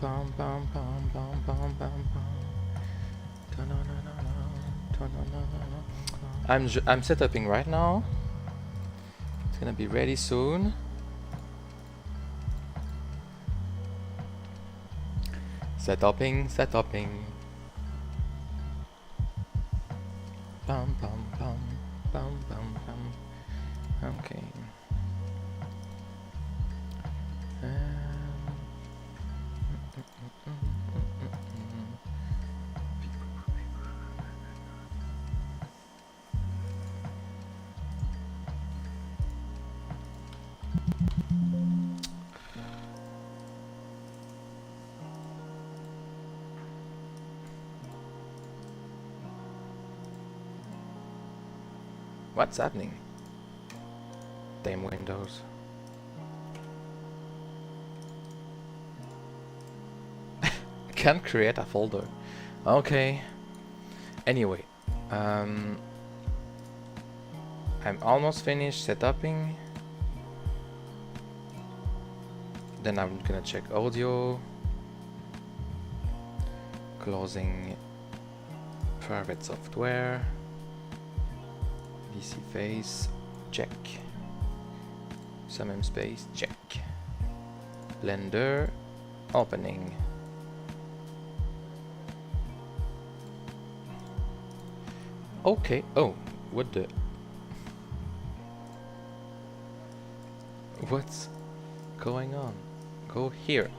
bum bum bum bum bum bum bum. I'm setuping right now. It's gonna be ready soon. Setuping. Bum bum bum bum bum bum. Okay. What's happening? Damn Windows. Can't create a folder. Okay. Anyway, I'm almost finished setuping. Then I'm gonna check audio. Closing private software. Inset Face, check. Somnium space, check. Blender, opening. Okay, oh, what the... What's going on? Go here.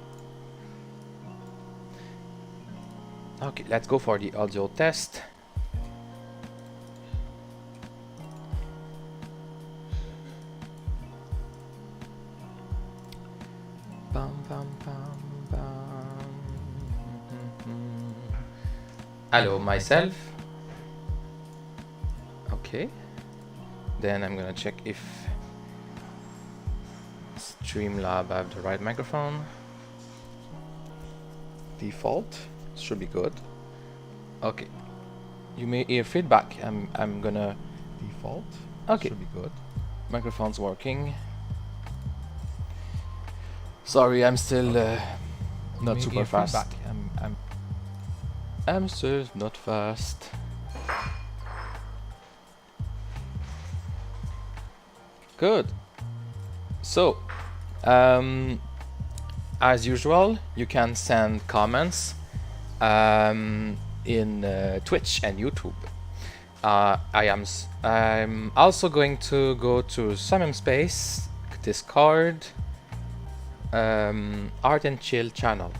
Okay, let's go for the audio test. Bum, bum, bum, bum. Hello, myself. Okay. Then I'm gonna check if Streamlab have the right microphone. Default should be good. Okay. You may hear feedback. I'm gonna Default. okay. Should be good. Microphone's working. Sorry, I'm still not super fast. I'm still not fast. Good. So, as usual, you can send comments in Twitch and YouTube. I'm also going to go to Somnium Space, Discord, Art and Chill channel.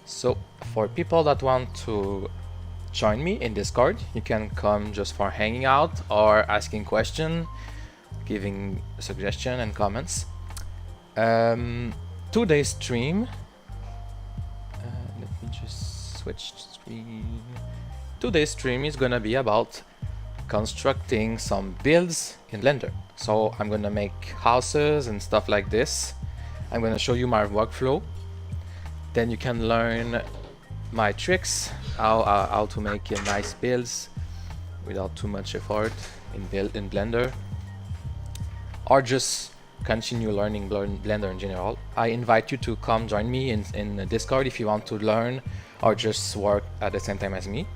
So for people that want to join me in Discord, you can come just for hanging out or asking question, giving suggestion and comments. Today's stream, let me just switch screen. Today's stream is gonna be about constructing some builds in Blender. So I'm gonna make houses and stuff like this. I'm gonna show you my workflow. Then you can learn my tricks, how to make nice builds without too much effort in Blender, or just continue learning Blender in general. I invite you to come join me in Discord if you want to learn or just work at the same time as me.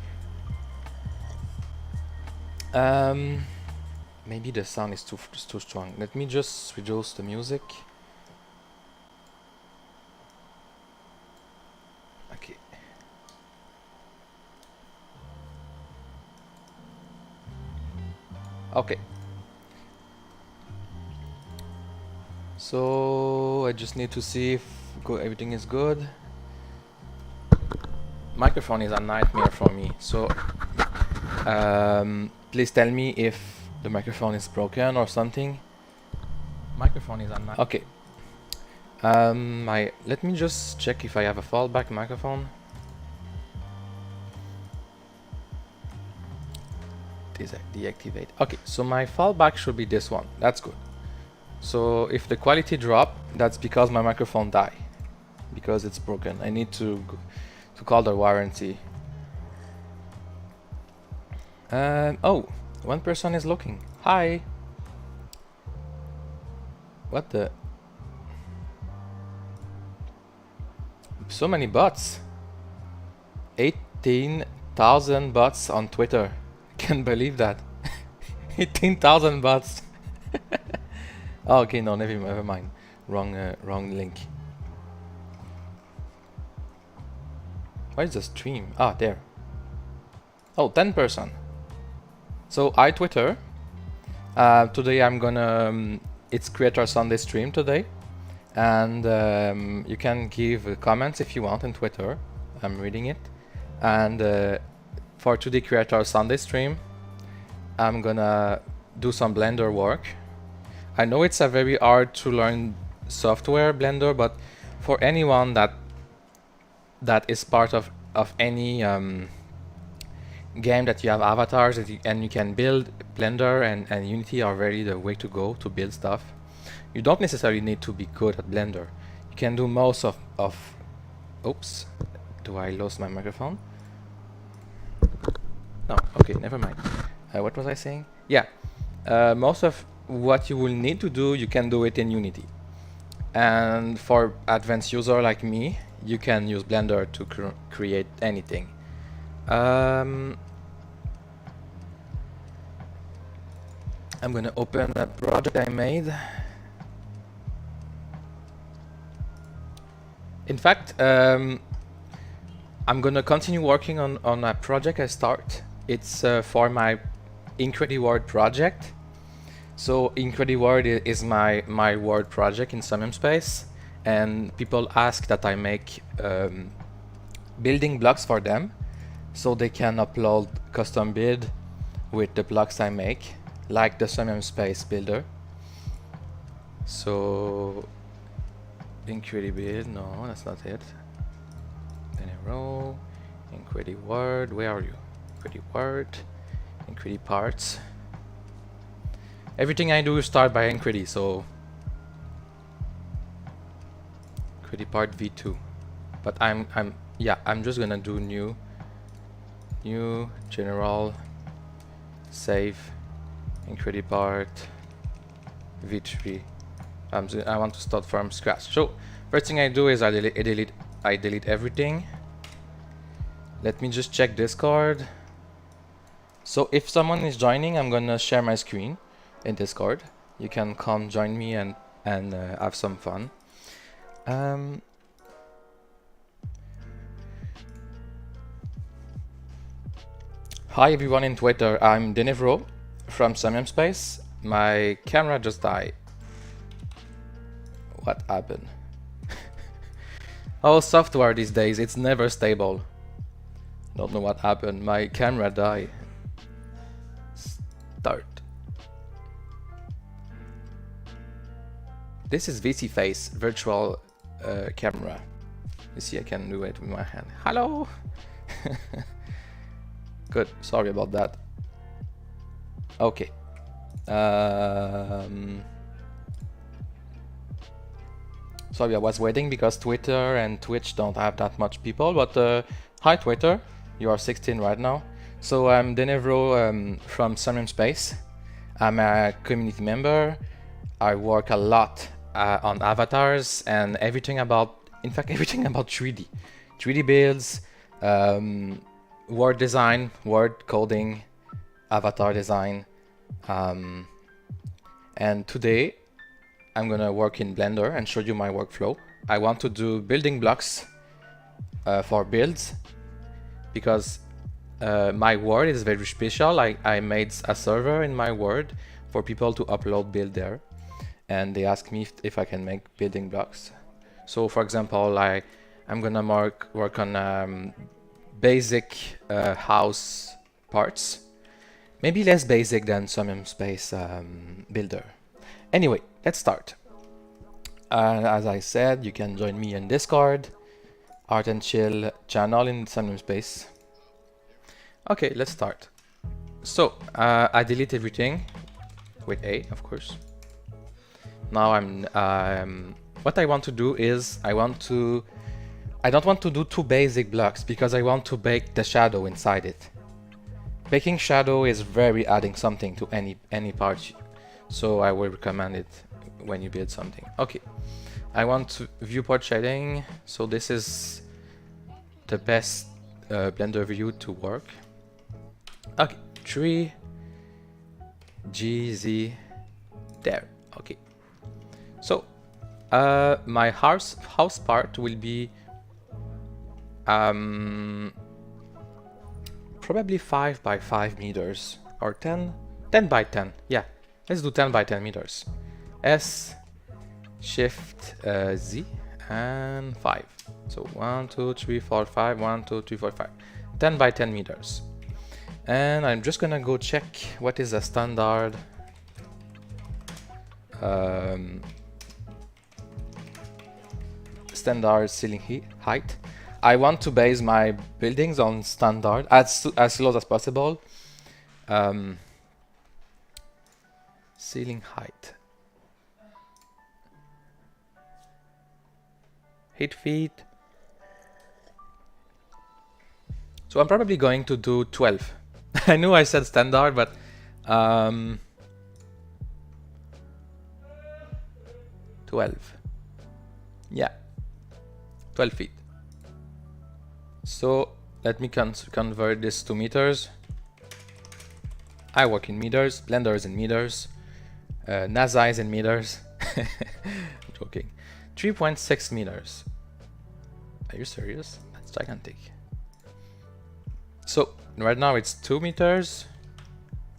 Maybe the sound is too strong. Let me just reduce the music. Okay. Okay. So I just need to see if everything is good. Microphone is a nightmare for me. So please tell me if the microphone is broken or something. Microphone is on. Okay. Let me just check if I have a fallback microphone. Deactivate. Okay, so my fallback should be this one. That's good. So if the quality drop, that's because my microphone died, because it's broken. I need to call the warranty. Oh, one person is looking. Hi. What the? So many bots. 18,000 bots on Twitter. Can't believe that. 18,000 bots. Oh, okay, no, never mind. Wrong link. Where's the stream? Ah, there. Oh, 10%. So I Twitter. Today I'm gonna. It's Creator Sunday stream today, and you can give comments if you want in Twitter. I'm reading it. And for today Creator Sunday stream, I'm gonna do some Blender work. I know it's a very hard to learn software, Blender, but for anyone that is part of any game that you have avatars and you can build, Blender and Unity are really the way to go to build stuff. You don't necessarily need to be good at Blender. You can do most of oops, do I lose my microphone? No, okay, never mind. What was I saying? Yeah, most of what you will need to do, you can do it in Unity. And for advanced user like me, you can use Blender to create anything. I'm gonna open a project I made. In fact, I'm gonna continue working on a project I start. It's for my IncrediWord project. So IncrediWord is my word project in Somnium Space, and people ask that I make building blocks for them, so they can upload custom build with the blocks I make, like the Somnium Space builder. So IncrediBuild, no, that's not it. Then a row, IncrediWord, where are you? IncrediWord, IncrediParts. Everything I do start by Incredi, so IncrediPart v2. But I'm just gonna do new general save IncrediPart v3. I want to start from scratch. So first thing I do is I delete everything. Let me just check Discord. So if someone is joining, I'm gonna share my screen in Discord. You can come join me and have some fun. Hi everyone in Twitter, I'm Denevro from Somnium Space. My camera just died. What happened? Oh, software these days, it's never stable. Don't know what happened, my camera died. Start. This is VC Face, virtual camera. You see, I can do it with my hand. Hello! Good, sorry about that. Okay. Sorry, I was waiting because Twitter and Twitch don't have that much people, but hi Twitter, you are 16 right now. So I'm Denevro from Somnium Space. I'm a community member. I work a lot on avatars and everything about, in fact, everything about 3D. 3D builds, word design, word coding, avatar design. And today I'm gonna work in Blender and show you my workflow. I want to do building blocks for builds because my Word is very special. I made a server in my Word for people to upload build there, and they ask me if I can make building blocks. So for example, I'm gonna work on basic house parts, maybe less basic than Somnium Space builder. Anyway, let's start. As I said, you can join me in Discord, Art and Chill channel in Somnium Space. Okay, let's start. So I delete everything with A, of course. Now what I want to do is I don't want to do two basic blocks because I want to bake the shadow inside it. Baking shadow is very adding something to any part, so I will recommend it when you build something. Okay, I want viewport shading, so this is the best Blender view to work. Okay, 3 GZ there. Okay, so my house part will be probably 5 by 5 meters or 10 by 10. Yeah, let's do 10 by 10 meters. S Shift Z and 5. So 1 2 3 4 5 1 2 3 4 5 10 by 10 meters. And I'm just gonna go check what is a standard standard ceiling height. I want to base my buildings on standard as close as possible. Ceiling height 8 feet. So I'm probably going to do 12. I knew I said standard, but 12. Yeah, 12 feet. So let me convert this to meters. I work in meters, Blender is in meters, NASA is in meters. I'm joking. 3.6 meters. Are you serious? That's gigantic. So right now it's 2 meters.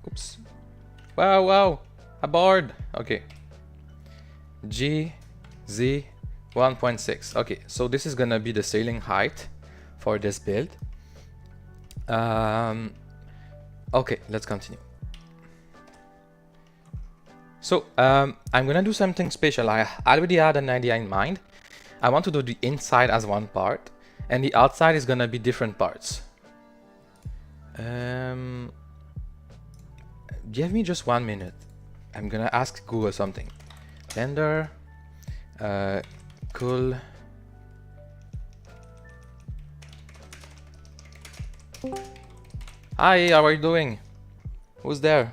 Oops. Wow, abort. Okay. G, Z, 1.6. Okay, so this is gonna be the ceiling height for this build. Okay, let's continue. So I'm gonna do something special. I already had an idea in mind. I want to do the inside as one part, and the outside is gonna be different parts. Give me just 1 minute. I'm gonna ask Google something. Blender, cool. Hi, how are you doing? Who's there?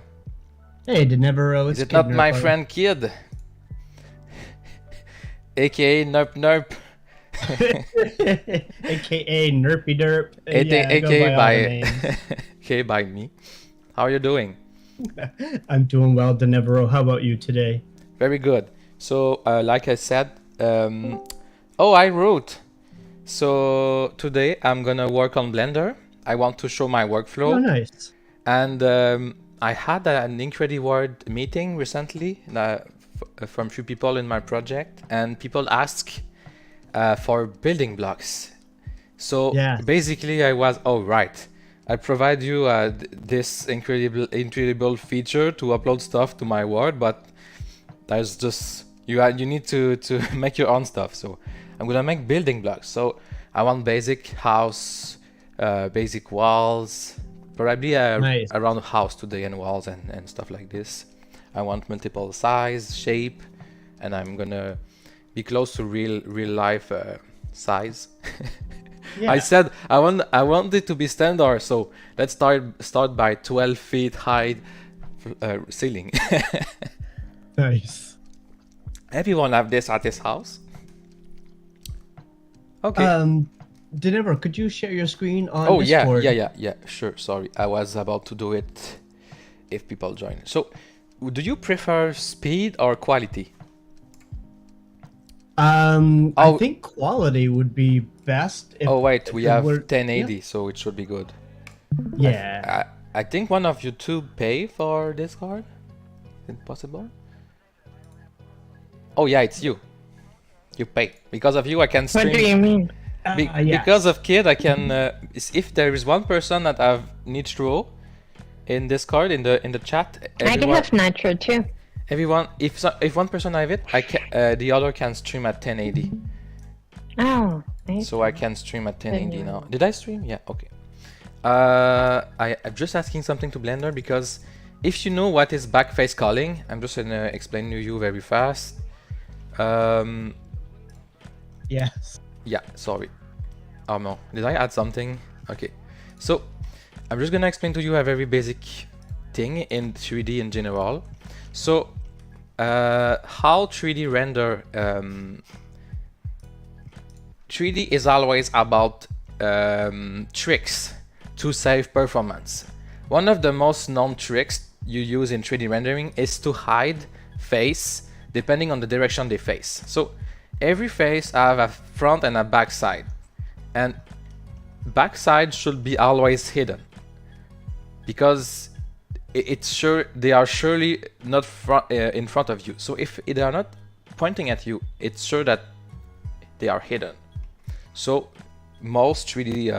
Hey, Denevero, Is it not my friend Kid? AKA Nerp Nerp. AKA Nerpy Derp. AKA by me. How are you doing? I'm doing well, Denevero. How about you today? Very good. So, like I said, I wrote. So today I'm gonna work on Blender. I want to show my workflow. Oh, nice. And I had an Incrediword meeting recently from a few people in my project, and people ask for building blocks. So basically I was, I provide you this incredible feature to upload stuff to my Word, but there's just, you need to make your own stuff. So I'm gonna make building blocks. So I want basic house, basic walls, probably around the house today, and walls and stuff like this. I want multiple size, shape, and I'm gonna be close to real life size. I said I want it to be standard, so let's start by 12 feet high ceiling. Nice. Everyone have this at his house? Okay. Denevero, could you share your screen on Discord? Yeah, sure. Sorry, I was about to do it if people join. So, do you prefer speed or quality? I think quality would be best. If we have 1080, so it should be good. Yeah. I think one of you two pay for this card. Is it possible? Oh yeah, it's you. You pay. Because of you, I can stream. What do you mean? Because of Kid, I can. If there is one person that have niche row in Discord in the chat, I can have Nitro too. Everyone, if one person have it, I can. The other can stream at 1080. Oh. Nice. So I can stream at 1080 now. Did I stream? Yeah. Okay. I'm just asking something to Blender because if you know what is backface calling, I'm just gonna explain to you very fast. Yes. Yeah, sorry. Oh no, did I add something? Okay. So, I'm just gonna explain to you a very basic thing in 3D in general. So, how 3D render 3D is always about tricks to save performance. One of the most known tricks you use in 3D rendering is to hide face depending on the direction they face. So every face have a front and a back side, and back side should be always hidden because they are surely not in front of you. So if they are not pointing at you, it's sure that they are hidden. So most 3D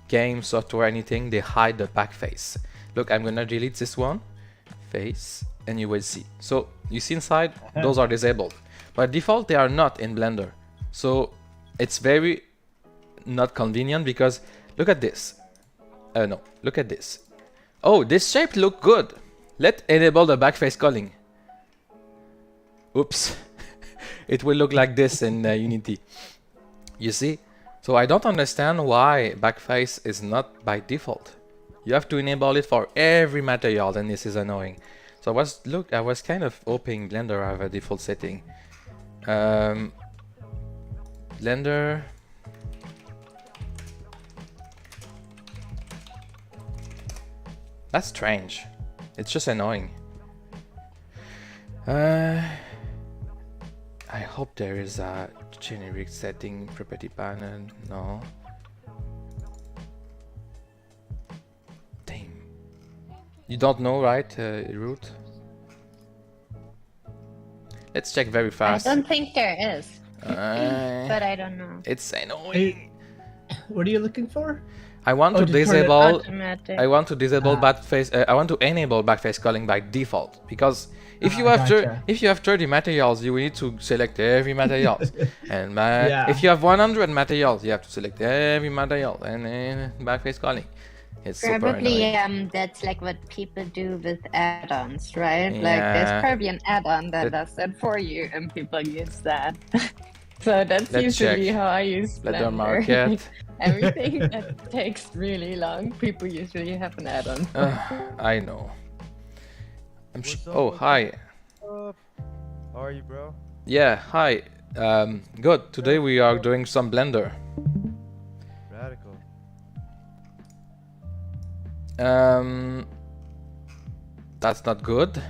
game software, anything, they hide the back face. Look, I'm gonna delete this one face and you will see. So you see inside, those are disabled. By default, they are not in Blender. So it's very not convenient because look at this. No, look at this. Oh, this shape look good. Let's enable the backface culling. Oops. It will look like this in Unity. You see? So I don't understand why backface is not by default. You have to enable it for every material, and this is annoying. So I was kind of hoping Blender have a default setting. Blender. That's strange. It's just annoying. I hope there is a generic setting property panel. No. Damn. You don't know, right, Root? Let's check very fast. I don't think there is. But I don't know. It's annoying. What are you looking for? I want to to turn it disable. Automatic. I want to disable backface. I want to enable backface culling by default because if you have Gotcha. if you have 30 materials, you need to select every material. And Yeah. if you have 100 materials, you have to select every material and then backface culling. It's super Probably annoying. that's like what people do with add-ons, right? Like Yeah. there's probably an add-on that does that for you, and people use that. So that's Let's usually check. how I use Blender Blender. market. Everything that takes really long, people usually have an add-on. I know. What's up, Oh, what's hi. up? How are you, bro? Yeah, hi. Good. Today we are doing some Blender. Radical. That's not good.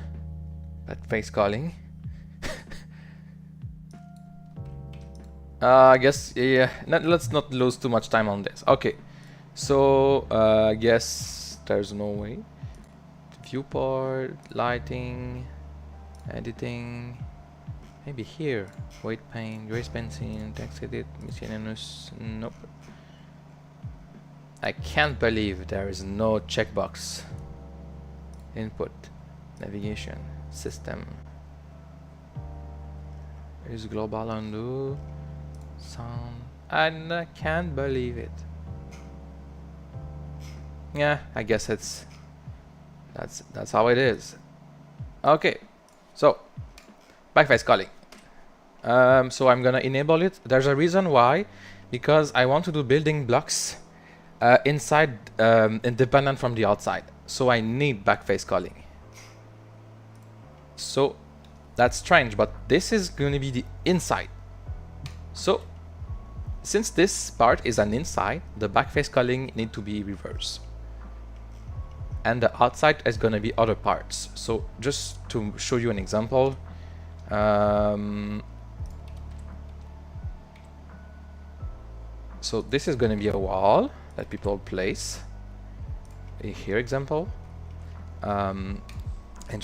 Backface culling. I guess, yeah, let's not lose too much time on this. Okay, so I guess there's no way. Viewport, lighting, editing, maybe here. Weight paint, grace pencil, text edit, miscellaneous. Nope. I can't believe there is no checkbox. Input, navigation, system. Is global undo. Sound, and I can't believe it. Yeah, I guess that's how it is. Okay, so backface culling. So I'm gonna enable it. There's a reason why, because I want to do building blocks inside, independent from the outside. So I need backface culling. So that's strange, but this is going to be the inside. So since this part is an inside, the backface culling need to be reversed. And the outside is going to be other parts. So just to show you an example, so this is going to be a wall that people place. Here example. And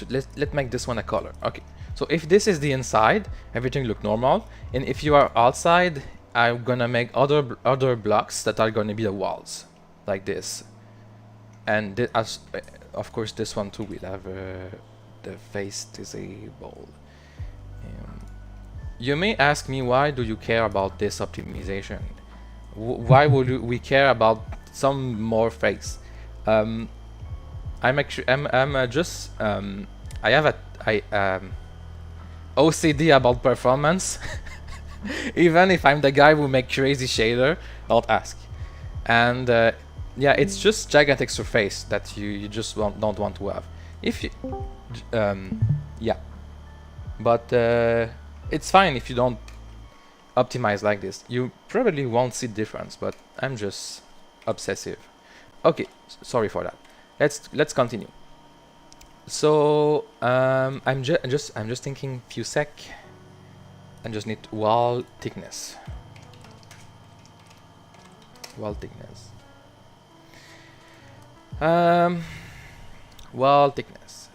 let's make this one a color. Okay. So if this is the inside, everything look normal. And if you are outside, I'm gonna make other blocks that are gonna be the walls, like this. And of course this one too will have the face disabled. You may ask me, why do you care about this optimization? Why would we care about some more face? I have a OCD about performance. Even if I'm the guy who make crazy shader, don't ask. And yeah, it's just gigantic surface that you just don't want to have. If you, yeah, but it's fine if you don't optimized like this. You probably won't see difference, but I'm just obsessive. Okay, sorry for that. Let's continue. So I'm just thinking few sec. I just need wall thickness. Wall thickness. Wall thickness.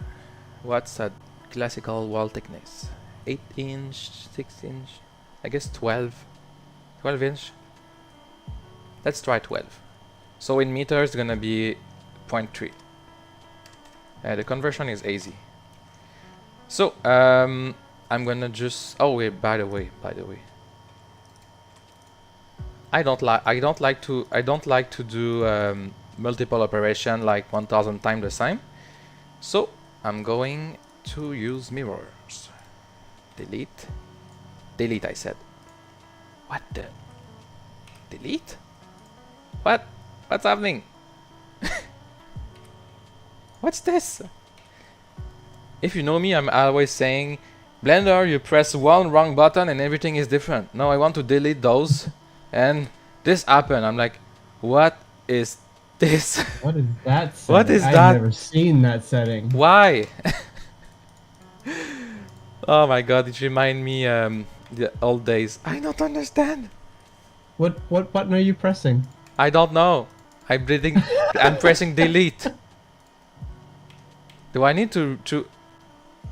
What's a classical wall thickness? 8 inch, 6 inch, I guess 12 inch. Let's try 12. So in meters it's gonna be 0.3. The conversion is easy. So I'm gonna just, oh wait, by the way, I don't like to do multiple operation like 1000 times the same. So I'm going to use mirrors. Delete, I said. What the? Delete? What's happening? What's this? If you know me, I'm always saying, Blender, you press one wrong button and everything is different. No, I want to delete those, and this happened. I'm like, what is this? What is that setting? What is I've that? never seen that setting. Why? Oh my god, it reminds me the old days. I don't understand. What button are you pressing? I don't know. I'm pressing delete. Do I need to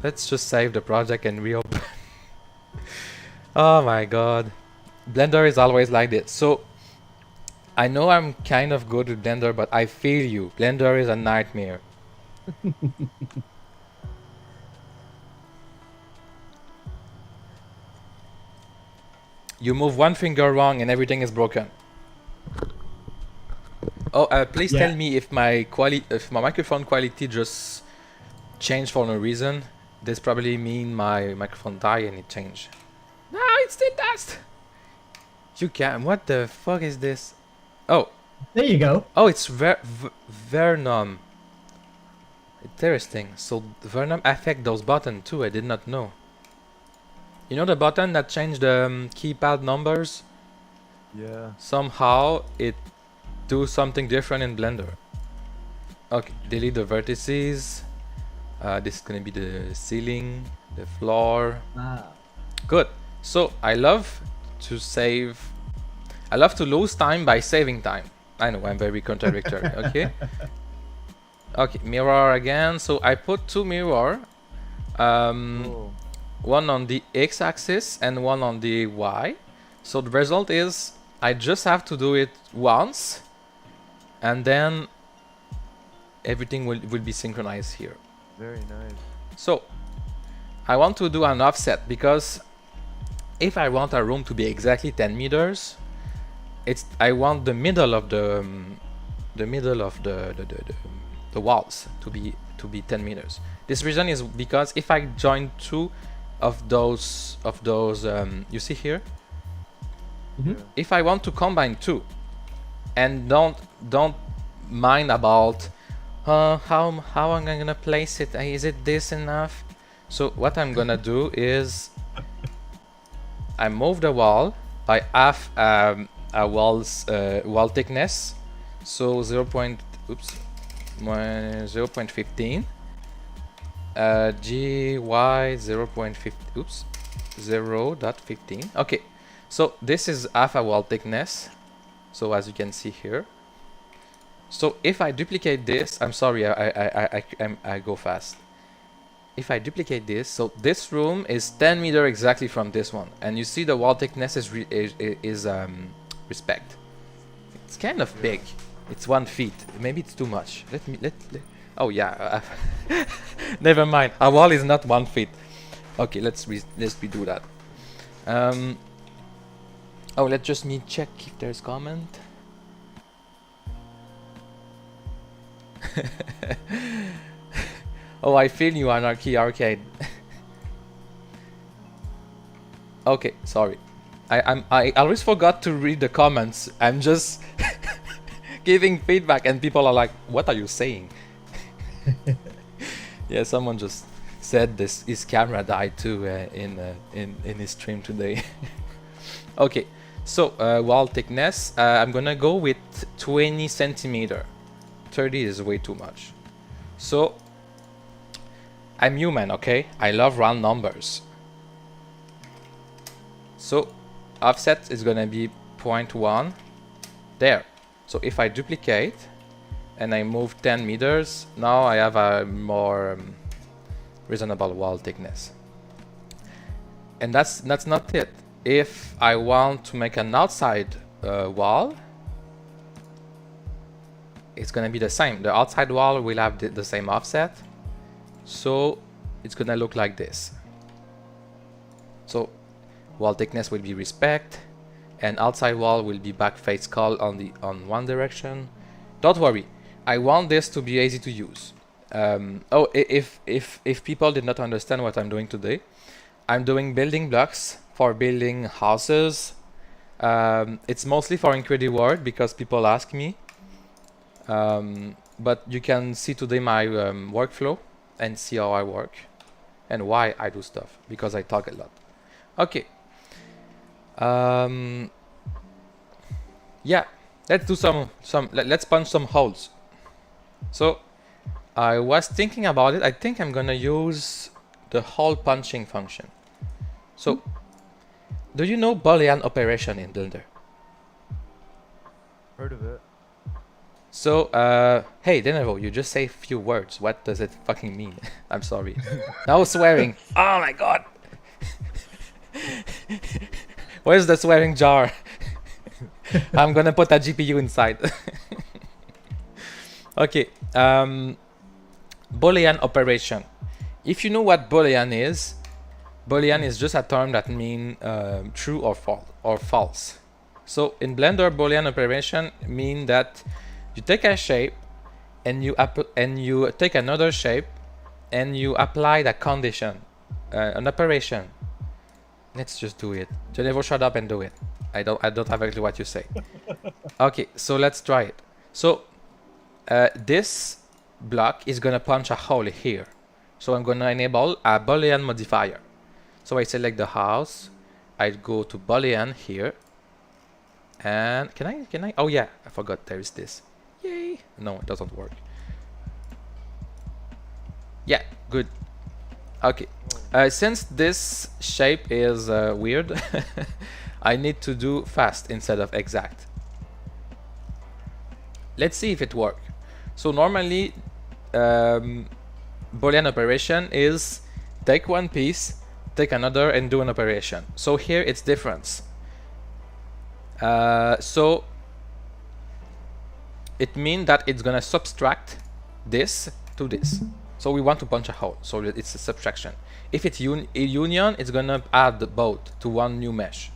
let's just save the project and reopen. Oh my god. Blender is always like this. So I know I'm kind of good with Blender, but I feel you. Blender is a nightmare. You move one finger wrong and everything is broken. Oh, please tell me if my microphone quality just changed for no reason. This probably mean my microphone died and it changed. No, it still does. You can. What the fuck is this? Oh. There you go. Oh, it's Vernum. Interesting. So Vernum affect those buttons too. I did not know. You know the button that changed the keypad numbers? Yeah. Somehow it do something different in Blender. Okay, delete the vertices. This is gonna be the ceiling, the floor. Good. So I love to lose time by saving time. I know I'm very contradictory. Okay. Okay, mirror again. So I put two mirror. Cool. One on the x-axis and one on the y. So the result is I just have to do it once, and then everything will be synchronized here. Very nice. So I want to do an offset, because if I want a room to be exactly 10 meters, I want the middle of the walls to be 10 meters. This reason is because if I join two of those you see here, Yeah. if I want to combine two and don't mind about how I'm gonna place it, is it this enough? So what I'm gonna do is I move the wall by half a wall's wall thickness, so 0.15 GY 0.15. Okay, so this is half a wall thickness, so as you can see here. So if I duplicate this, I'm sorry, I go fast. If I duplicate this, so this room is 10 meters exactly from this one, and you see the wall thickness is respect. It's kind of big. It's 1 feet. Maybe it's too much. Let oh yeah. Never mind. Our wall is not 1 feet. Okay, let's redo that. Oh, let's just check if there's comment. Oh, I feel you, Anarchy Arcade. Okay, sorry. I always forgot to read the comments. I'm just giving feedback, and people are like, "What are you saying?" Yeah, someone just said his camera died too in his stream today. Okay, so wall thickness, I'm gonna go with 20 centimeter. 30 is way too much. So I'm human, okay? I love round numbers. So offset is gonna be 0.1 there. So if I duplicate and I move 10 meters, now I have a more reasonable wall thickness. And that's not it. If I want to make an outside wall, it's gonna be the same. The outside wall will have the same offset, so it's gonna look like this. So wall thickness will be respect, and outside wall will be back face call on one direction. Don't worry, I want this to be easy to use. Oh, if people did not understand what I'm doing today, I'm doing building blocks for building houses. It's mostly for Inquiry Word because people ask me. But you can see today my workflow and see how I work and why I do stuff, because I talk a lot. Okay. Yeah, let's do let's punch some holes. So I was thinking about it. I think I'm gonna use the hole punching function. So do you know Boolean operation in Blender? Heard of it. So, hey, Denevo, you just say a few words. What does it fucking mean? I'm sorry. No swearing. Oh my god. Where's the swearing jar? I'm gonna put a GPU inside. Okay. Boolean operation. If you know what Boolean is just a term that means true or false. So in Blender, Boolean operation mean that you take a shape and you take another shape and you apply the condition, an operation. Let's just do it. Genevo, shut up and do it. I don't have actually what you say. Okay, so let's try it. So this block is gonna punch a hole here. So I'm gonna enable a Boolean modifier. So I select the house. I go to Boolean here. And can I? Oh yeah, I forgot there is this. Yay! No, it doesn't work. Yeah, good. Okay. Since this shape is weird, I need to do fast instead of exact. Let's see if it works. So normally, Boolean operation is take one piece, take another, and do an operation. So here it's different. So it means that it's gonna subtract this to this. So we want to punch a hole, so it's a subtraction. If it's a union, it's gonna add both to one new mesh.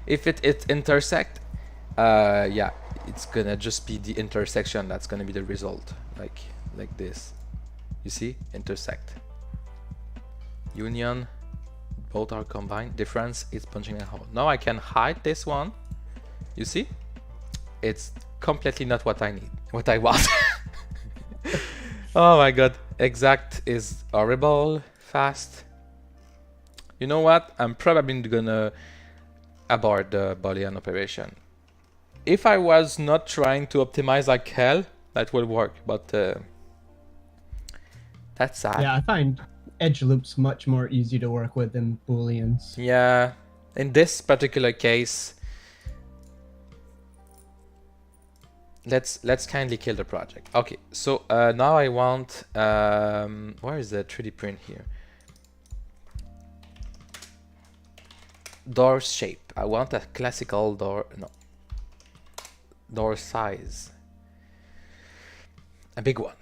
If it intersect, yeah, it's gonna just be the intersection that's gonna be the result, like this. You see, intersect. Union, both are combined. Difference is punching a hole. Now I can hide this one. You see, it's completely not what I need, what I want. Oh my god, exact is horrible. Fast. You know what? I'm probably gonna abort the Boolean operation. If I was not trying to optimize like hell, that would work, but that's sad. Yeah, I find edge loops much more easy to work with than Booleans. Yeah, in this particular case, let's kindly kill the project. Okay, so now I want where is the 3D print here? Door shape. I want a classical door. No. Door size. A big one.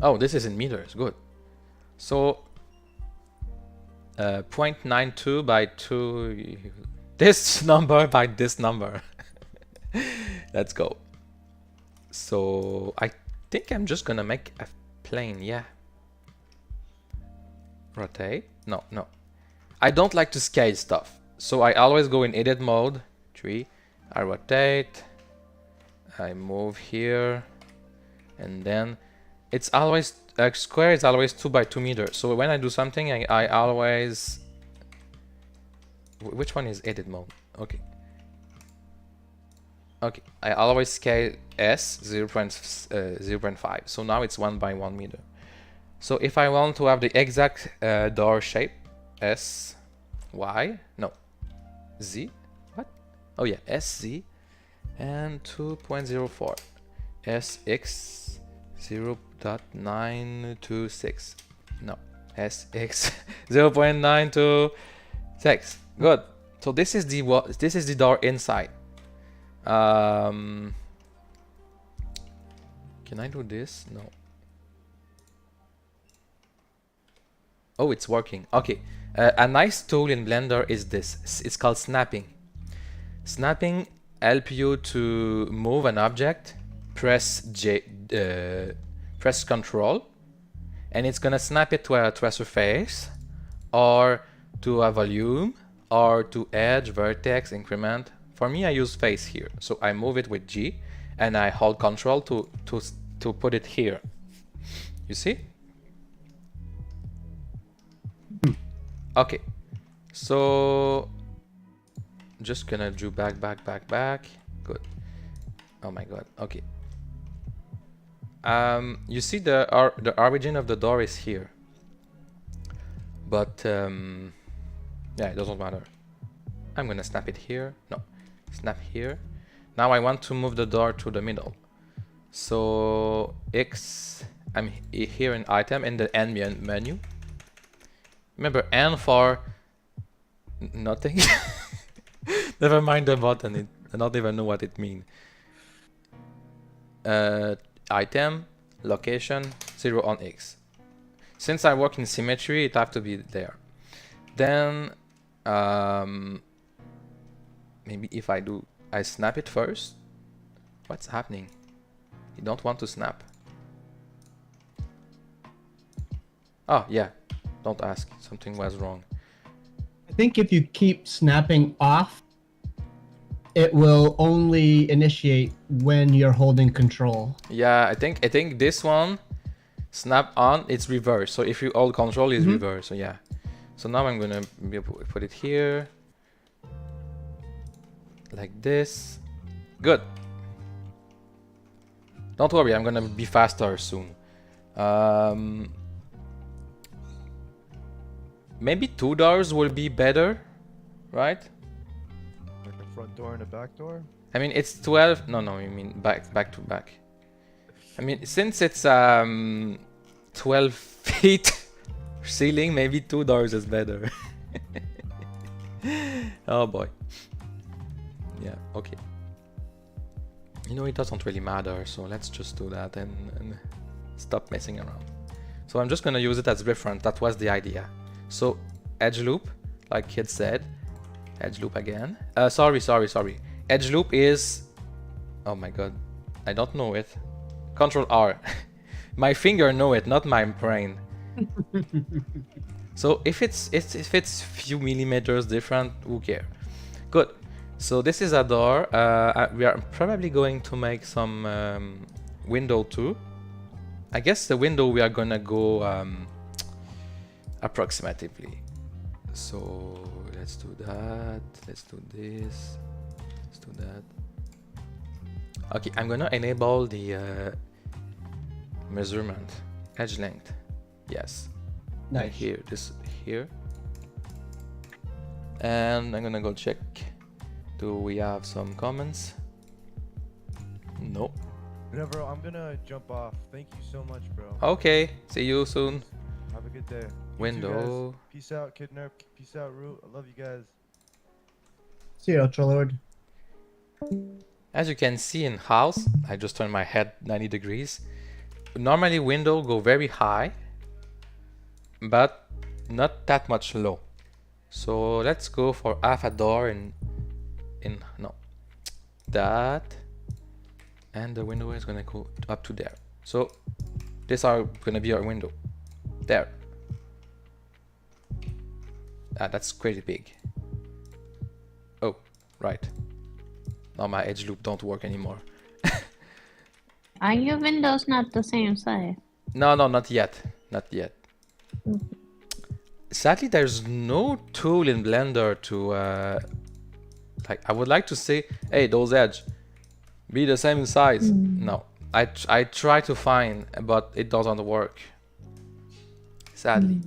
Oh, this is in meters. Good. So 0.92 by 2. This number by this number. Let's go. So I think I'm just gonna make a plane. Yeah. Rotate. No. I don't like to scale stuff, so I always go in edit mode. 3. I rotate. I move here, and then it's always a square is always 2 by 2 meters. So when I do something, I always. Which one is edit mode? Okay. Okay, I always scale S 0.5. So now it's 1 by 1 meter. So if I want to have the exact door shape, S, Y, no, Z, what? Oh yeah, SZ, and 2.04, SX 0.926, no, SX 0.926. Good. So this is the door inside. Can I do this? No. Oh, it's working. Okay. A nice tool in Blender is this. It's called snapping. Snapping help you to move an object. Press Control, and it's gonna snap it to a surface, or to a volume, or to edge, vertex, increment. For me, I use face here, so I move it with G, and I hold Control to put it here. You see? Okay, so just gonna do back. Good. Oh my god. Okay. You see the origin of the door is here, but yeah, it doesn't matter. I'm gonna snap it here. No, snap here. Now I want to move the door to the middle. So X. I'm here in item in the ambient menu. Remember N for nothing. Never mind the button. I don't even know what it means. Item, location, 0 on X. Since I work in symmetry, it have to be there. Then maybe if I snap it first. What's happening? You don't want to snap. Oh yeah, don't ask. Something was wrong. I think if you keep snapping off, it will only initiate when you're holding control. Yeah, I think this one, snap on, it's reverse. So if you hold control, it's reverse. So yeah. So now I'm gonna put it here, like this. Good. Don't worry, I'm gonna be faster soon. Maybe 2 doors will be better, right? Like a front door and a back door? I mean, it's 12. No, I mean back to back. I mean, since it's 12 feet ceiling, maybe 2 doors is better. Oh boy. Yeah. Okay. You know, it doesn't really matter, so let's just do that and stop messing around. So I'm just gonna use it as reference. That was the idea. So edge loop, like Kid said, edge loop again. Sorry. Edge loop is, oh my god, I don't know it. Control R. My finger know it, not my brain. So if it's few millimeters different, who care? Good. So this is a door. We are probably going to make some window too. I guess the window we are gonna go approximatively. So let's do that. Let's do this. Let's do that. Okay, I'm gonna enable the measurement, edge length. Yes. Nice. Here, this here. And I'm gonna go check. Do we have some comments? No. Whatever, I'm gonna jump off. Thank you so much, bro. Okay, see you soon. Have a good day. You too, Window. guys. Peace out, Kid Nerf. Peace out, Root. I love you guys. See you, Ultralord. As you can see in house, I just turned my head 90 degrees. Normally window go very high, but not that much low. So let's go for half a door in no, that, and the window is gonna go up to there. So this are gonna be our window there. That's pretty big. Oh, right. Now my edge loop don't work anymore. Are your windows not the same size? No, not yet. Not yet. Sadly, there's no tool in Blender to like. I would like to say, hey, those edge be the same size. No, I try to find, but it doesn't work. Sadly,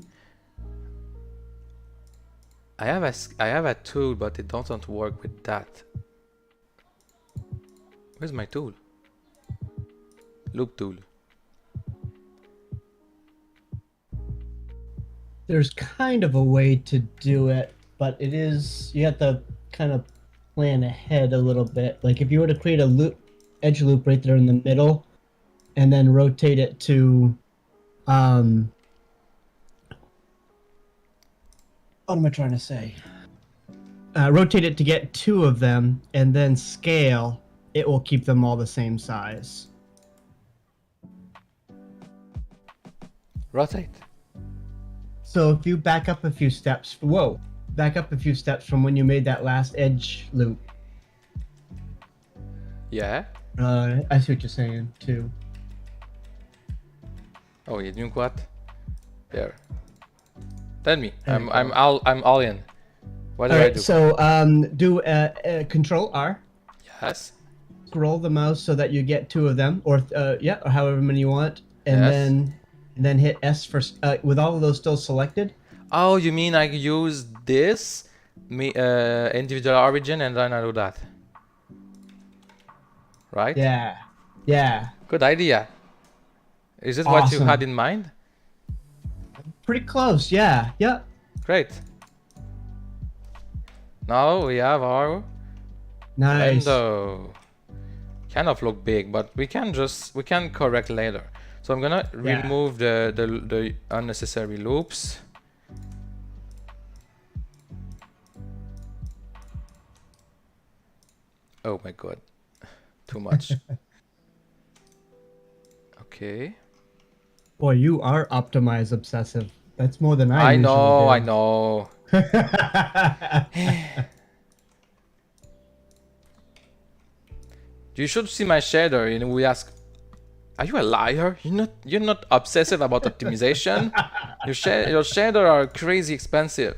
I have a tool, but it doesn't work with that. Where's my tool? Loop tool. There's kind of a way to do it, but it is, you have to kind of plan ahead a little bit. Like if you were to create a loop, edge loop right there in the middle, and then rotate it to, what am I trying to say? Rotate it to get 2 of them, and then scale, it will keep them all the same size. Rotate. So if you back up a few steps, back up a few steps from when you made that last edge loop. Yeah. I see what you're saying too. Oh, you doing what? There. Tell me. There I'm you all in. What do All I right, do? so do Control R. Yes. Scroll the mouse so that you get 2 of them, or or however many you want, and Yes. then hit S for with all of those still selected. Oh, you mean I use this individual origin and then I do that? Right? Yeah, Good idea. Is this what you Awesome. had in mind? pretty close. Yeah. Great. Now we have our Nice. window. Kind of look big, but we can correct later. So I'm gonna Yeah. remove the unnecessary loops. Oh my god. Too much. Okay. Boy, you are optimize obsessive. That's more than I I usually know. You should see my shader. You know, we ask, are you a liar? You're not obsessive about optimization. Your shader are crazy expensive.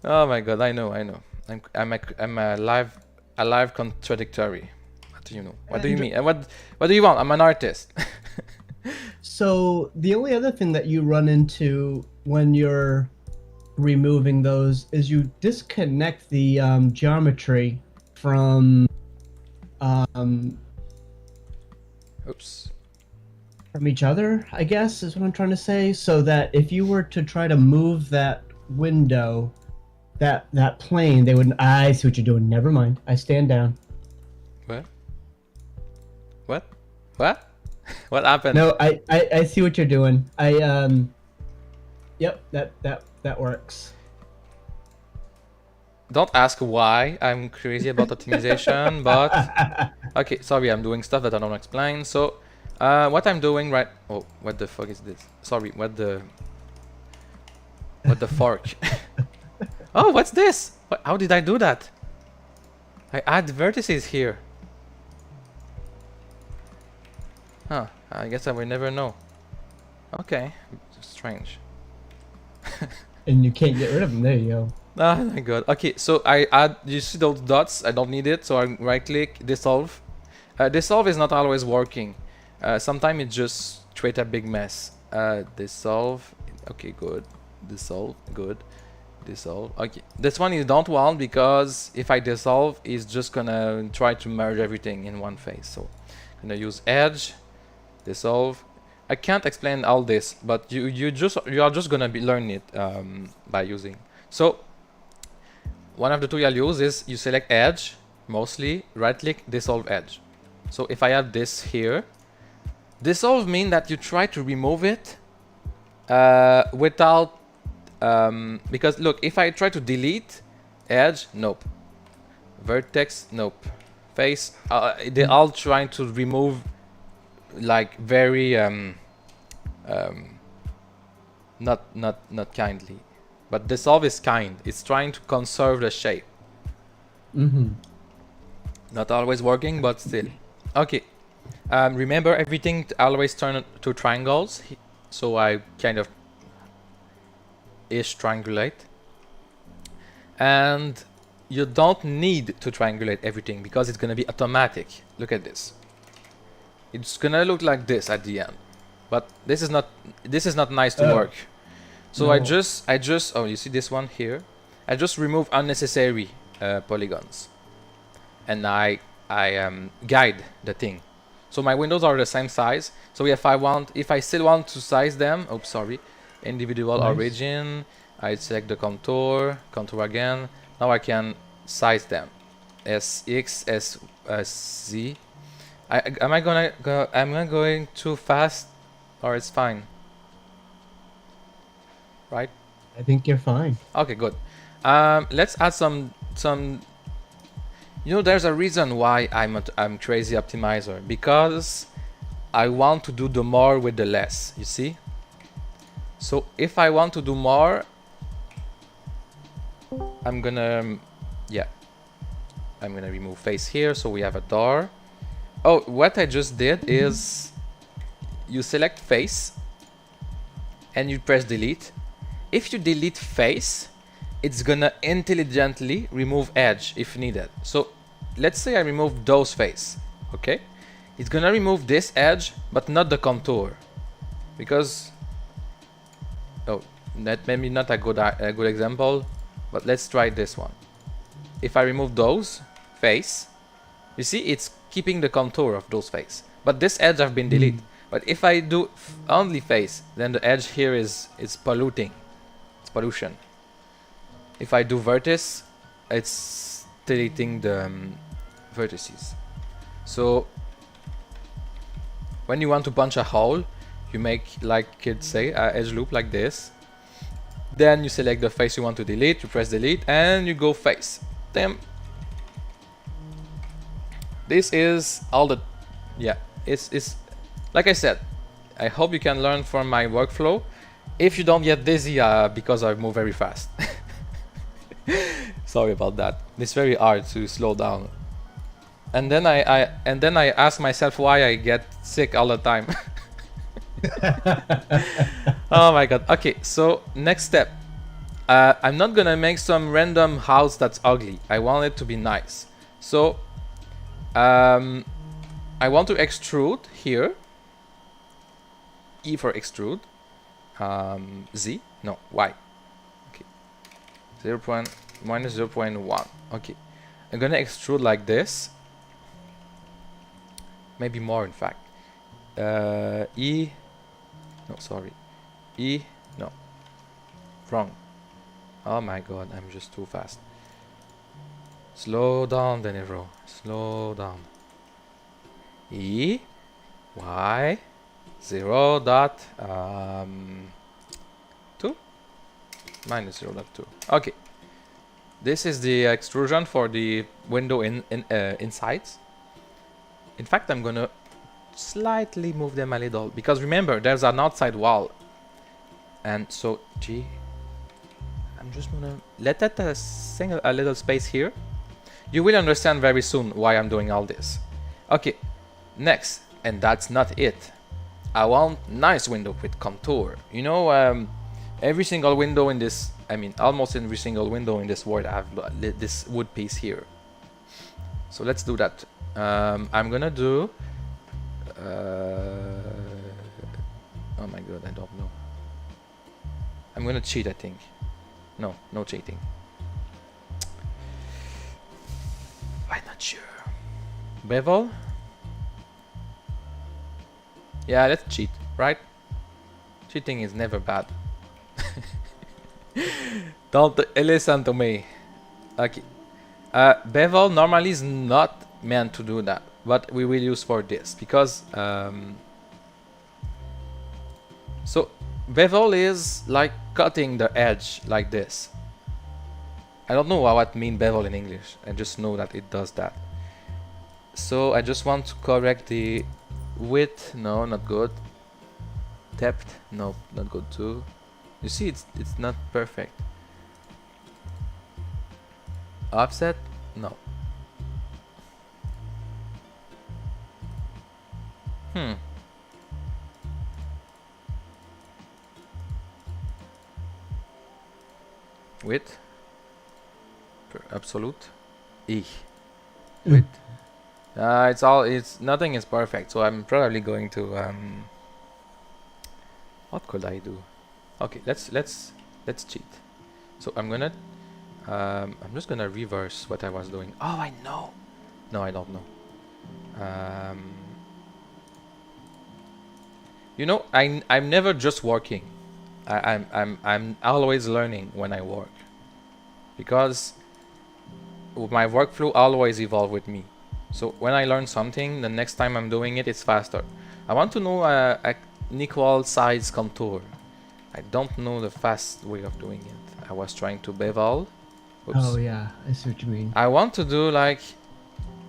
Oh my god, I know. I'm a live contradictory. What do you know? What do you mean? And what do you want? I'm an artist. So the only other thing that you run into when you're removing those is you disconnect the geometry from Oops. each other, I guess is what I'm trying to say. So that if you were to try to move that window, that plane, they would. I see what you're doing. Never mind. I stand down. What? What happened? No, I see what you're doing. Yep, that works. Don't ask why I'm crazy about optimization, but okay, sorry, I'm doing stuff that I don't explain. So, what I'm doing right... Oh, what the fuck is this? Sorry, what the fork? Oh, what's this? How did I do that? I add vertices here. Huh, I guess I will never know. Okay, strange. And you can't get rid of them. There you go. Oh my god. Okay, so I add, you see those dots? I don't need it, so I right click, dissolve. Dissolve is not always working. Sometimes it just create a big mess. Dissolve, okay, good. Dissolve, good. Dissolve, okay. This one you don't want because if I dissolve, it's just gonna try to merge everything in one face. So I'm gonna use edge, dissolve. I can't explain all this, but you are just gonna be learning it by using. So one of the tools I'll use is you select edge, mostly right click, dissolve edge. So if I have this here, dissolve means that you try to remove it without because look, if I try to delete edge, nope. Vertex, nope. Face, they're all trying to remove like very not kindly, but dissolve is kind. It's trying to conserve the shape. Mm-hmm. Not always working, but still. Okay, Remember, everything always turn to triangles, so I kind of ish triangulate. And you don't need to triangulate everything because it's gonna be automatic. Look at this. It's gonna look like this at the end, but this is not nice to work. So No. I just oh, you see this one here? I just remove unnecessary polygons, and I guide the thing. So my windows are the same size. So if I still want to size them, oops, sorry, individual Nice. origin, I select the contour again. Now I can size them as X, as Z. Am I going too fast, or it's fine? Right? I think you're fine. Okay, good. Let's add some. You know, there's a reason why I'm crazy optimizer, because I want to do the more with the less. You see? So if I want to do more, I'm gonna remove face here, so we have a door. Oh, what I just did is you select face and you press delete. If you delete face, it's gonna intelligently remove edge if needed. So let's say I remove those face, okay? It's gonna remove this edge, but not the contour, because that maybe not a good example, but let's try this one. If I remove those face, you see it's keeping the contour of those face, but this edge have been deleted. But if I do only face, then the edge here is polluting. It's pollution. If I do vertex, it's deleting the vertices. So when you want to punch a hole, you make, like kids say, a edge loop like this. Then you select the face you want to delete, you press delete, and you go face. Then this is all the, it's like I said, I hope you can learn from my workflow. If you don't get dizzy because I move very fast. Sorry about that. It's very hard to slow down. And then I ask myself why I get sick all the time. Oh my god. Okay, so next step. I'm not gonna make some random house that's ugly. I want it to be nice. So I want to extrude here. E for extrude. Z? No, Y. Okay. Minus 0.1. Okay. I'm gonna extrude like this. Maybe more, in fact. E. No, sorry. E. No. Wrong. Oh my god, I'm just too fast. Slow down, Deniro. Slow down. E. Y. 0.2 minus 0.2. Okay, this is the extrusion for the window insides. In fact, I'm gonna slightly move them a little, because remember there's an outside wall, and so I'm just gonna let that a little space here. You will understand very soon why I'm doing all this. Okay, next, and that's not it. I want nice window with contour. You know, every single window in this, I mean, almost every single window in this world have this wood piece here. So let's do that. I'm gonna do. Oh my god, I don't know. I'm gonna cheat, I think. No, no cheating. I'm not sure. Bevel. Yeah, let's cheat, right? Cheating is never bad. Don't listen to me. Okay. Bevel normally is not meant to do that, but we will use for this because so bevel is like cutting the edge like this. I don't know what mean bevel in English. I just know that it does that. So I just want to correct the width. No, not good. Depth. No, not good too. You see, it's not perfect. Offset. No. width. Absolute. Width. Nothing is perfect, so I'm probably going to what could I do? Okay, let's cheat. So I'm just gonna reverse what I was doing. Oh, I know. No, I don't know. You know, I'm never just working. I'm always learning when I work, because my workflow always evolve with me. So when I learn something, the next time I'm doing it, it's faster. I want to know an equal size contour. I don't know the fast way of doing it. I was trying to bevel. Oops. Oh yeah, I see what you mean. I want to do like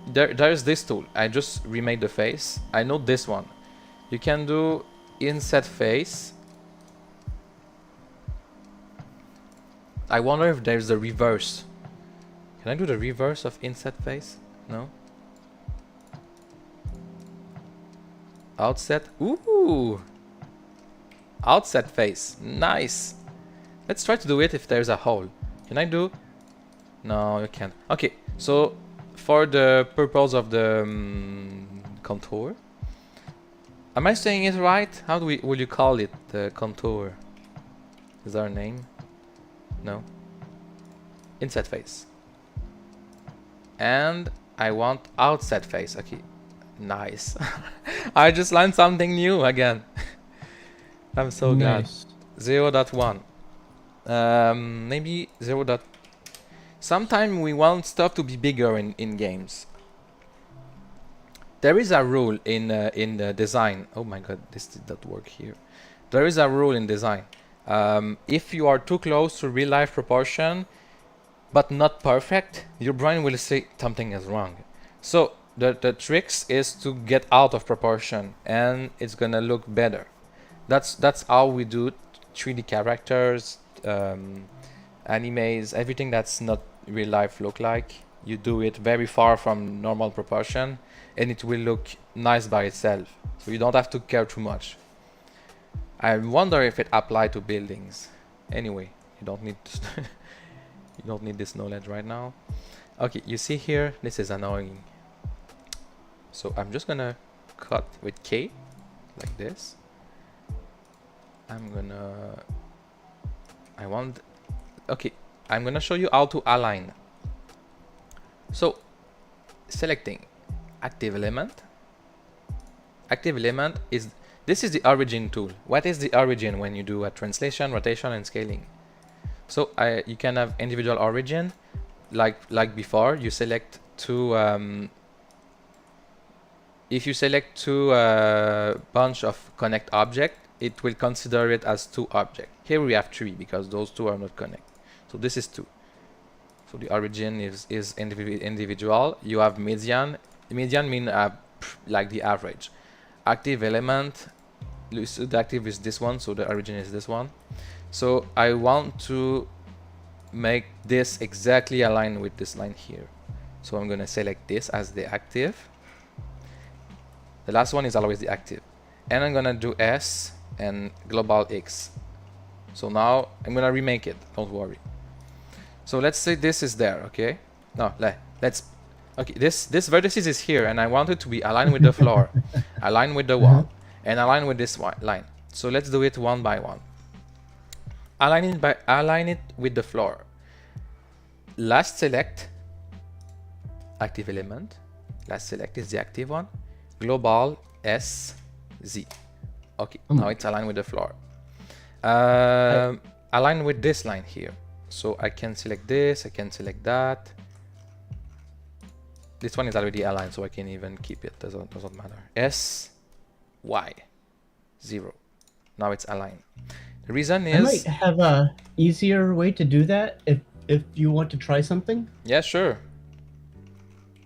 there's this tool. I just remade the face. I know this one. You can do Inset Face. I wonder if there's a reverse. Can I do the reverse of Inset Face? No. Outset. Ooh. Outset Face. Nice. Let's try to do it if there's a hole. Can I do? No, you can't. Okay, so for the purpose of the contour, am I saying it right? How will you call it, the contour? Is there a name? No. Inset Face. And I want Outset Face. Okay, nice. I just learned something new again. I'm so Nice. glad. 0.1. Maybe 0. Sometimes we want stuff to be bigger in games. There is a rule in the design. Oh my god, this did not work here. There is a rule in design. If you are too close to real life proportion, but not perfect, your brain will say something is wrong. So the tricks is to get out of proportion, and it's gonna look better. That's how we do 3D characters, animes, everything that's not real life look like. You do it very far from normal proportion, and it will look nice by itself. So you don't have to care too much. I wonder if it applies to buildings. Anyway, you don't need to you don't need this knowledge right now. Okay, you see here, this is annoying. So I'm just gonna cut with K, like this. Okay, I'm gonna show you how to align. So, selecting active element. Active element this is the origin tool. What is the origin when you do a translation, rotation, and scaling? So you can have individual origin, like before. You select two. If you select two bunch of connect object, it will consider it as two objects. Here we have 3 because those 2 are not connected. So this is 2. So the origin is individual. You have median. Median mean like the average. Active element. The active is this one, so the origin is this one. So I want to make this exactly align with this line here. So I'm gonna select this as the active. The last one is always the active. And I'm gonna do S and global X. So now I'm gonna remake it, don't worry. So let's say this is there, okay? No, let's okay, this vertices is here, and I want it to be aligned with the floor, aligned with the wall, and aligned with this line. So let's do it one by one. Align it with the floor. Last select active element. Last select is the active one. Global S Z. Okay, now it's aligned with the floor. Align with this line here. So I can select this, I can select that. This one is already aligned, so I can even keep it. Doesn't matter. S Y 0. Now it's aligned. The reason is I might have a easier way to do that if you want to try something. yeah, sure.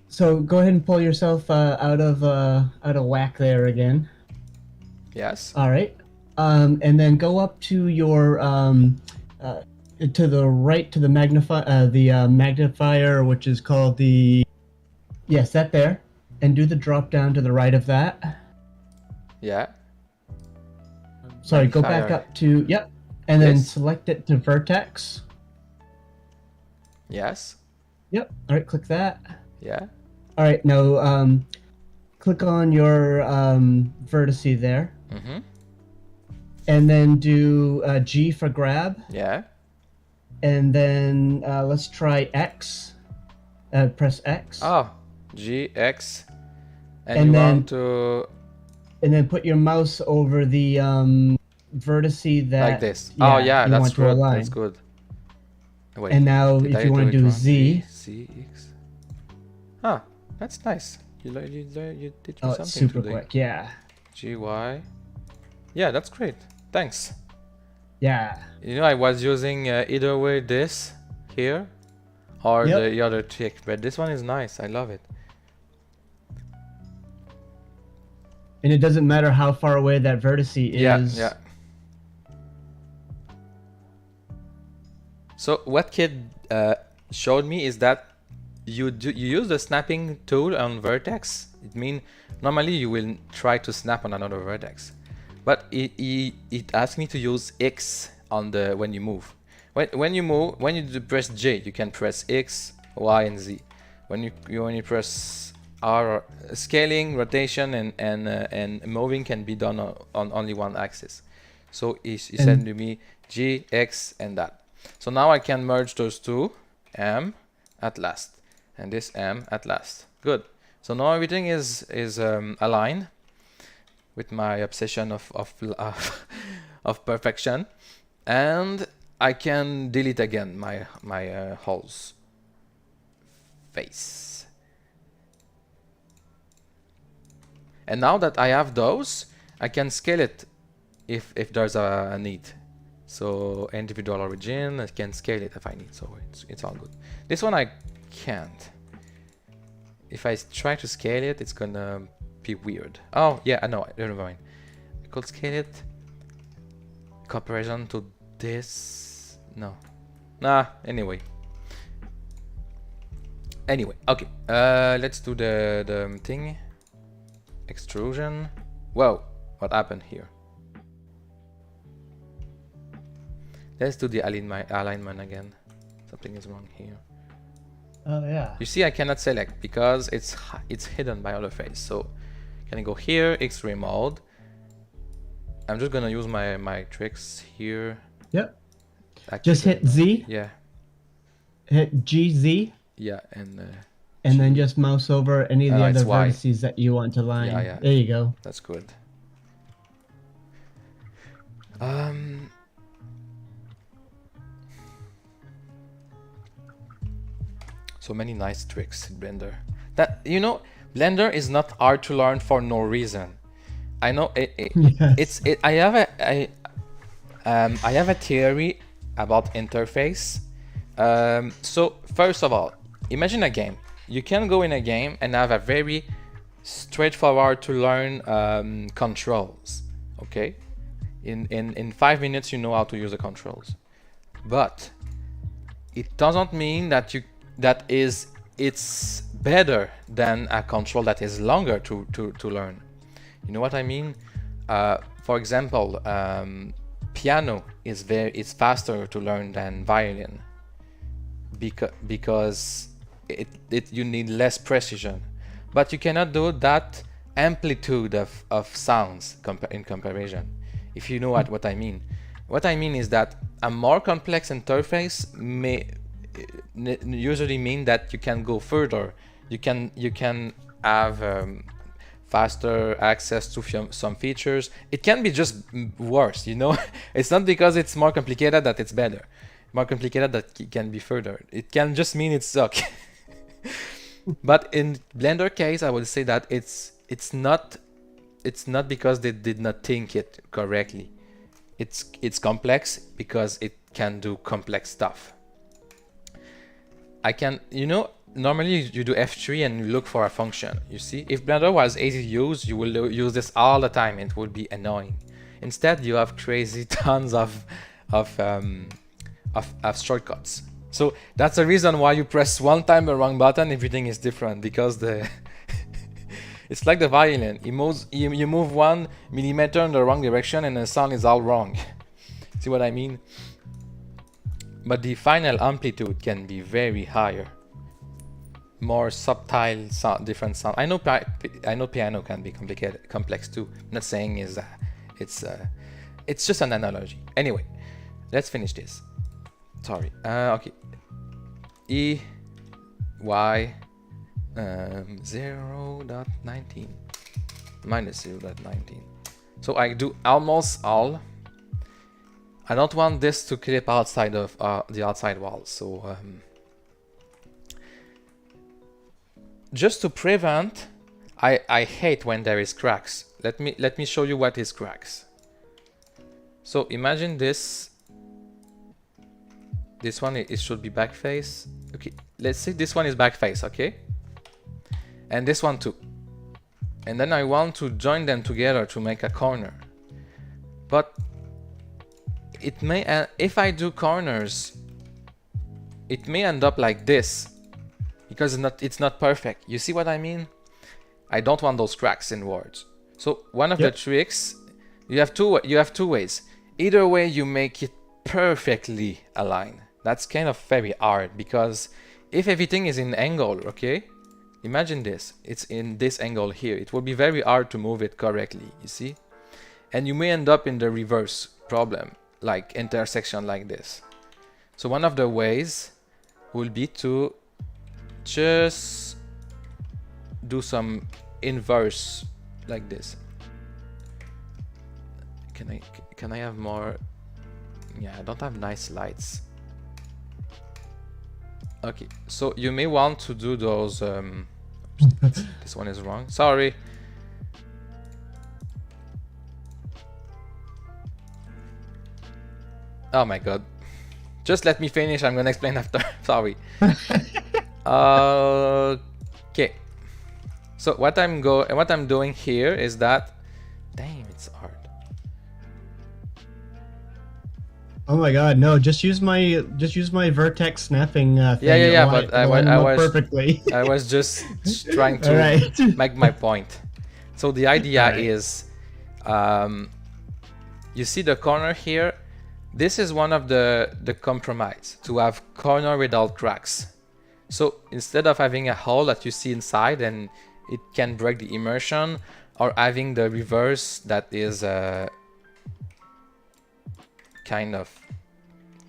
So go ahead and pull yourself out of whack there again. Yes. All right. And then go up to your to the right to the magnifier, which is called the that there, and do the drop down to the right of that. Yeah. Sorry, go back Magnifier. up to and then This? select it to vertex. Yes. Yep. All right, click that. Yeah. All right, now click on your vertice there, Mm-hmm. and then do G for grab, Yeah. and then let's try X. Press X, Oh, G, X. And And you then- want to and then put your mouse over the vertice that like this. Oh yeah, you that's want to good. align. That's good. Wait. And now, did if I you want it to do wrong? Z, Z, X. Ah, that's nice. You did oh, something it's super today. quick. Yeah, G, Y. Yeah, that's great. Thanks. yeah. You know, I was using either way this here or Yep. the other trick, but this one is nice. I love it. And it doesn't matter how far away that vertice Yeah, is. yeah. So what Kid showed me is that you use the snapping tool on vertex. It means normally you will try to snap on another vertex, but it asks me to use X on the when you move. When you press J, you can press X, Y, and Z. When you press R, scaling, rotation, and moving can be done on only one axis. So he said to me G, X, and that. So now I can merge those two, M at last, and this M at last. Good. So now everything is aligned with my obsession of perfection, and I can delete again my holes face. And now that I have those, I can scale it if there's a need. So individual origin, I can scale it if I need, so it's all good. This one I can't. If I try to scale it, it's gonna be weird. Oh yeah, I know, never mind. I could scale it. Comparison to this, no. Nah, anyway. Okay, let's do the thing. Extrusion. Whoa, what happened here? Let's do the alignment again. Something is wrong here. Oh yeah. You see, I cannot select because it's hidden by other face. So can I go here, X-ray mode? I'm just gonna use my tricks here. Yep. Activate Just hit Z. Yeah, Hit GZ. yeah, and And then just mouse over any of the it's other Y. vertices that you want to line. Yeah, yeah. There you go. that's good. So many nice tricks in Blender. That, you know, Blender is not hard to learn for no reason. I know Yes. I have a theory about interface. So first of all, imagine a game. You can go in a game and have a very straightforward to learn controls. Okay, in 5 minutes you know how to use the controls, but it doesn't mean that it's better than a control that is longer to learn. You know what I mean? For example, piano is faster to learn than violin because you need less precision, but you cannot do that amplitude of sounds in comparison. If you know what I mean. What I mean is that a more complex interface may usually mean that you can go further. You can have faster access to some features. It can be just worse, you know. It's not because it's more complicated that it's better. More complicated that it can be further. It can just mean it sucks. But in Blender case, I would say that it's not because they did not think it correctly. It's complex because it can do complex stuff. Normally you do F3 and you look for a function. You see, if Blender was easy to use, you will use this all the time. It would be annoying. Instead, you have crazy tons of shortcuts. So that's the reason why you press one time the wrong button, everything is different, because it's like the violin. You move 1 millimeter in the wrong direction and the sound is all wrong. See what I mean? but the final amplitude can be very higher, more subtle sound, different sound. I know piano can be complicated, complex too. I'm not saying is it's just an analogy. Anyway, let's finish this. Sorry. Okay. E y 0.19 minus 0.19. So I do almost all. I don't want this to clip outside of the outside wall, so just to prevent, I hate when there is cracks. Let me show you what is cracks. So imagine this. This one, it should be back face. Okay, let's say this one is back face, okay? And this one too. And then I want to join them together to make a corner. But it may, if I do corners, it may end up like this, because it's not perfect. You see what I mean? I don't want those cracks in words. So one of the tricks, you have two ways. Either way, you make it perfectly aligned. That's kind of very hard, because if everything is in angle, okay? Imagine this, it's in this angle here. It will be very hard to move it correctly, you see? And you may end up in the reverse problem, like intersection like this. So one of the ways will be to just do some inverse like this. Can I have more? Yeah, I don't have nice lights. Okay, so you may want to do those. This one is wrong. Sorry. Oh my god. Just let me finish. I'm gonna explain after. Sorry. Okay. So what I'm doing here is that. Damn, it's hard. Oh my god, no! Just use my vertex snapping thing. Yeah. But I was perfectly. I was just trying to make my point. So the idea is, you see the corner here. This is one of the compromise, to have corner without cracks. So instead of having a hole that you see inside and it can break the immersion, or having the reverse that is kind of,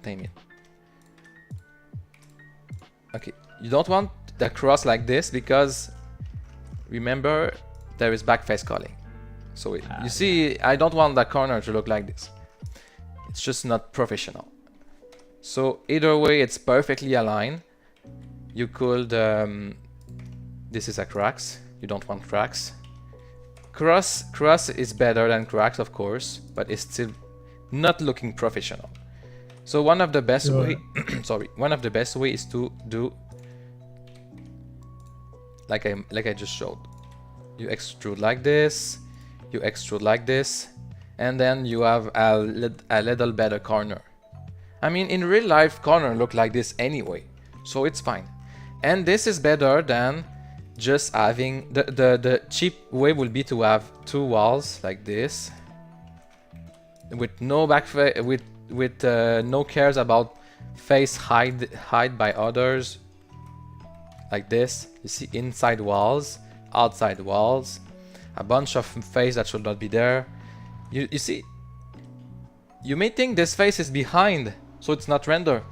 damn it. Okay, you don't want the cross like this, because remember there is backface calling. So you see, I don't want the corner to look like this. It's just not professional. So either way, it's perfectly aligned. You could, this is a cracks. You don't want cracks. Cross is better than cracks, of course, but it's still not looking professional. So one of the best way, one of the best way is to do like I just showed. You extrude like this, you extrude like this, and then you have a little better corner. I mean, in real life, corner look like this anyway, so it's fine. And this is better than just having the cheap way will be to have two walls like this, with no with no cares about face hide by others, like this. You see, inside walls, outside walls, a bunch of face that should not be there. You see, you may think this face is behind, so it's not render.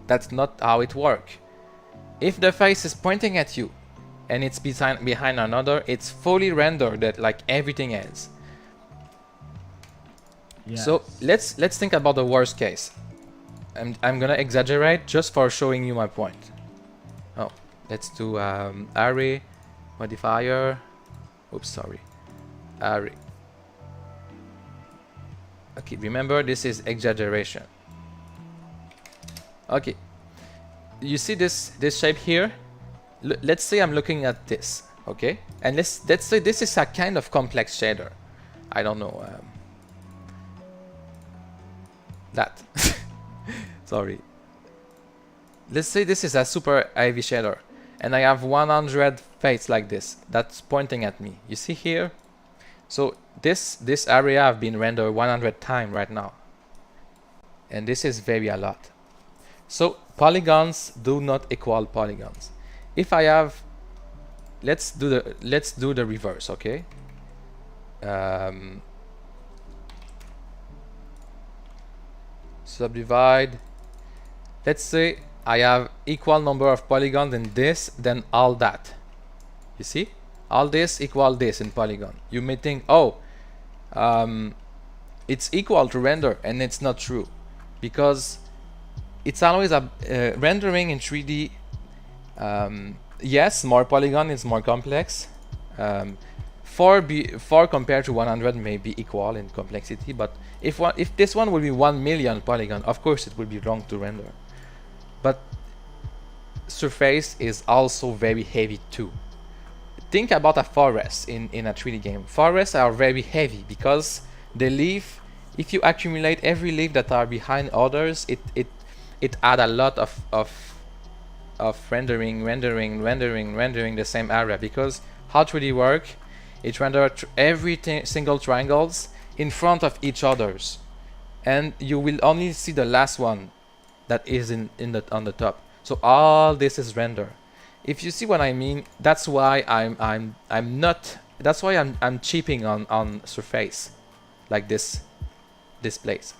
That's not how it works. If the face is pointing at you and it's behind another, it's fully rendered like everything else. Yes. So let's think about the worst case. I'm gonna exaggerate just for showing you my point. Oh, let's do array modifier. Oops, sorry. Array. Okay, remember this is exaggeration. Okay, you see this shape here? Let's say I'm looking at this, okay? And let's say this is a kind of complex shader. I don't know. That. Sorry. Let's say this is a super heavy shader, and I have 100 faces like this that's pointing at me. You see here? So this area have been rendered 100 times right now, and this is very a lot. So polygons do not equal polygons. If I have, let's do the reverse, okay? Subdivide. Let's say I have equal number of polygons in this, then all that. You see? All this equal this in polygon. You may think, oh, it's equal to render, and it's not true. Because it's always a rendering in 3D. Yes, more polygon is more complex. 4 compared to 100 may be equal in complexity, but if this one will be 1 million polygon, of course it will be long to render. But surface is also very heavy too. Think about a forest in a 3D game. Forests are very heavy because the leaf, if you accumulate every leaf that are behind others, it add a lot of rendering the same area. Because how 3D work, it render every single triangles in front of each others, and you will only see the last one that is on the top. So all this is render. If you see what I mean, that's why I'm cheaping on surface like this place.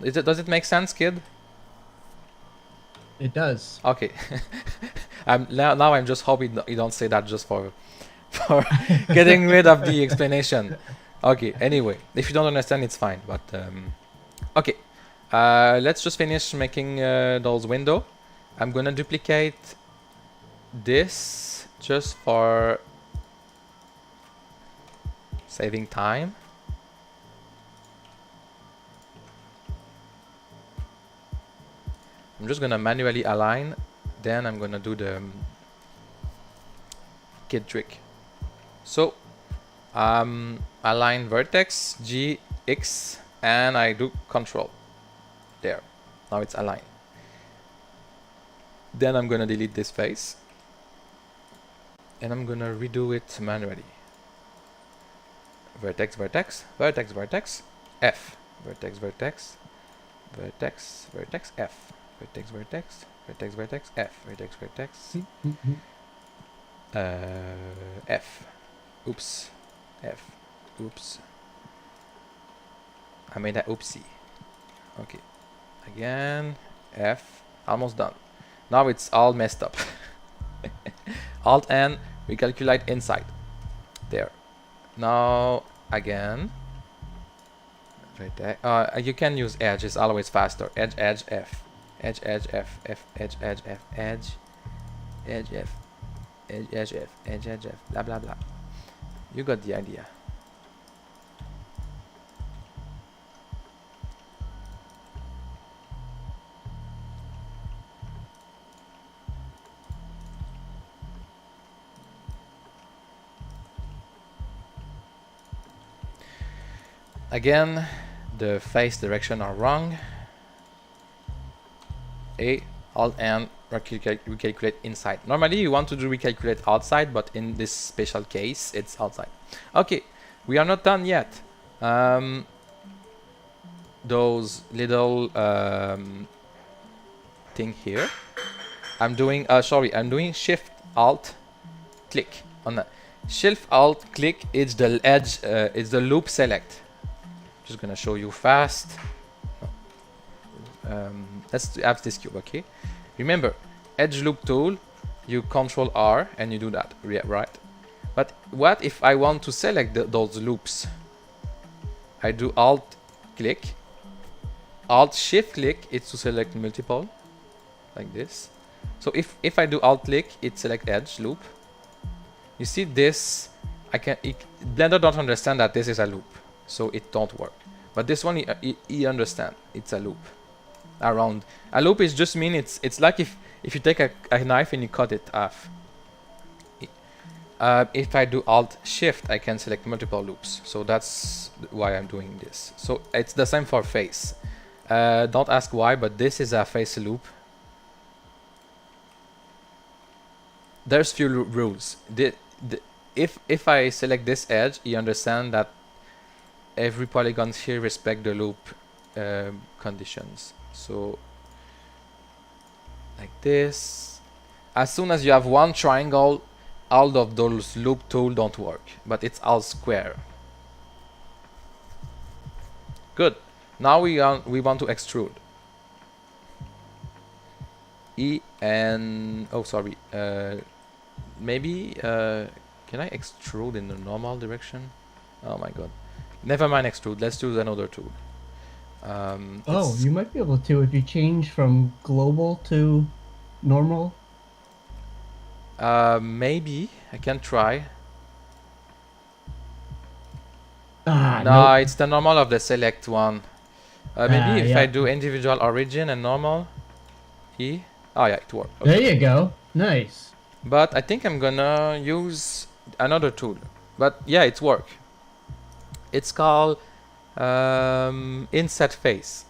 Does it make sense, kid? It does. Okay. now I'm just hoping you don't say that just for getting rid of the explanation. Okay, anyway, if you don't understand, it's fine, but okay. Let's just finish making those window. I'm gonna duplicate this just for saving time. I'm just gonna manually align, then I'm gonna do the kid trick. So align vertex G, X, and I do control. There, now it's aligned. Then I'm gonna delete this face and I'm gonna redo it manually. Vertex, vertex, vertex, vertex, F, vertex, vertex, vertex, vertex, F, vertex, vertex, vertex, vertex, F, vertex, vertex, F, oops, F, oops, I made that oopsie. Okay, again, F, almost done. Now it's all messed up. Alt N, we calculate inside. There. Now again. Right there. You can use edge, it's always faster. Edge, edge, F. Edge, edge, F. F, edge, edge, F. Edge, edge, F. Edge, edge, F. Edge, edge, F. Blah, blah, blah. You got the idea. Again, the face direction are wrong. A, Alt N, recalculate inside. Normally you want to do recalculate outside, but in this special case it's outside. Okay, we are not done yet. Those little thing here. I'm doing Shift Alt click on that. Shift Alt click is the edge, is the loop select. Just gonna show you fast. Let's have this cube, okay? Remember, edge loop tool, you control R and you do that, right? But what if I want to select those loops? I do Alt click, Alt Shift click, it's to select multiple, like this. So if I do Alt click, it select edge loop. You see this, Blender don't understand that this is a loop, so it don't work. But this one, he understand, it's a loop. Around a loop is just mean it's like if you take a knife and you cut it off. If I do Alt Shift, I can select multiple loops. So that's why I'm doing this. So it's the same for face. Don't ask why, but this is a face loop. There's few rules. If I select this edge, you understand that every polygon here respect the loop conditions. So like this. As soon as you have one triangle, all of those loop tools don't work, but it's all square. Good. Now we want to extrude. E and oh sorry, maybe can I extrude in the normal direction? Oh my god. Never mind extrude. Let's choose another tool. Oh, you might be able to if you change from global to normal. Maybe I can try. Ah, No, nope. it's the normal of the select one. Maybe if I yeah. do individual origin and normal, E. Oh yeah, it worked. Okay. There you go. Nice. But I think I'm gonna use another tool. But yeah, it's work. It's called Inset Face.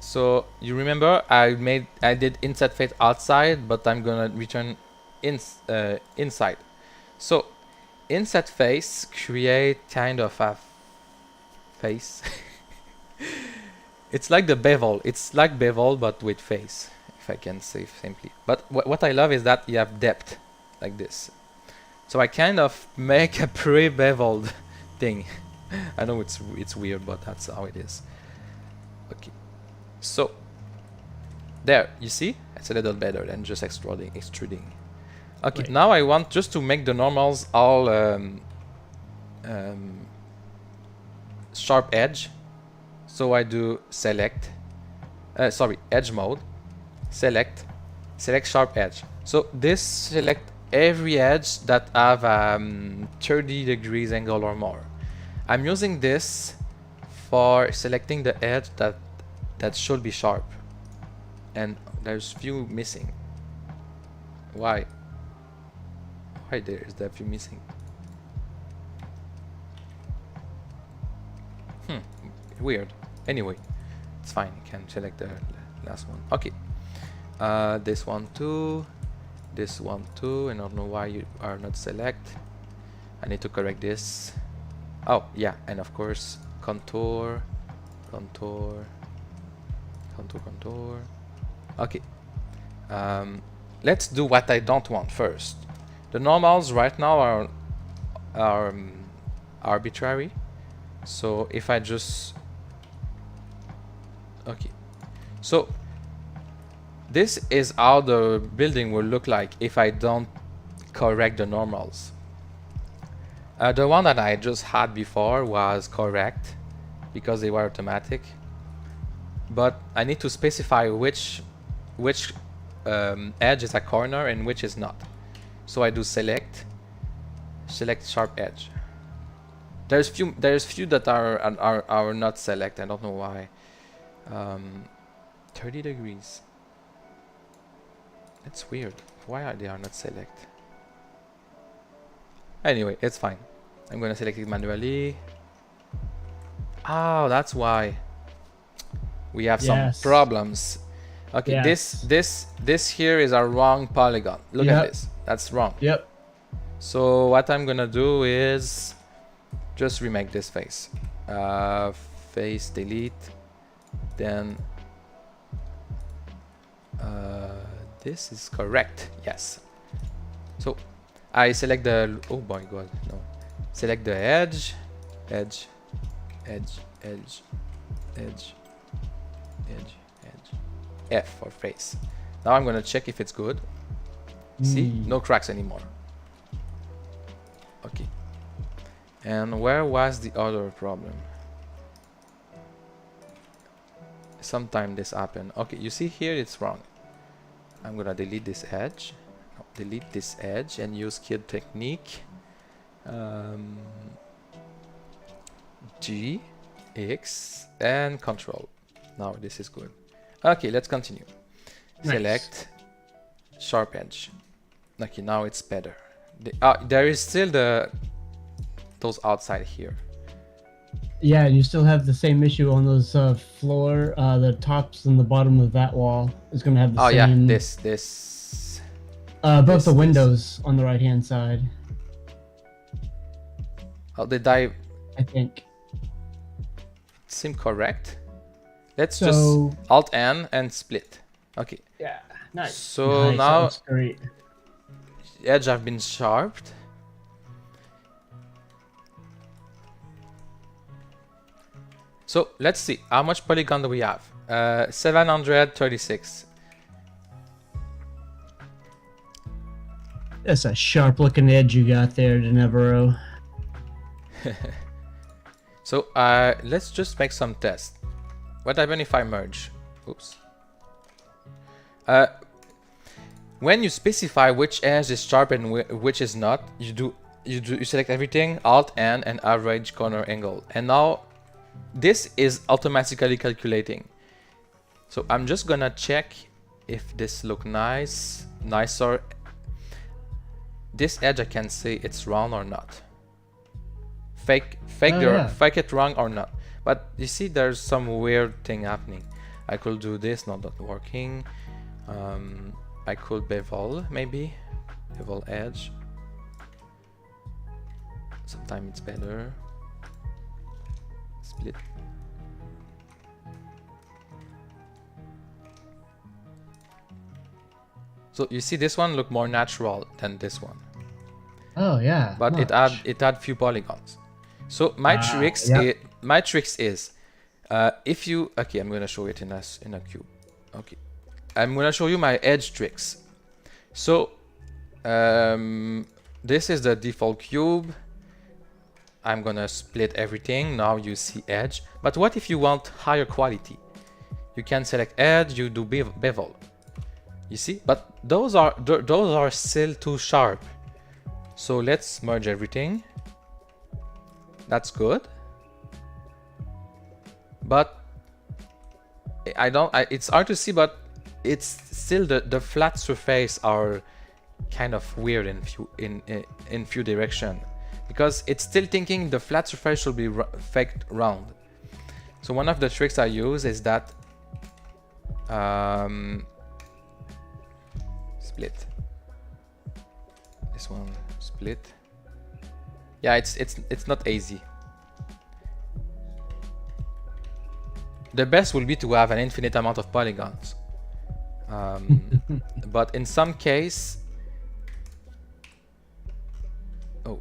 So you remember I did Inset Face outside, but I'm gonna return inside. So Inset Face create kind of a face. It's like the bevel. It's like bevel but with face, if I can say simply. But what I love is that you have depth like this. So I kind of make a pre-beveled thing. I know it's weird, but that's how it is. Okay. So there, you see? It's a little better than just extruding. Okay, Right. now I want just to make the normals all sharp edge. So I do select, edge mode, select sharp edge. So this select every edge that have 30 degrees angle or more. I'm using this for selecting the edge that should be sharp, and there's few missing. Why there is that few missing? Weird. Anyway, it's fine. You can select the last one. Okay. This one too. This one too. And I don't know why you are not select. I need to correct this. Oh yeah, and of course contour. Okay. Let's do what I don't want first. The normals right now are arbitrary. So if I just okay, so this is how the building will look like if I don't correct the normals. The one that I just had before was correct because they were automatic, but I need to specify which edge is a corner and which is not. So I do select sharp edge. There's few that are not select. I don't know why. 30 degrees. That's weird. Why are they not select? Anyway, it's fine. I'm gonna select it manually. Oh, that's why we have some problems. Okay, Yes. this here is a wrong polygon. Look at this. That's wrong. Yep. So what I'm gonna do is just remake this face. Face delete. Then this is correct. Yes. So I select the oh my god, no. Select the edge, F for face. Now I'm gonna check if it's good. See, no cracks anymore. Okay. And where was the other problem? Sometime this happened. Okay, you see here it's wrong. I'm gonna delete this edge. No, delete this edge and use kid technique. G, X, and Control. Now this is good. Okay, let's continue. Nice. Select sharp edge. Okay, now it's better. There is still those outside here. Yeah, and you still have the same issue on those floor, the tops and the bottom of that wall is going to have the Oh yeah, same. this. Both this- the windows on the right hand side, Oh, did I I think. seem correct? Let's So- just Alt N and split. Okay. Yeah. Nice. So Nice, that now looks great. edge have been sharpened. So let's see how much polygon do we have. 736. That's a sharp looking edge you got there, Denevero. So let's just make some tests. What happens if I merge? Oops. When you specify which edge is sharp and which is not, you select everything, Alt N, and average corner angle. And now this is automatically calculating. So I'm just gonna check if this look nicer. This edge I can say it's round or not. Fake it wrong or not. But you see there's some weird thing happening. I could do this, not working. I could bevel maybe. Bevel edge. Sometimes it's better. Split. So you see this one look more natural than this one. Oh yeah. But much. it had few polygons. So my tricks is if you I'm gonna show it in a cube. Okay. I'm gonna show you my edge tricks. So this is the default cube. I'm gonna split everything. Now you see edge. But what if you want higher quality? You can select edge, you do bevel. You see? But those are still too sharp. So let's merge everything. That's good. But it's hard to see, but it's still the flat surface are kind of weird in few direction, because it's still thinking the flat surface should be faked round. So one of the tricks I use is that split. This one split. Yeah, it's not easy. The best will be to have an infinite amount of polygons. But in some case, oh,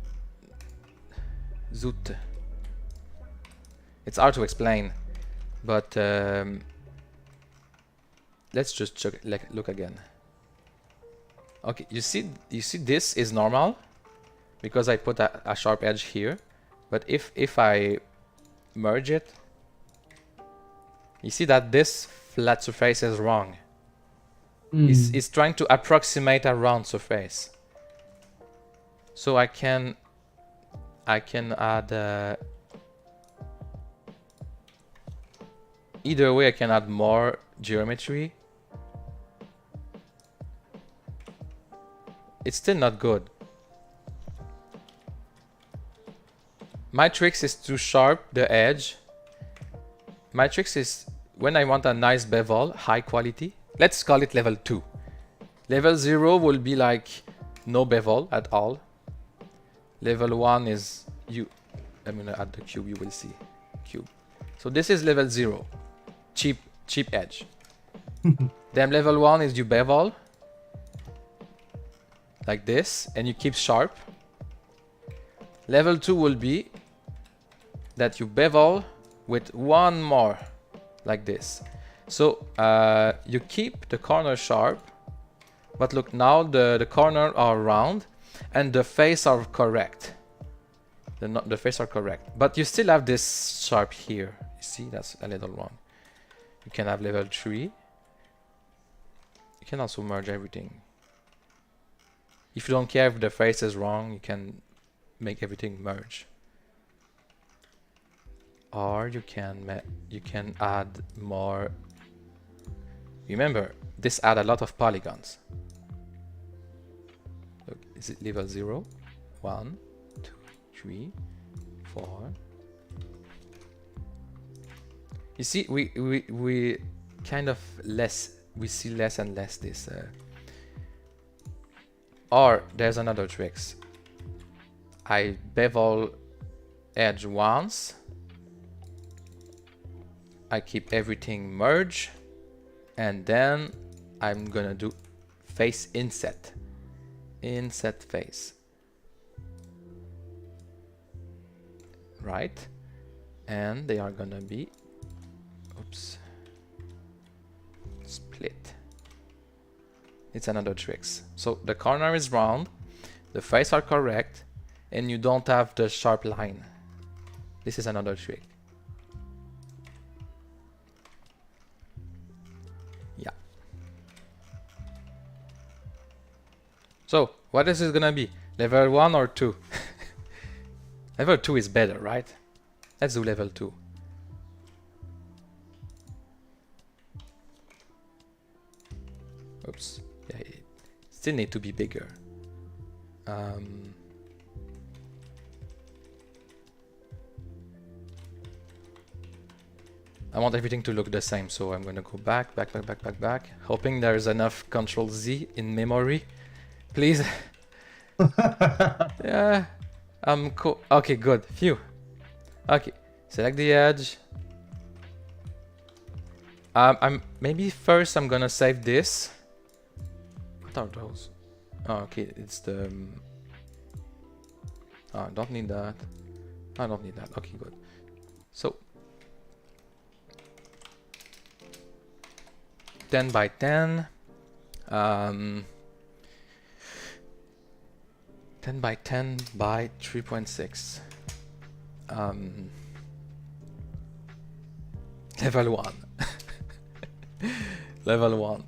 zoot. It's hard to explain, but let's just check, look again. Okay, you see this is normal because I put a sharp edge here, but if I merge it, you see that this flat surface is wrong. It's trying to approximate a round surface. So I can add either way. I can add more geometry. It's still not good. My tricks is to sharp the edge. My tricks is when I want a nice bevel, high quality. Let's call it level 2. Level 0 will be like no bevel at all. Level 1 is I'm gonna add the cube, you will see. Cube. So this is level 0. Cheap edge. Then level 1 is you bevel. Like this, and you keep sharp. Level 2 will be that you bevel with one more, like this. So you keep the corner sharp, but look, now the corner are round and the face are correct. The face are correct, but you still have this sharp here. You see, that's a little wrong. You can have level 3. You can also merge everything. If you don't care if the face is wrong, you can make everything merge. Or you can add more. Remember, this add a lot of polygons. Look, is it level 0? 1, 2, 3, 4. You see, we kind of we see less and less this. Or there's another tricks. I bevel edge once. I keep everything merged, and then I'm gonna do face inset. Inset face. Right? And they are gonna be, oops, split. It's another tricks. So the corner is round, the face are correct, and you don't have the sharp line. This is another trick. Yeah. So what is it gonna be? Level 1 or 2? Level 2 is better, right? Let's do level 2. Oops. Yeah, it still need to be bigger. I want everything to look the same, so I'm gonna go back, hoping there's enough Control Z in memory. Please. Yeah. Cool. Okay, good. Phew. Okay. Select the edge. Maybe first I'm gonna save this. What are those? Oh, okay, it's the. Oh, I don't need that. I don't need that. Okay, good. So 10 by 10. 10 by 10 by 3.6. Level 1. Level 1.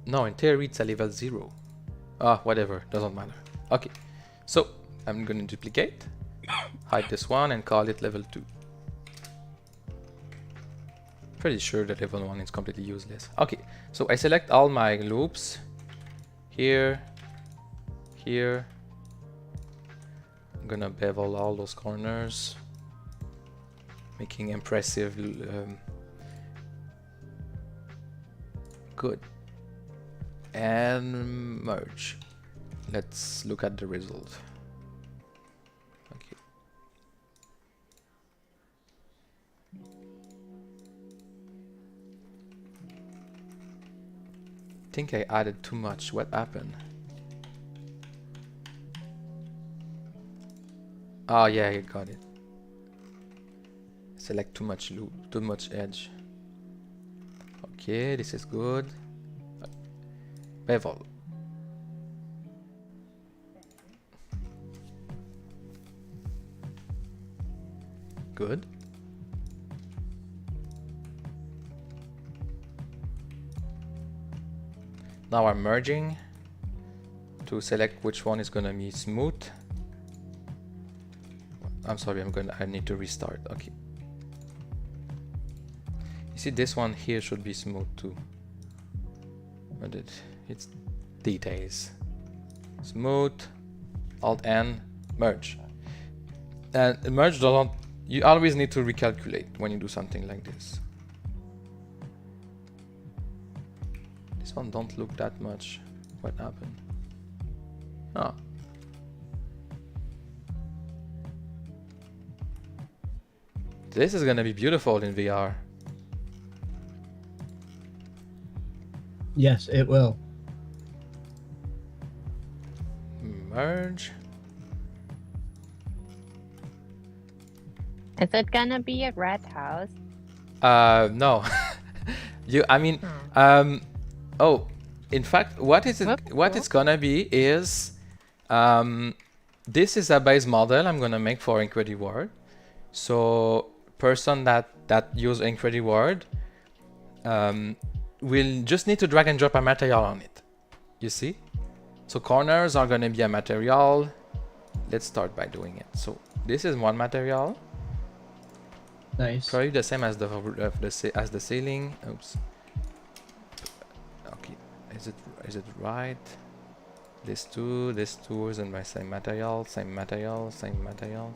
No, in theory it's a level 0. Ah, whatever, doesn't matter. Okay, so I'm gonna duplicate, hide this one and call it level 2. Pretty sure that level 1 is completely useless. Okay, so I select all my loops. Here, here. I'm gonna bevel all those corners, making impressive. Good. And merge. Let's look at the result. Okay. I think I added too much. What happened? Oh yeah, I got it. Select too much loop, too much edge. Okay, this is good. Bevel. Good. Now I'm merging to select which one is gonna be smooth. I'm sorry, I need to restart. Okay. You see, this one here should be smooth too. But it's details. Smooth, Alt N, merge. And merge doesn't. You always need to recalculate when you do something like this. This one don't look that much. What happened? Oh. This is gonna be beautiful in VR. Yes, it will. Merge. Is it gonna be a red house? No. Oh, in fact, what is it? What it's gonna be is, this is a base model I'm gonna make for IncrediWorld. So person that use IncrediWorld, will just need to drag and drop a material on it. You see? So corners are gonna be a material. Let's start by doing it. So this is one material. Nice. Probably the same as the ceiling. Oops. Okay, is it right? This two is in my same material, same material, same material.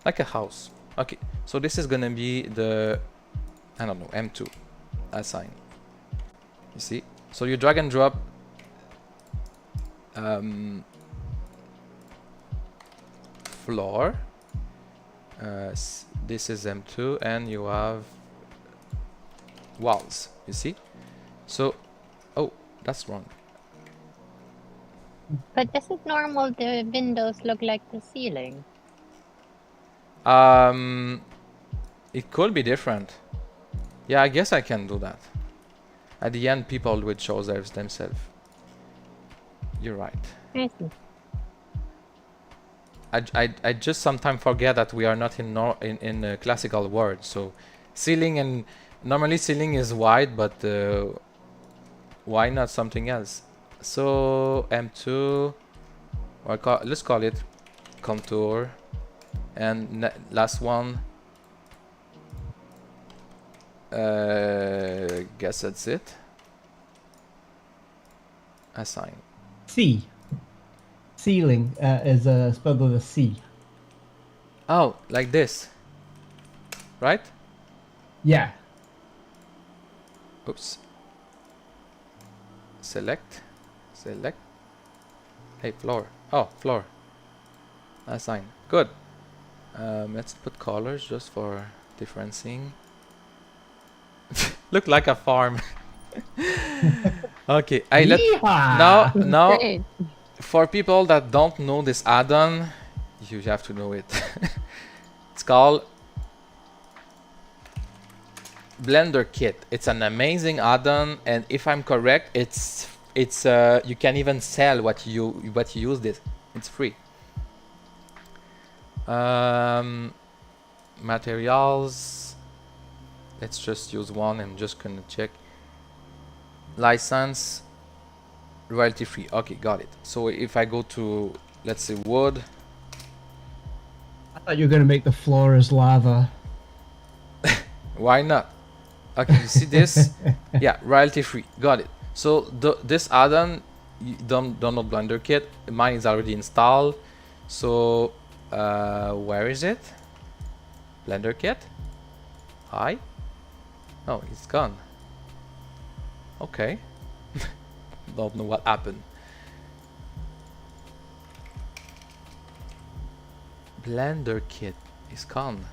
Like a house. Okay, so this is gonna be the, I don't know, M2 assign. You see? So you drag and drop floor. This is M2, and you have walls. You see? So, oh, that's wrong. But is it normal the windows look like the ceiling? It could be different. Yeah, I guess I can do that. At the end, people would show themselves. You're right. I see. I just sometimes forget that we are not in a classical world. So ceiling, and normally ceiling is wide, but why not something else? So M2, or let's call it contour, and last one. Guess that's it. Assign. C. Ceiling is spelled with a C. Oh, like this, right? Yeah. Oops. Select. Hey, floor. Oh, floor. Assign. Good. Let's put colors just for differencing. Look like a farm. Okay. Yeehaw! Now, Great. for people that don't know this add-on, you have to know it. It's called Blender Kit. It's an amazing add-on, and if I'm correct, it's you can even sell what you use this. It's free. Materials. Let's just use one and just gonna check. License. Royalty free. Okay, got it. So if I go to, let's say, wood. I thought you were gonna make the floor as lava. Why not? Okay, you see this? Yeah, royalty free. Got it. So this add-on, you download Blender Kit. Mine is already installed. So where is it? Blender Kit. Hi. Oh, it's gone. Okay. Don't know what happened. Blender Kit is gone.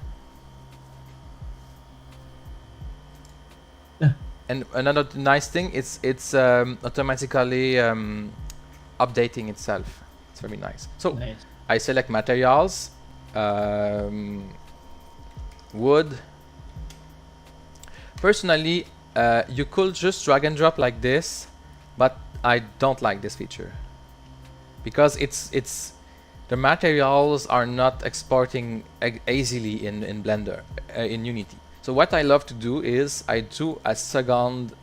And another nice thing, it's automatically updating itself. It's very nice. So Nice. I select materials, wood. Personally, you could just drag and drop like this, but I don't like this feature because the materials are not exporting easily in Blender, in Unity. So what I love to do is I do a second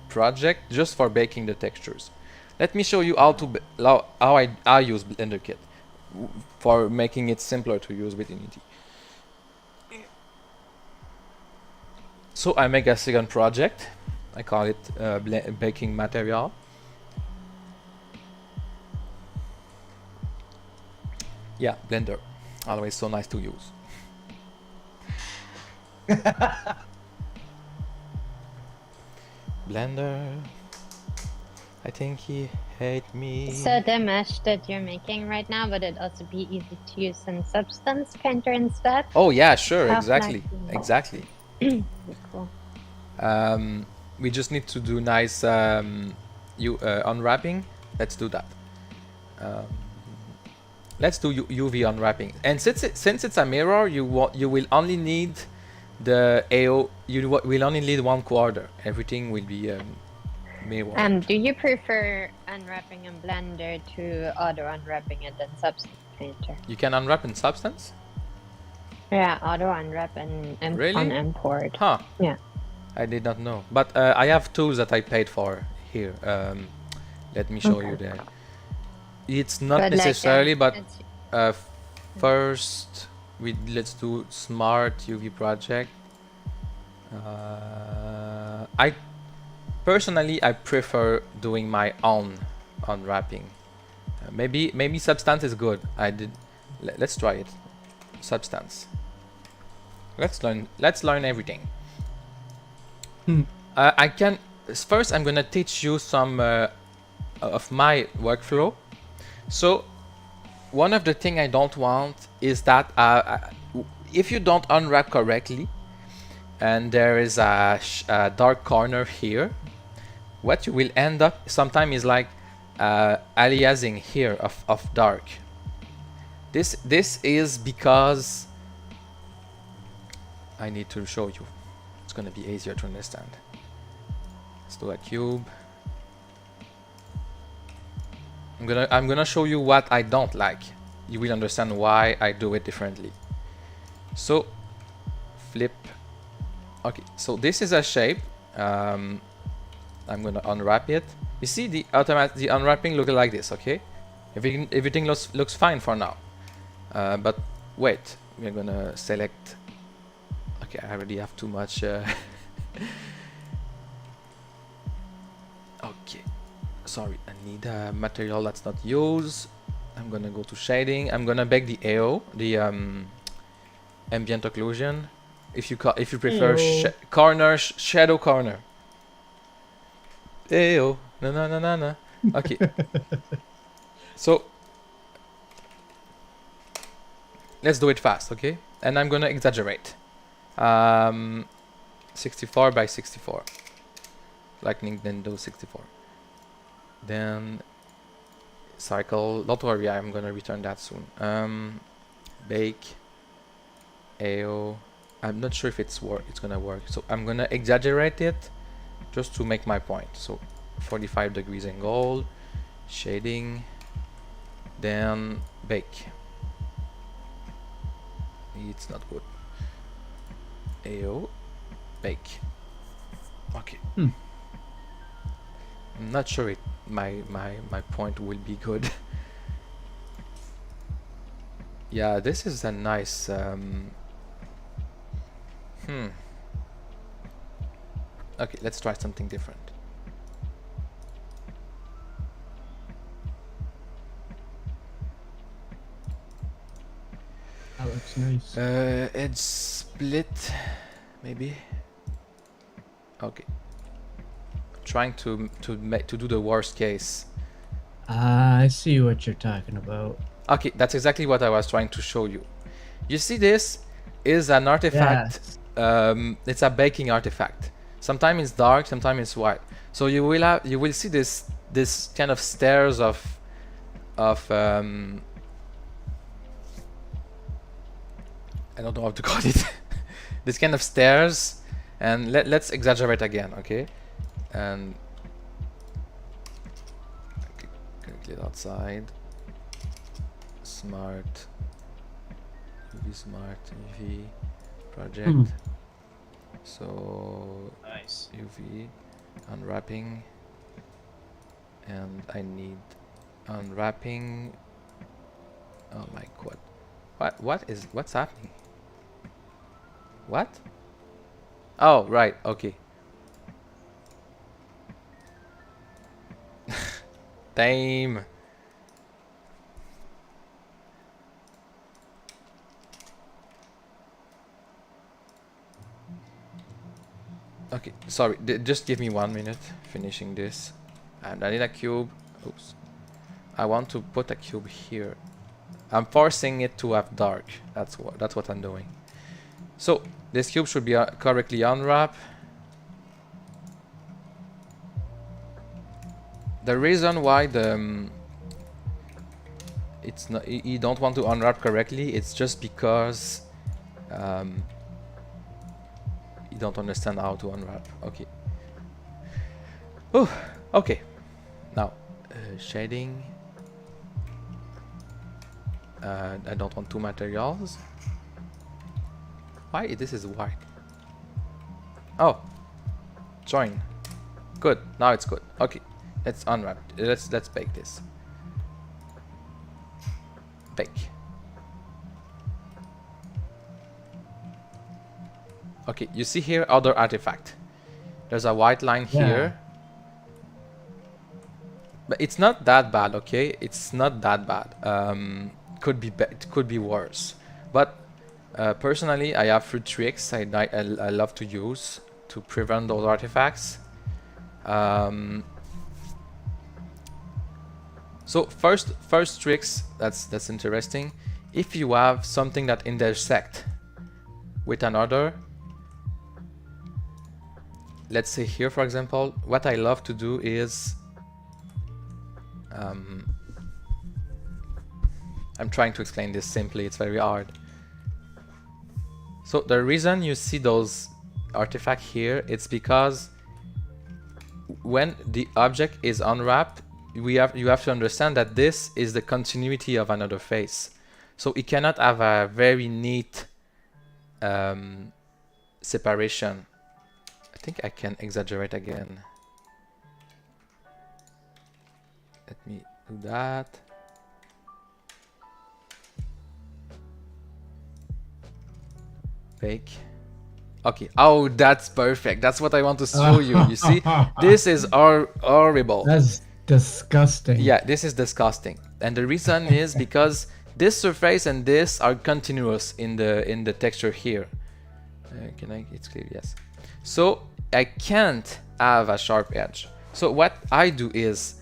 project just for baking the textures. Let me show you how I use Blender Kit for making it simpler to use with Unity. So I make a second project. I call it baking material. Yeah, Blender, always so nice to use. Blender, I think he hate me. So the mesh that you're making right now, would it also be easy to use in Substance Painter instead? Oh yeah, sure, How exactly, flexible. exactly. Cool. We just need to do nice unwrapping. Let's do that. Let's do UV unwrapping. And since it's a mirror, you will only need the AO. You will only need 1/4. Everything will be mirror. Do you prefer unwrapping in Blender to auto unwrapping it in Substance Painter? You can unwrap in Substance? Yeah, auto unwrap and Really? on import. Huh. Yeah. I did not know. But I have tools that I paid for here. Let me show you there. It's not But necessarily, but it's- first let's do smart UV project. I personally prefer doing my own unwrapping. Maybe Substance is good. Let's try it. Substance. Let's learn everything. I can first. I'm gonna teach you some of my workflow. So one of the thing I don't want is that if you don't unwrap correctly, and there is a dark corner here, what you will end up sometimes is like aliasing here of dark. This is because I need to show you. It's gonna be easier to understand. Let's do a cube. I'm gonna show you what I don't like. You will understand why I do it differently. So flip. Okay, so this is a shape. I'm gonna unwrap it. You see the unwrapping look like this, okay? Everything looks fine for now. But wait, we're gonna select. Okay, I already have too much. Okay, sorry, I need a material that's not used. I'm gonna go to shading. I'm gonna bake the AO, the ambient occlusion. If you prefer corner, shadow corner. AO, na. Okay. So let's do it fast, okay? And I'm gonna exaggerate. 64 by 64. Like Nintendo 64. Then cycle. Don't worry, I'm gonna return that soon. Bake AO. I'm not sure if it's gonna work. So I'm gonna exaggerate it just to make my point. So 45 degrees angle, shading, then bake. It's not good. AO, bake. Okay. I'm not sure my point will be good. Yeah, this is a nice Okay, let's try something different. That looks nice. Edge split, maybe. Okay. Trying to do the worst case. I see what you're talking about. Okay, that's exactly what I was trying to show you. You see, this is an artifact. Yes. It's a baking artifact. Sometimes it's dark, sometimes it's white. So you will see this kind of stairs of I don't know how to call it. This kind of stairs, and let's exaggerate again, okay? And click outside. Smart, UV smart, UV project. So Nice. UV unwrapping, and I need unwrapping. Oh my god, what's happening? What? Oh right, okay. Damn. Okay, sorry, just give me 1 minute finishing this. And I need a cube. Oops. I want to put a cube here. I'm forcing it to have dark. That's what I'm doing. So this cube should be correctly unwrapped. The reason why it's not, you don't want to unwrap correctly, it's just because you don't understand how to unwrap. Okay. Oh, okay. Now, shading. I don't want two materials. Why this is white? Oh, join. Good. Now it's good. Okay, let's unwrap. Let's bake this. Bake. Okay, you see here other artifact. There's a white line here. But it's not that bad, okay? It's not that bad. It could be worse. But personally, I have 3 tricks I love to use to prevent those artifacts. So first tricks, that's interesting. If you have something that intersect with another, let's say here for example, what I love to do is I'm trying to explain this simply, it's very hard. So the reason you see those artifacts here, it's because when the object is unwrapped, you have to understand that this is the continuity of another face. So it cannot have a very neat separation. I think I can exaggerate again. Let me do that. Bake. Okay. Oh, that's perfect. That's what I want to show you. You see, this is horrible. That's disgusting. Yeah, this is disgusting, and the reason is because this surface and this are continuous in the texture here. Can I? It's clear. Yes. So I can't have a sharp edge. So what I do is,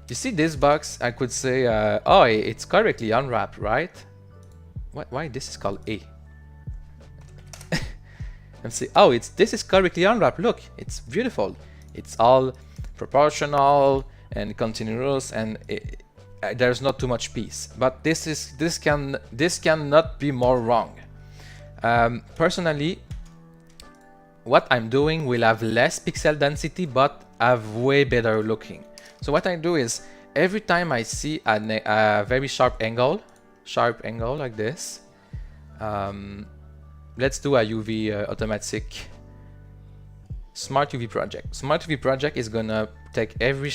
you see this box? I could say, oh, it's correctly unwrapped, right? Why this is called A? And say, oh, this is correctly unwrapped. Look, it's beautiful. It's all proportional and continuous, and there's not too much piece. But this cannot be more wrong. Personally, what I'm doing will have less pixel density, but have way better looking. So what I do is, every time I see a very sharp angle like this, let's do a UV automatic smart UV project. Smart UV project is gonna take every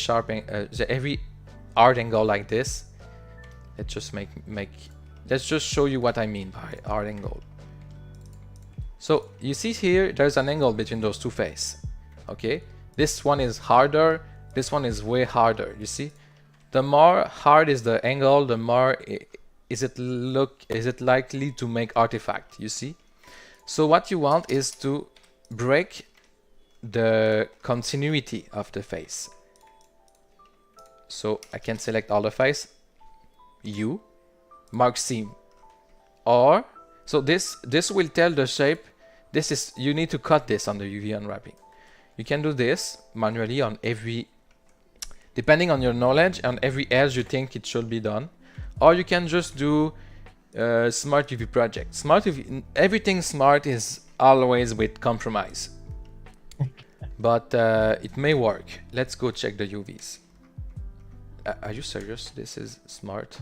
every hard angle like this. Let's just let's just show you what I mean by hard angle. So you see here, there's an angle between those two faces. Okay, this one is harder. This one is way harder. You see, the more hard is the angle, the more is it likely to make artifact. You see. So what you want is to break the continuity of the face. So I can select all the face, U, mark seam, or so this will tell the shape. You need to cut this on the UV unwrapping. You can do this manually on every, depending on your knowledge, on every edge you think it should be done, or you can just do smart UV project. Smart UV, everything smart is always with compromise, but it may work. Let's go check the UVs. Are you serious? This is smart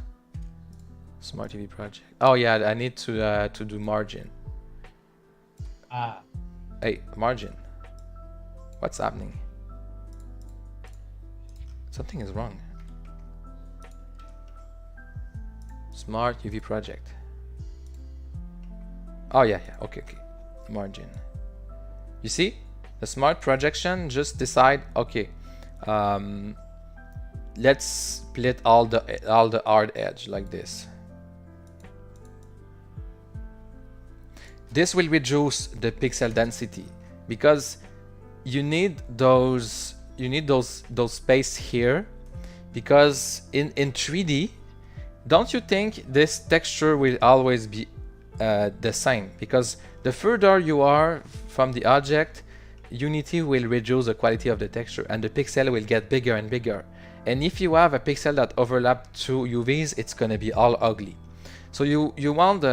UV project. Oh yeah, I need to do margin. Hey, margin. What's happening? Something is wrong. Smart UV project. Oh yeah, okay. Margin. You see, the smart projection just decide, okay, let's split all the hard edge like this. This will reduce the pixel density because you need those space here, because in 3D, don't you think this texture will always be the same? Because the further you are from the object, Unity will reduce the quality of the texture and the pixel will get bigger and bigger. And if you have a pixel that overlap two UVs, it's gonna be all ugly. So you want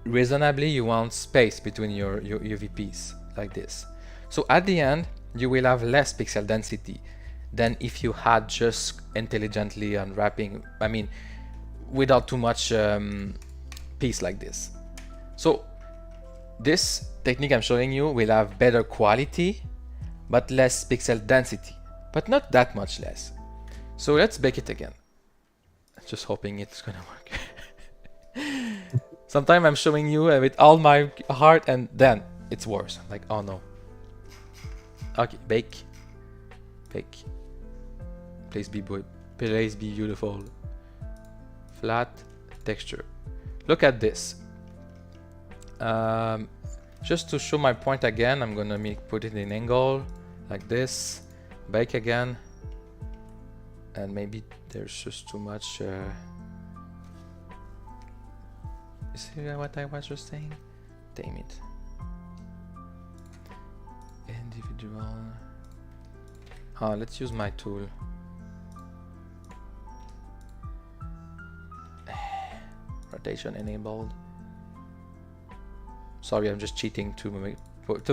reasonably, you want space between your UVPs like this. So at the end, you will have less pixel density than if you had just intelligently unwrapping, I mean, without too much piece like this. So this technique I'm showing you will have better quality, but less pixel density, but not that much less. So let's bake it again. Just hoping it's gonna work. Sometimes I'm showing you with all my heart and then it's worse. Like, oh no. Okay, bake. Please be beautiful. Flat texture. Look at this. Just to show my point again, I'm gonna put it in angle like this. Bake again. And maybe there's just too much. You see what I was just saying? Damn it. Individual. Let's use my tool. Rotation enabled. Sorry, I'm just cheating to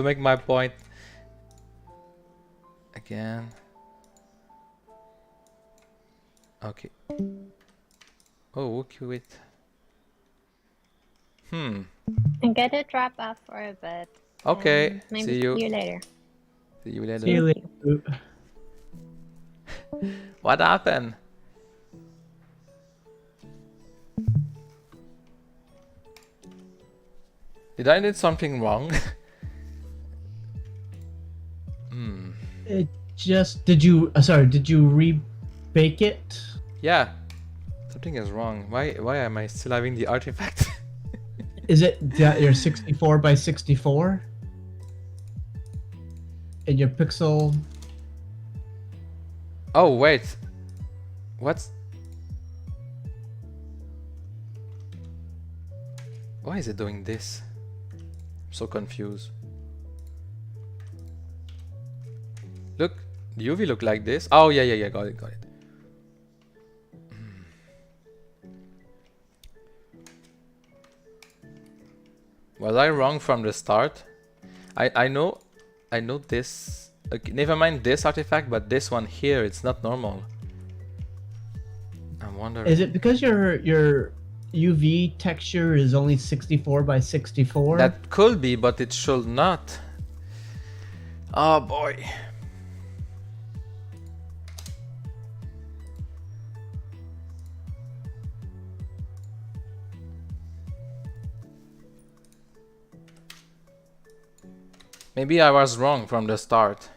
make my point. Again. Okay. Oh, okay, wait. I'm gonna drop off for a bit. Okay. Maybe See you. see you later. See you later. See you later. What happened? Did I did something wrong? It just did you rebake it? Yeah. Something is wrong. Why am I still having the artifact? Is it that you're 64 by 64? And your pixel? Oh wait. What's... Why is it doing this? I'm so confused. Look, the UV look like this. Oh yeah, got it. Was I wrong from the start? I know this. Okay, never mind this artifact, but this one here, it's not normal. I'm wondering. Is it because your UV texture is only 64 by 64? That could be, but it should not. Oh boy. Maybe I was wrong from the start.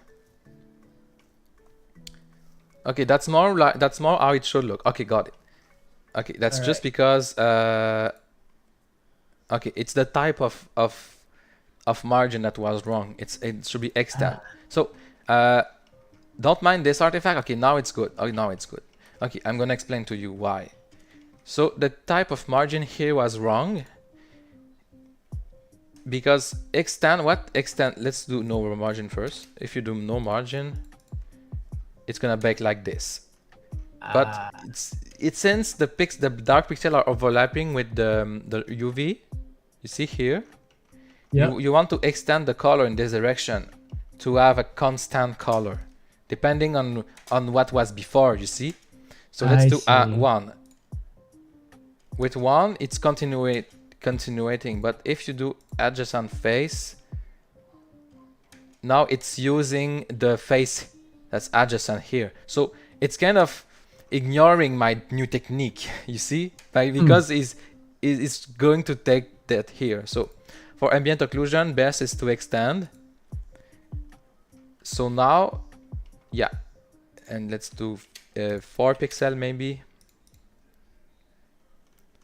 Okay, that's more how it should look. Okay, got it. Okay, that's just because okay, it's the type of margin that was wrong. It should be extant. So don't mind this artifact. Okay, now it's good. Oh, now it's good. Okay, I'm gonna explain to you why. So the type of margin here was wrong. Because extend, let's do no margin first. If you do no margin, it's gonna bake like this. But it's since the dark pixels are overlapping with the UV, you see here, you want to extend the color in this direction to have a constant color, depending on what was before, you see? So let's do 1. With 1, it's continuating, but if you do adjacent face, now it's using the face that's adjacent here. So it's kind of ignoring my new technique, you see? Because it's going to take that here. So for ambient occlusion, best is to extend. So now, yeah, and let's do 4 pixel maybe.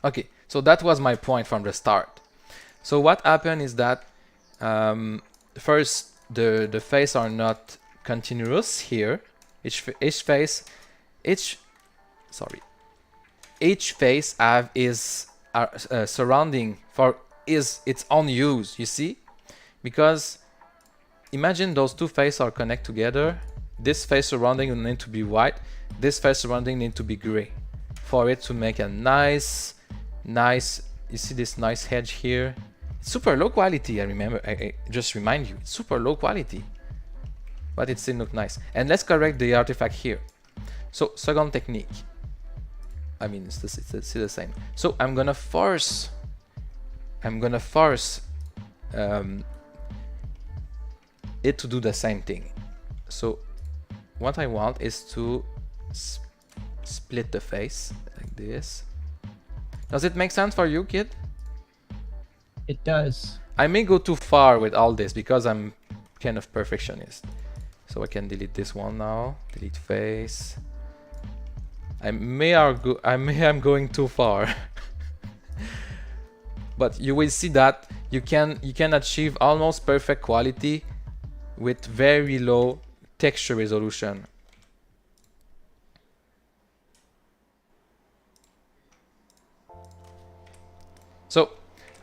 Okay, so that was my point from the start. So what happened is that first the face are not continuous here. Each face have is surrounding for its own use, you see? Because imagine those two faces are connected together. This face surrounding will need to be white. This face surrounding need to be gray for it to make a nice, you see this nice edge here? It's super low quality, I just remind you, it's super low quality. But it still looks nice. And let's correct the artifact here. So, second technique. I mean, it's still the same. So, I'm gonna force it to do the same thing. So, what I want is to split the face like this. Does it make sense for you, kid? It does. I may go too far with all this because I'm kind of perfectionist. So I can delete this one now. Delete face. I may am going too far. But you will see that you can achieve almost perfect quality with very low texture resolution.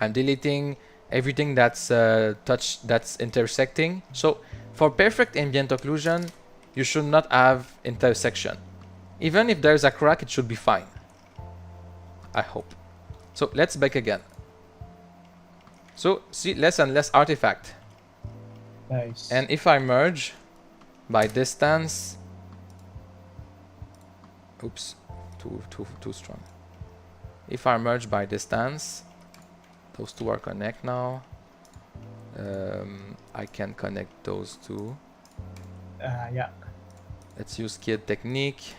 I'm deleting everything that's that's intersecting. So for perfect ambient occlusion, you should not have intersection. Even if there's a crack, it should be fine. I hope. So let's back again. So see, less and less artifact. Nice. And if I merge by distance, oops, too strong. If I merge by distance, those two are connect now. I can connect those two. Yeah. Let's use kid technique.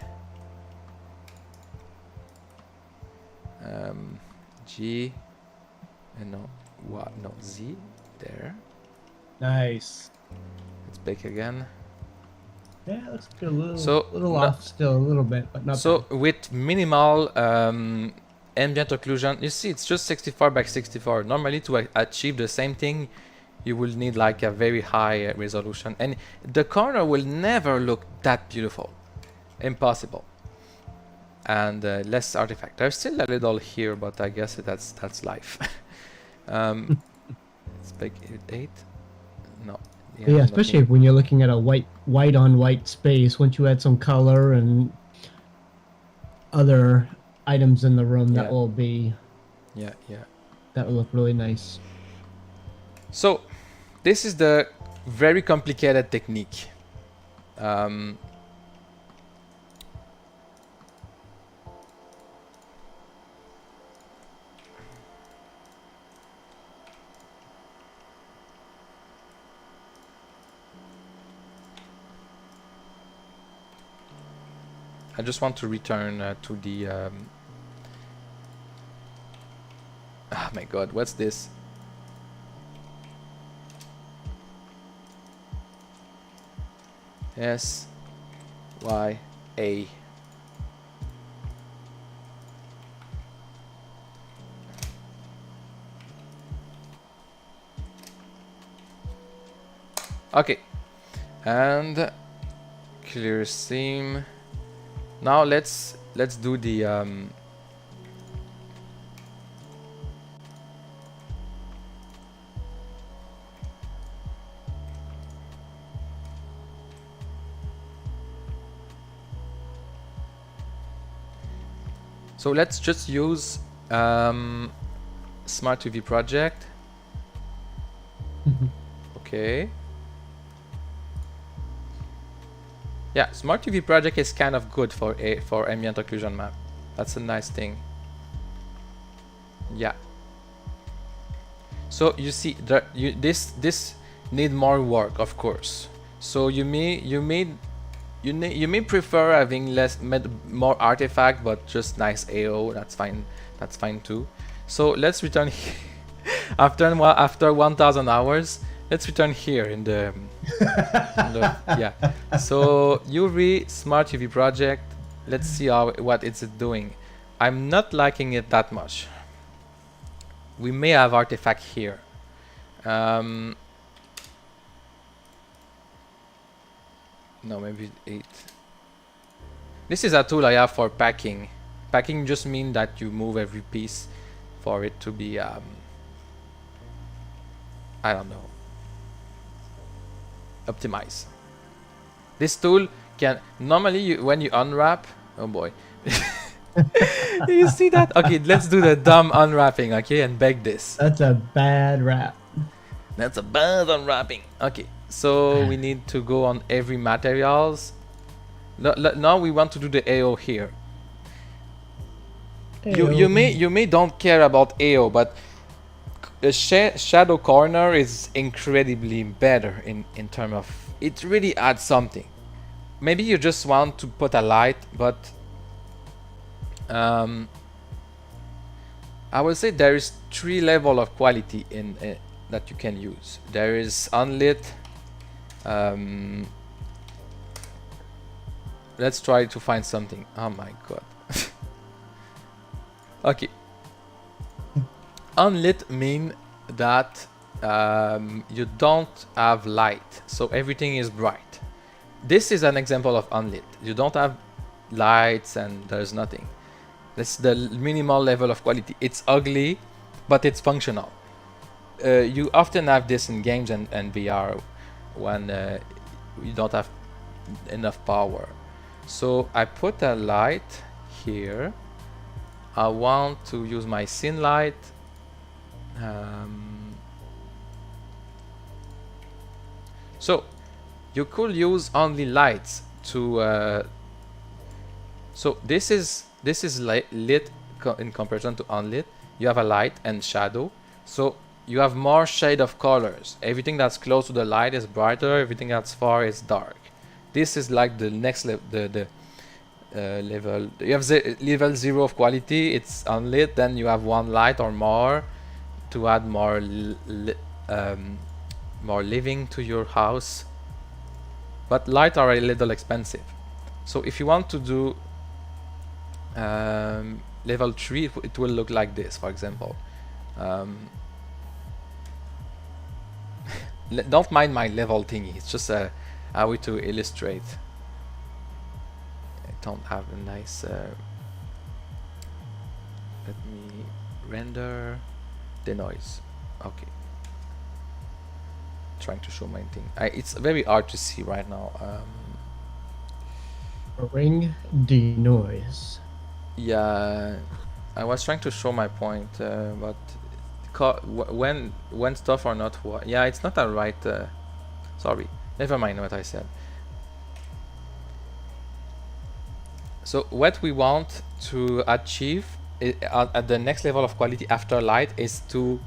G and no Z there. Nice. Let's bake again. Yeah, looks good. A little, So, little no- off still, a little bit, but not So bad. with minimal ambient occlusion, you see it's just 64 by 64. Normally to achieve the same thing, you will need like a very high resolution, and the corner will never look that beautiful. Impossible. And less artifact. There's still a little here, but I guess that's life. Let's make it 8. No. Yeah, especially nothing. when you're looking at a white on white space. Once you add some color and other items in the room, Yeah. that will be Yeah. that will look really nice. So, this is the very complicated technique. I just want to return to the... oh my god, what's this? S, Y, A. Okay, and clear seam. Now let's do the so let's just use Smart UV project. Okay. Yeah, Smart UV project is kind of good for ambient occlusion map. That's a nice thing. Yeah. So you see, this need more work, of course. So you may prefer having more artifact, but just nice AO. That's fine. That's fine too. So let's return here. after 1,000 hours. Let's return here in the, yeah. So UV Smart UV project. Let's see what it's doing. I'm not liking it that much. We may have artifact here. No, maybe 8. This is a tool I have for packing. Packing just means that you move every piece for it to be I don't know, optimize. This tool can normally when you unwrap, oh boy. You see that? Okay, let's do the dumb unwrapping, okay, and beg this. That's a bad wrap. That's a bad unwrapping. Okay, so we need to go on every materials. Now we want to do the AO here. You may don't care about AO, but the shadow corner is incredibly better in terms of it really adds something. Maybe you just want to put a light, but I would say there is 3 levels of quality in that you can use. There is unlit. Let's try to find something. Oh my god. Okay. Unlit mean that you don't have light, so everything is bright. This is an example of unlit. You don't have lights and there's nothing. That's the minimal level of quality. It's ugly, but it's functional. You often have this in games and VR when you don't have enough power. So I put a light here. I want to use my scene light. So you could use only lights to. So this is lit in comparison to unlit. You have a light and shadow. So you have more shade of colors. Everything that's close to the light is brighter. Everything that's far is dark. This is like the next level. Level. You have level 0 of quality. It's unlit. Then you have one light or more to add more more living to your house. But light are a little expensive. So if you want to do level 3, it will look like this, for example. Don't mind my level thingy, it's just a way to illustrate. I don't have a nice let me render the noise. Okay, trying to show my thing. It's very hard to see right now. Ring the noise. Yeah, I was trying to show my point, but when stuff are not yeah, it's not a right. Sorry, never mind what I said. So what we want to achieve at the next level of quality after light is to,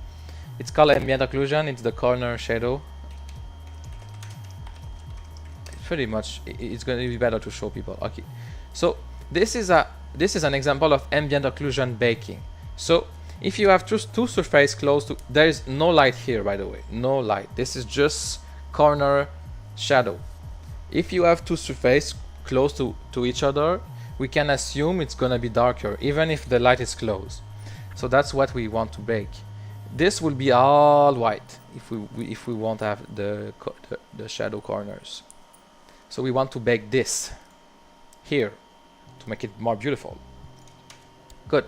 it's called ambient occlusion. It's the corner shadow. Pretty much, it's going to be better to show people. Okay, so this is an example of ambient occlusion baking. So if you have two surfaces close to, there is no light here, by the way, no light. This is just corner shadow. If you have two surfaces close to each other, we can assume it's gonna be darker, even if the light is close. So that's what we want to bake. This will be all white if we won't have the shadow corners. So we want to bake this here to make it more beautiful. Good.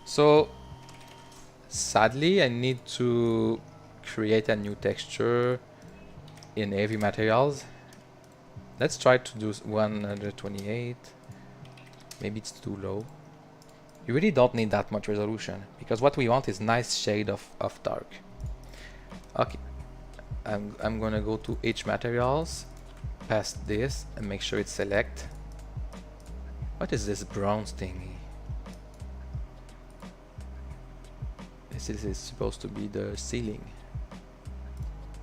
So sadly, I need to create a new texture in heavy materials. Let's try to do 128. Maybe it's too low. You really don't need that much resolution because what we want is nice shade of dark. Okay, I'm gonna go to H materials, past this, and make sure it's select. What is this bronze thingy? This is supposed to be the ceiling.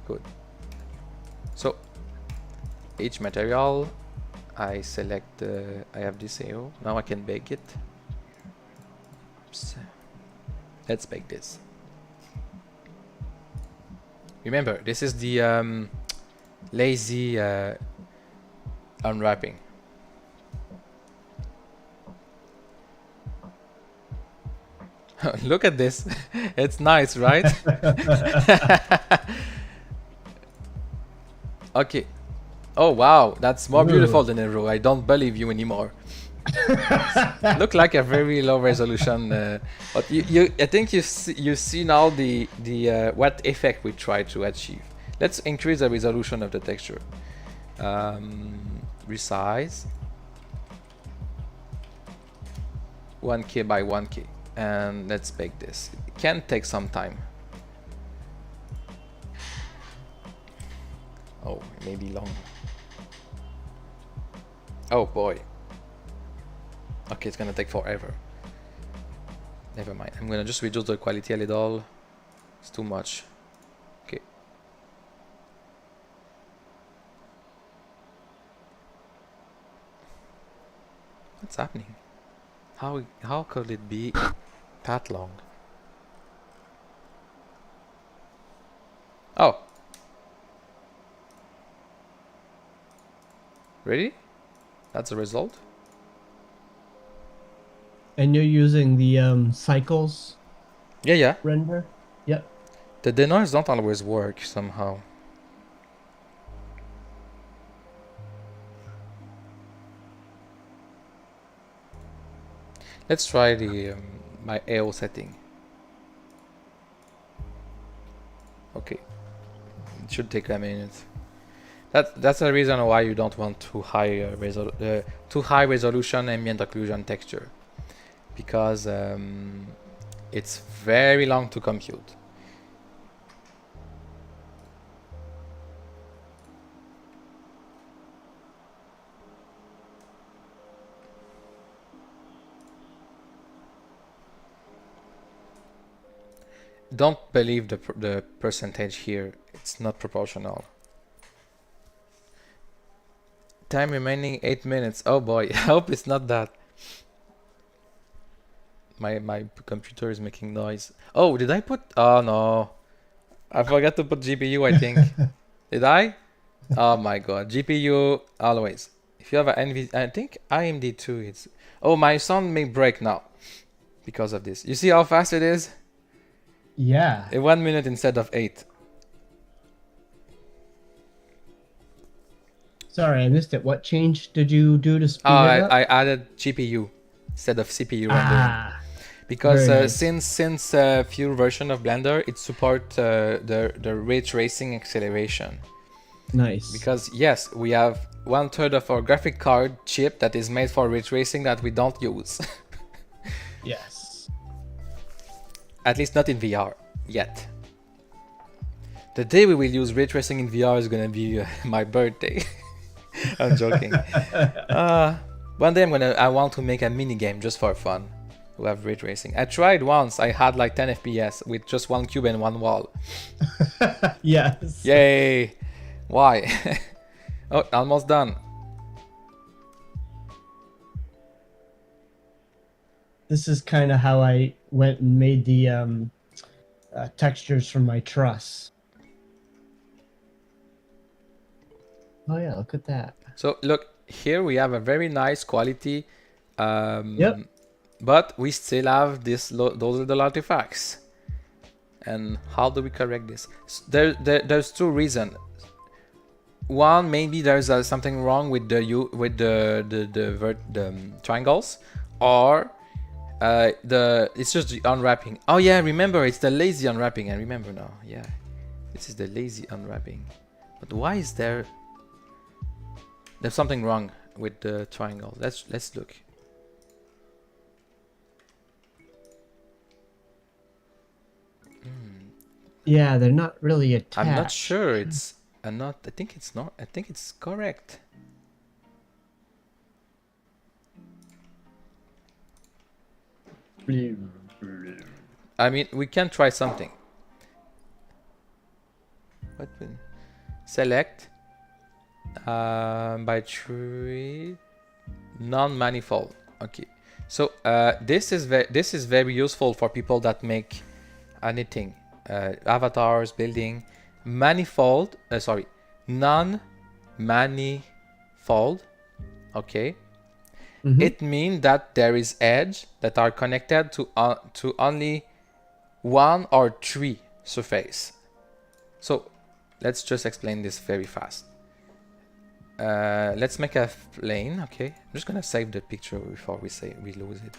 Good. So H material, I select. I have this AO. Now I can bake it. Oops. Let's bake this. Remember, this is the lazy unwrapping. Look at this. It's nice, right? Okay. Oh wow, that's more beautiful than a row. I don't believe you anymore. Look like a very low resolution, but I think you see now the what effect we try to achieve. Let's increase the resolution of the texture. Resize 1K by 1K, and let's bake this. It can take some time. Oh, it may be long. Oh boy. Okay, it's gonna take forever. Never mind. I'm gonna just reduce the quality a little. It's too much. Okay. What's happening? How could it be that long? Oh. Ready? That's the result. And you're using the cycles Yeah. render? Yep. The denoise don't always work somehow. Let's try the my AO setting. Okay. It should take a minute. That's the reason why you don't want too high resolution ambient occlusion texture, because it's very long to compute. Don't believe the percentage here. It's not proportional. Time remaining 8 minutes. Oh boy, I hope it's not that. My computer is making noise. Oh, did I put? Oh no, I forgot to put GPU. I think. Did I? Oh my god, GPU always. If you have an NV, I think AMD too. It's. Oh, my sound may break now because of this. You see how fast it is? Yeah. In 1 minute instead of 8. Sorry, I missed it. What change did you do to speed Oh, it up? I added GPU instead of CPU rendering. Because very nice. since few version of Blender, it support the ray tracing acceleration. Nice. Because yes, we have 1/3 of our graphic card chip that is made for ray tracing that we don't use. Yes. At least not in VR yet. The day we will use ray tracing in VR is gonna be my birthday. I'm joking. One day I want to make a mini game just for fun. We have ray tracing. I tried once. I had like 10 FPS with just one cube and one wall. Yes. Yay! Why? Oh, almost done. This is kind of how I went and made the textures for my truss. Oh yeah, look at that. So look, here we have a very nice quality. Yep. But we still have those little artifacts. And how do we correct this? There's two reasons. One, maybe there's something wrong with the triangles, or it's just the unwrapping. Oh yeah, remember, it's the lazy unwrapping. I remember now. Yeah, this is the lazy unwrapping. But why is there's something wrong with the triangle? Let's look. Yeah, they're not really attached. I'm not sure. It's not. I think it's not. I think it's correct. I mean, we can try something. What? Select by tree non-manifold. Okay. So this is very useful for people that make anything. Avatars, building, manifold, non-manifold, okay. It means that there is edge that are connected to only one or three surface. So let's just explain this very fast. Let's make a plane, okay. I'm just gonna save the picture before we lose it.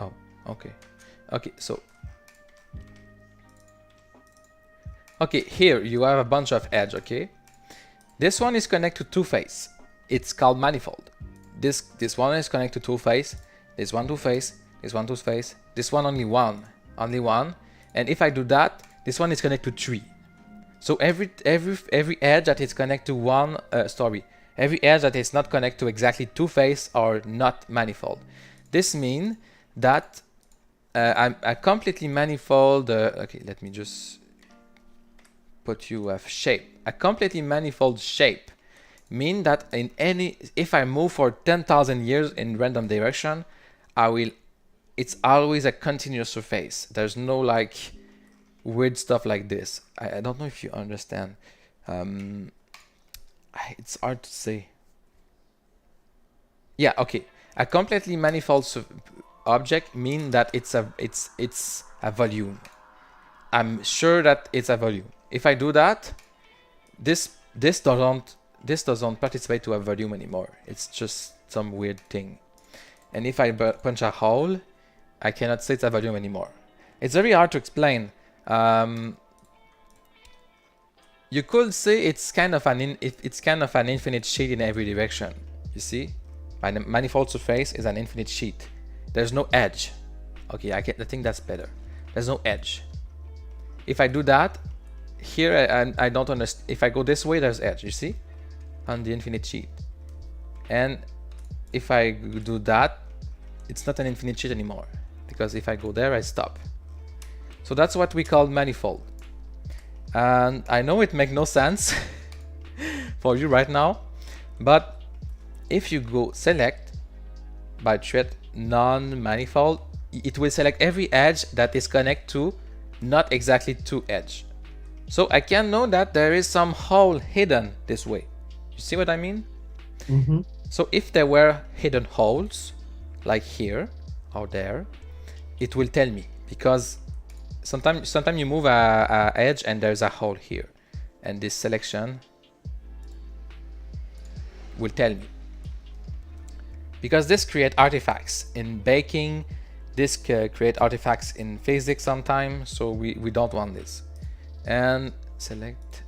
Oh, okay. Okay, so okay, here you have a bunch of edge, okay? This one is connected to two face. It's called manifold. This one is connected to two face. This one two face. This one two face. This one only one. And if I do that, this one is connected to three. So every edge that is connected to one every edge that is not connected to exactly two face are not manifold. This means that I completely manifold. Okay, let me just put you a shape. A completely manifold shape mean that if I move for 10,000 years in random direction, it's always a continuous surface. There's no like weird stuff like this. I don't know if you understand. It's hard to say. Yeah, okay. A completely manifold object mean that it's a volume. I'm sure that it's a volume. If I do that, this doesn't participate to a volume anymore. It's just some weird thing. And if I punch a hole, I cannot say it's a volume anymore. It's very hard to explain. You could say it's kind of it's kind of an infinite sheet in every direction. You see, manifold surface is an infinite sheet. There's no edge. Okay, I think that's better. There's no edge. If I do that, here I don't understand. If I go this way, there's edge. You see, on the infinite sheet. And if I do that, it's not an infinite sheet anymore, because if I go there, I stop. So that's what we call manifold. And I know it makes no sense for you right now, but if you go select by thread non-manifold, it will select every edge that is connected to not exactly two edge. So I can know that there is some hole hidden this way. You see what I mean? Mm-hmm. So if there were hidden holes, like here or there, it will tell me, because sometimes you move a edge and there's a hole here, and this selection will tell me. Because this create artifacts in baking, this create artifacts in physics sometimes, so we don't want this. And select.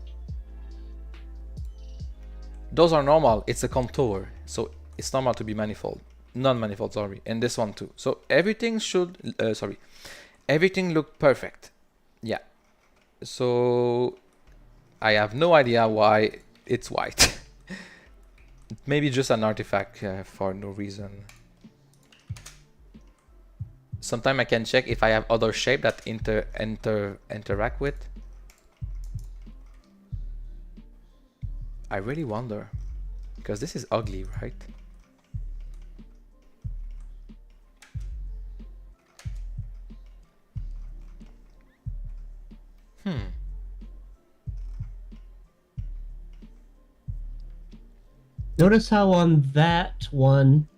Those are normal, it's a contour, so it's normal to be manifold. Non-manifold, sorry, and this one too. So everything should, everything look perfect. Yeah. So I have no idea why it's white. Maybe just an artifact for no reason. Sometime I can check if I have other shape that interact with. I really wonder, because this is ugly, right? Notice how on that one,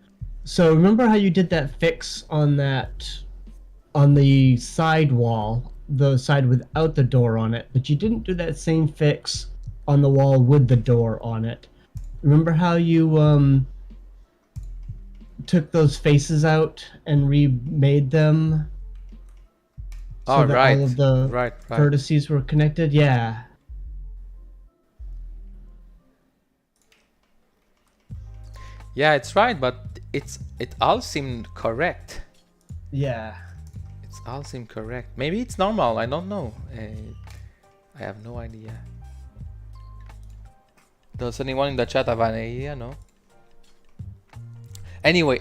so remember how you did that fix on the side wall, the side without the door on it, but you didn't do that same fix on the wall with the door on it. Remember how you took those faces out and remade them so Oh, that right. all of the Right. vertices were connected? Yeah. Yeah, it's right, but it all seemed correct. Yeah. It's all seemed correct. Maybe it's normal. I don't know. I have no idea. Does anyone in the chat have an idea? No. Anyway,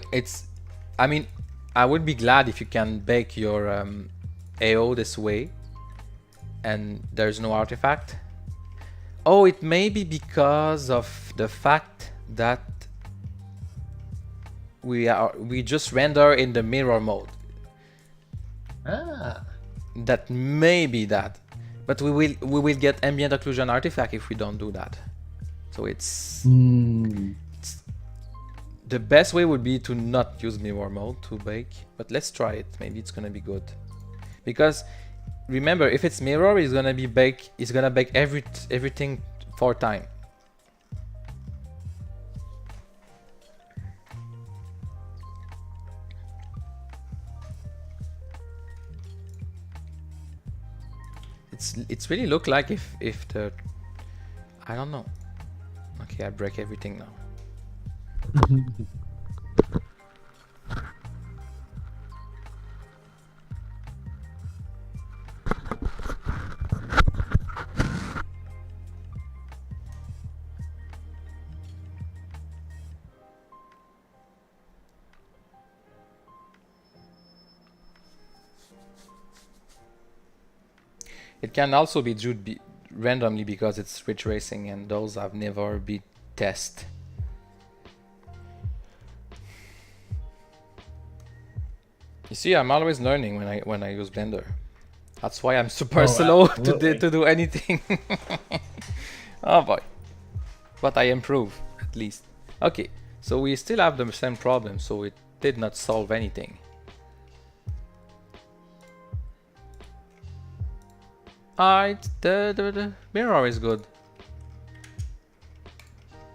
I mean, I would be glad if you can bake your AO this way, and there's no artifact. Oh, it may be because of the fact that we just render in the mirror mode. Ah. That may be that, but we will get ambient occlusion artifact if we don't do that. So it's the best way would be to not use mirror mode to bake, but let's try it. Maybe it's gonna be good, because remember, if it's mirror, it's gonna be bake. It's gonna bake everything 4 times. It's really look like if the, I don't know. Okay, I break everything now. It can also be due randomly because it's ridge racing, and those have never been tested. You see, I'm always learning when I use Blender. That's why I'm super slow to do anything. Oh boy. But I improve, at least. Okay, so we still have the same problem, so it did not solve anything. Alright, the mirror is good.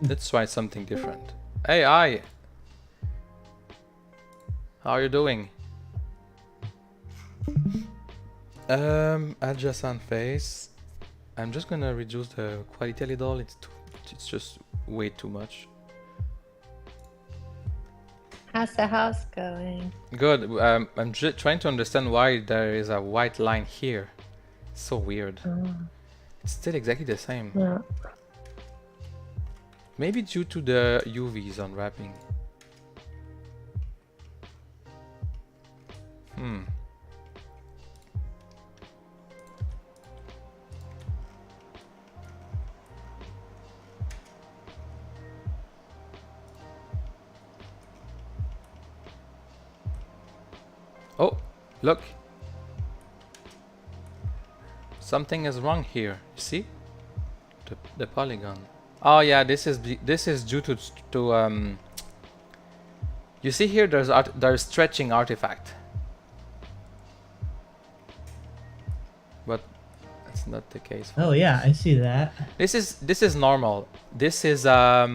Let's try something different. Hey, hi! How are you doing? Adjacent face. I'm just gonna reduce the quality a little. It's just way too much. How's the house going? Good. I'm trying to understand why there is a white line here. So weird. Oh, It's still exactly the same. yeah. Maybe due to the UVs unwrapping. Oh, look. Something is wrong here. You see? The polygon. Oh yeah, this is due to you see here there's stretching artifact. But that's not the case. Oh yeah, I see that. This is normal. This is how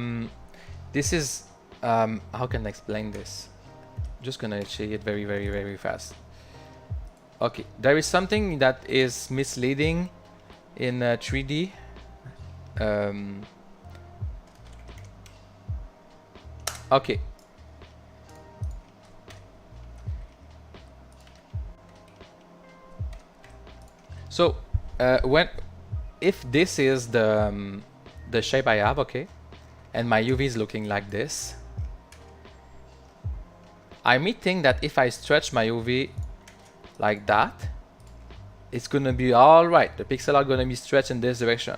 can I explain this? Just gonna say it very fast. Okay, there is something that is misleading in 3D. Okay. So if this is the shape I have, okay, and my UV is looking like this, I may think that if I stretch my UV like that, it's gonna be all right. The pixels are gonna be stretched in this direction,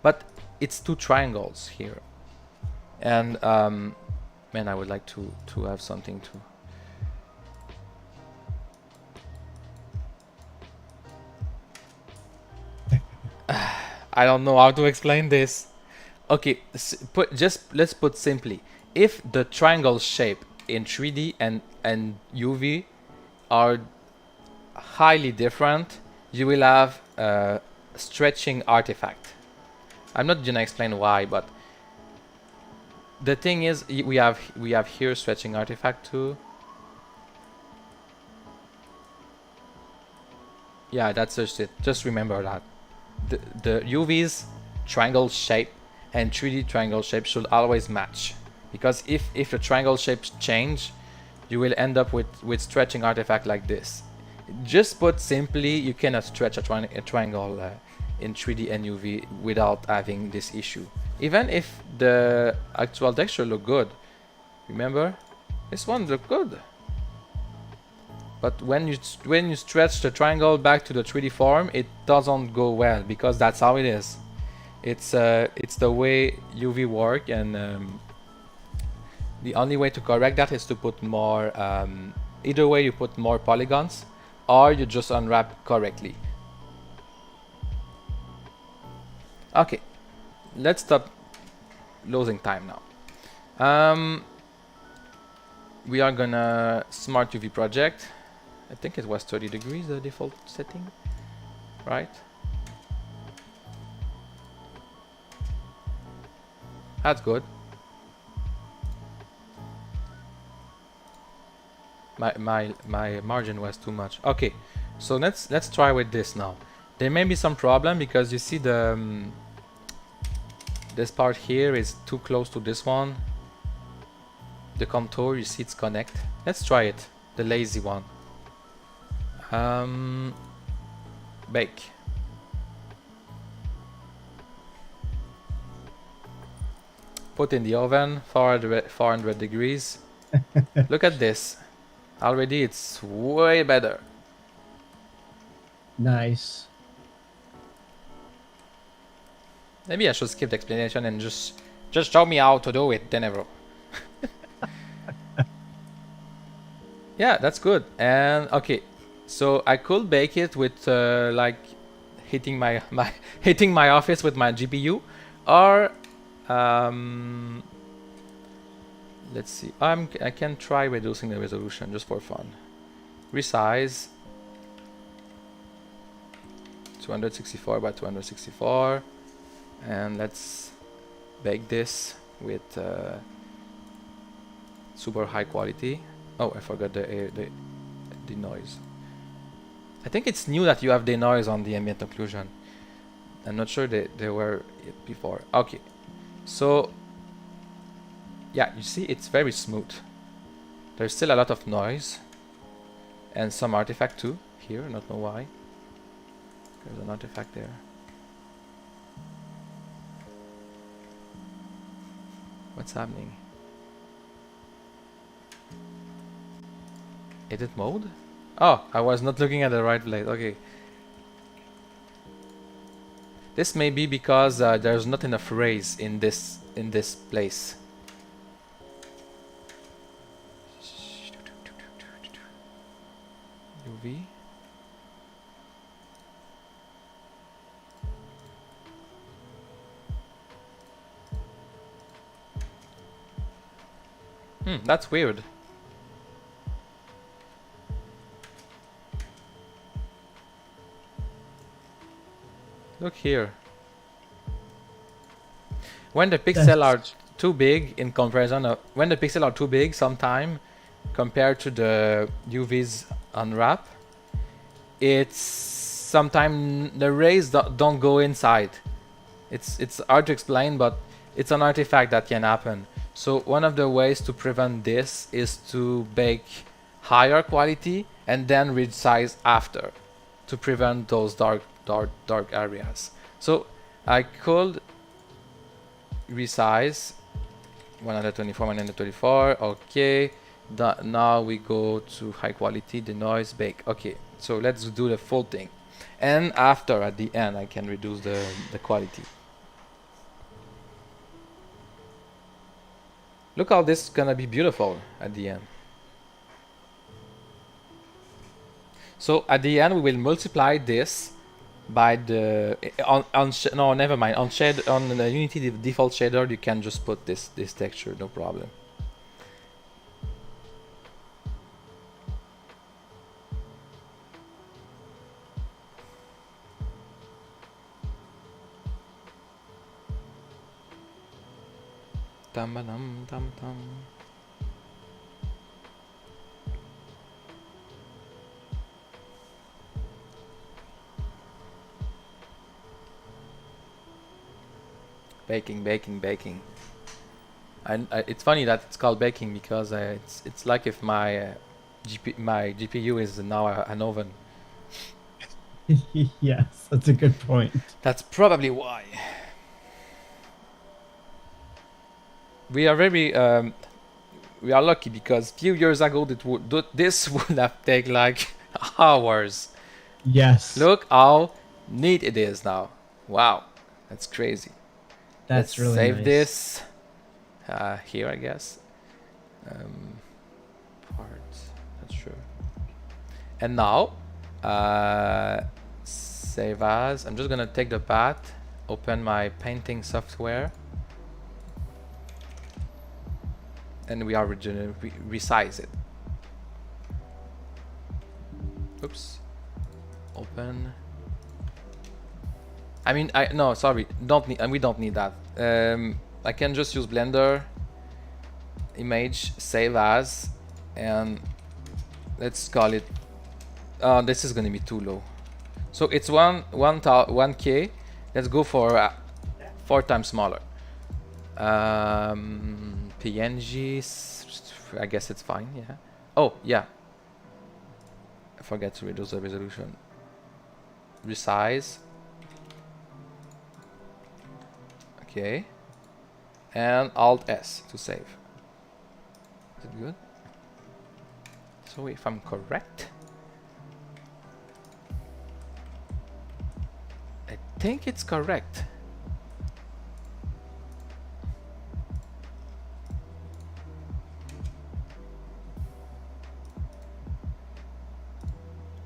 but it's two triangles here, and man, I would like to have something to. I don't know how to explain this. Okay, let's put simply. If the triangle shape in 3D and UV are highly different, you will have a stretching artifact. I'm not gonna explain why, but the thing is, we have here stretching artifact too. Yeah, that's just it. Just remember that the UV's triangle shape and 3D triangle shape should always match, because if the triangle shapes change, you will end up with stretching artifact like this. Just put simply, you cannot stretch a triangle in 3D and UV without having this issue. Even if the actual texture look good, remember, this one look good. But when you stretch the triangle back to the 3D form, it doesn't go well, because that's how it is. It's the way UV work, and the only way to correct that is to put more. Either way, you put more polygons, or you just unwrap correctly. Okay, let's stop losing time now. We are gonna smart UV project. I think it was 30 degrees, the default setting, right? That's good. My margin was too much. Okay, so let's try with this now. There may be some problem because you see the this part here is too close to this one. The contour, you see it's connect. Let's try it, the lazy one. Bake. Put in the oven, 400 degrees. Look at this. Already it's way better. Nice. Maybe I should skip the explanation and just show me how to do it, Tenebro. Yeah, that's good. And okay, so I could bake it with like hitting my hitting my office with my GPU, or let's see. I can try reducing the resolution just for fun. Resize 264 by 264, and let's bake this with super high quality. Oh, I forgot the noise. I think it's new that you have the noise on the ambient occlusion. I'm not sure they were it before. Okay, so yeah, you see it's very smooth. There's still a lot of noise and some artifact too here, not know why. There's an artifact there. What's happening? Edit mode? Oh, I was not looking at the right place. Okay. This may be because there's not enough rays in this place. UV. That's weird. Look here. When the pixels are too big in comparison of when the pixels are too big sometime compared to the UV's unwrap, it's sometimes the rays don't go inside. It's hard to explain, but it's an artifact that can happen. So one of the ways to prevent this is to bake higher quality and then resize after to prevent those dark areas. So I could resize 124, 124. Okay, now we go to high quality, denoise, bake. Okay, so let's do the full thing, and after at the end I can reduce the quality. Look how this is gonna be beautiful at the end. So at the end we will multiply this by the no, never mind. On the Unity default shader you can just put this texture, no problem. Tam tam tam tam. Baking. And it's funny that it's called baking because it's like if my GPU is now an oven. Yes, that's a good point. That's probably why. We are very we are lucky because few years ago this would have taken like hours. Yes. Look how neat it is now. Wow, that's crazy. That's Let's really save nice. this here, I guess. Parts, that's true. And now, save as. I'm just gonna take the path, open my painting software, and we are resize it. Oops. Open. I mean, no, sorry, don't need, we don't need that. I can just use Blender, image, save as, and let's call it. This is gonna be too low. So it's 1K. Let's go for 4 times smaller. PNG, I guess it's fine. Yeah. Oh yeah. I forget to reduce the resolution. Resize. Okay, and Alt S to save. Is it good? So if I'm correct, I think it's correct.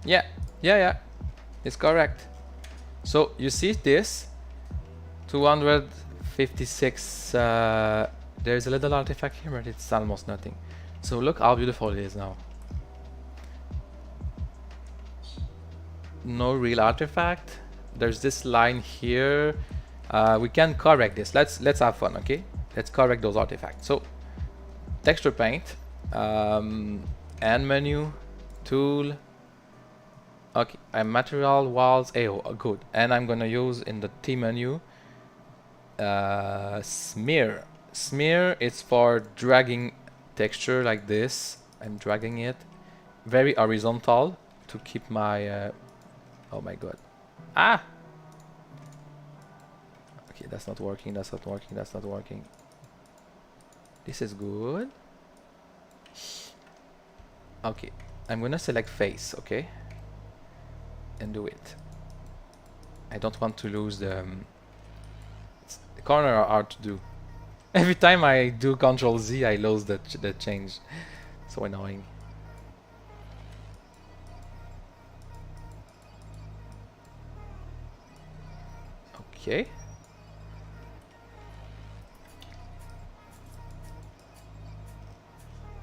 Yeah, it's correct. So you see this 256 there's a little artifact here, but it's almost nothing. So look how beautiful it is now. No real artifact. There's this line here. We can correct this. Let's have fun, okay? Let's correct those artifacts. So texture paint, end menu, tool, Okay, I'm material walls. Oh, good. And I'm gonna use in the T menu smear. Smear is for dragging texture like this. I'm dragging it very horizontal to keep my. Oh my god. Ah. Okay, that's not working. That's not working. That's not working. This is good. Okay, I'm gonna select face. Okay. And do it. I don't want to lose the corner are hard to do. Every time I do Ctrl Z, I lose the change. So annoying. Okay.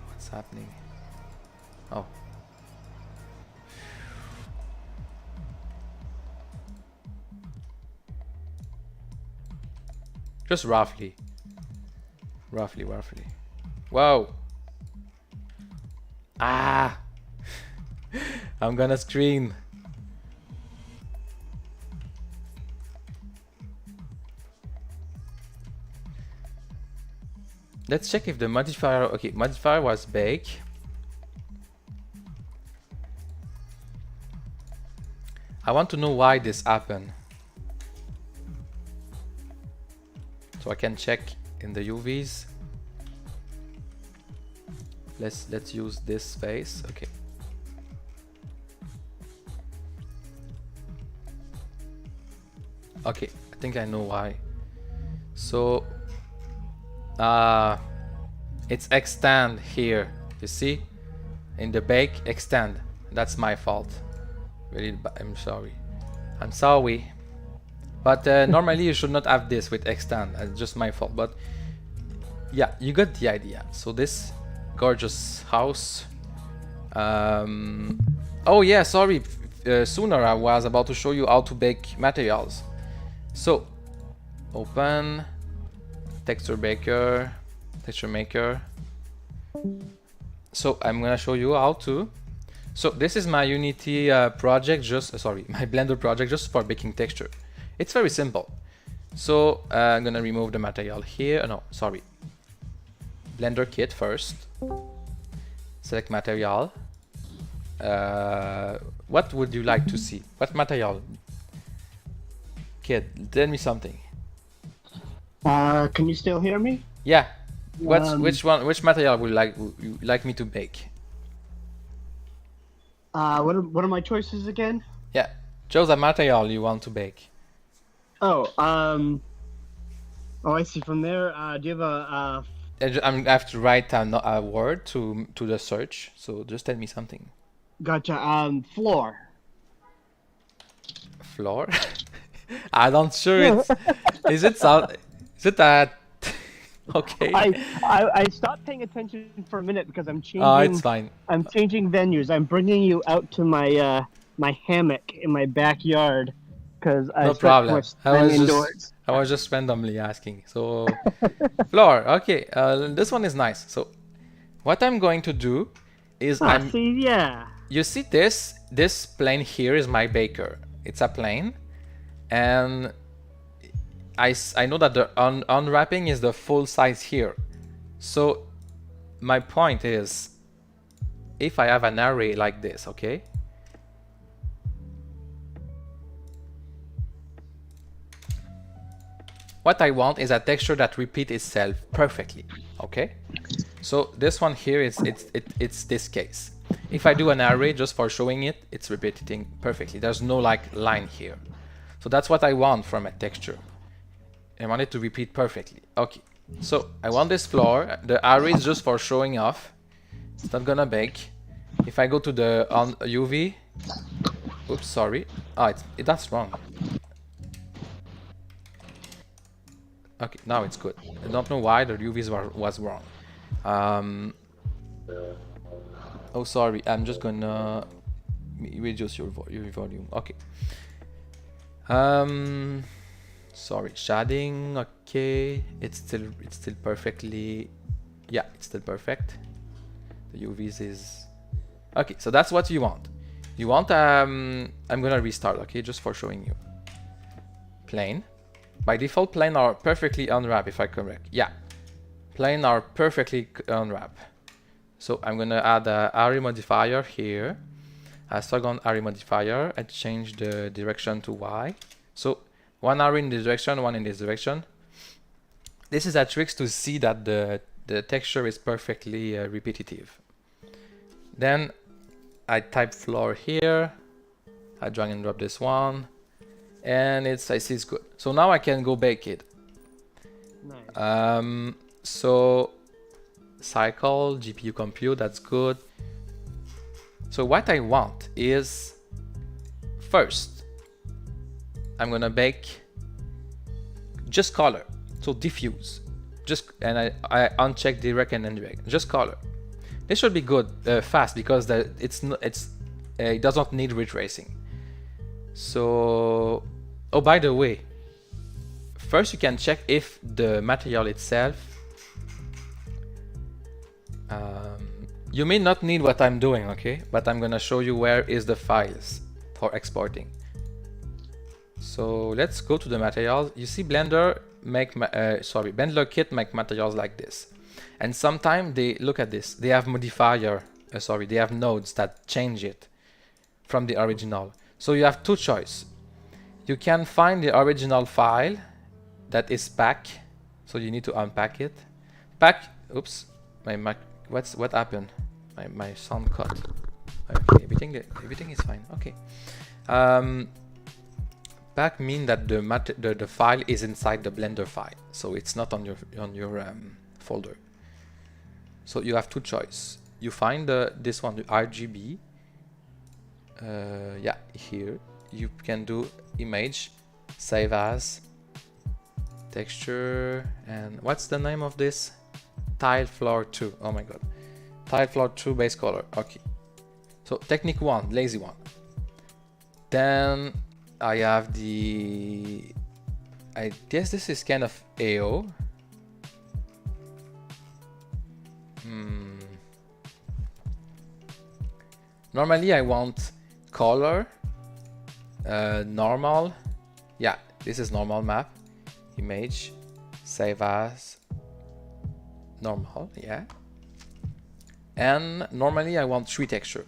What's happening? Oh. Just roughly. Roughly. Whoa! Ah! I'm gonna scream. Let's check if the modifier... Okay, modifier was bake. I want to know why this happened. So I can check in the UVs. Let's use this face. Okay. Okay, I think I know why. So it's extend here. You see? In the bake, extend. That's my fault. Really, I'm sorry. I'm sorry. But normally you should not have this with extend. It's just my fault. But yeah, you got the idea. So this gorgeous house. Oh yeah, sorry. Sooner I was about to show you how to bake materials. So open texture maker. So I'm gonna show you how to. So this is my Unity project. Just sorry, my Blender project just for baking texture. It's very simple. So I'm gonna remove the material here. No, sorry. Blender kit first. Select material. What would you like to see? What material? Kid, tell me something. Can you still hear me? Yeah. Which material would you like me to bake? What are my choices again? Yeah. Choose a material you want to bake. Oh, I see. From there, do you have a? I have to write a word to the search. So just tell me something. Gotcha. Floor. Floor? I'm not sure. Is it that? Okay. I stopped paying attention for a minute because I'm changing. Oh, it's fine. I'm changing venues. I'm bringing you out to my my hammock in my backyard because No problem. I was just randomly asking. So, floor. Okay. This one is nice. So, what I'm going to do is You see this plane here is my baker. It's a plane, and I know that the unwrapping is the full size here. So my point is, if I have an array like this, okay? What I want is a texture that repeats itself perfectly, okay? So this one here is it's this case. If I do an array just for showing it, it's repeating perfectly. There's no like line here. So that's what I want from a texture. I want it to repeat perfectly. Okay, so I want this floor. The array is just for showing off. It's not gonna bake. If I go to the UV, oops, sorry. Oh, that's wrong. Okay, now it's good. I don't know why the UVs was wrong. Oh, sorry. I'm just gonna reduce your volume. Okay. Sorry, shading. Okay, it's still perfectly. Yeah, it's still perfect. The UVs is okay. So that's what you want. You want I'm gonna restart, okay, just for showing you. Plane. By default, plane are perfectly unwrapped, if I'm correct. Yeah, plane are perfectly unwrapped. So I'm gonna add a array modifier here, a second array modifier, and change the direction to Y. So one array in this direction, one in this direction. This is a trick to see that the texture is perfectly repetitive. Then I type floor here, I drag and drop this one, and I see it's good. So now I can go bake it. Nice. So cycle, GPU compute, that's good. So what I want is, first, I'm gonna bake just color, so diffuse. And I uncheck direct and indirect, just color. This should be good, fast, because it doesn't need ray tracing. So, oh, by the way, first you can check if the material itself, you may not need what I'm doing, okay? But I'm gonna show you where is the files for exporting. So let's go to the materials. You see Blender Blender Kit make materials like this. And sometimes they look at this. They have they have nodes that change it from the original. So you have two choices. You can find the original file that is pack. So you need to unpack it. Pack. Oops. What happened? My sound cut. Okay, everything is fine. Okay. Pack mean that the file is inside the Blender file, so it's not on your folder. So you have two choices. You find this one, the RGB. Yeah, here you can do image, save as, texture, and what's the name of this? Tile floor 2. Oh my god, tile floor 2 base color. Okay, so technique 1, lazy one. Then I have I guess this is kind of AO. Normally I want color, normal. Yeah, this is normal map, image, save as, normal, yeah. And normally I want 3 texture,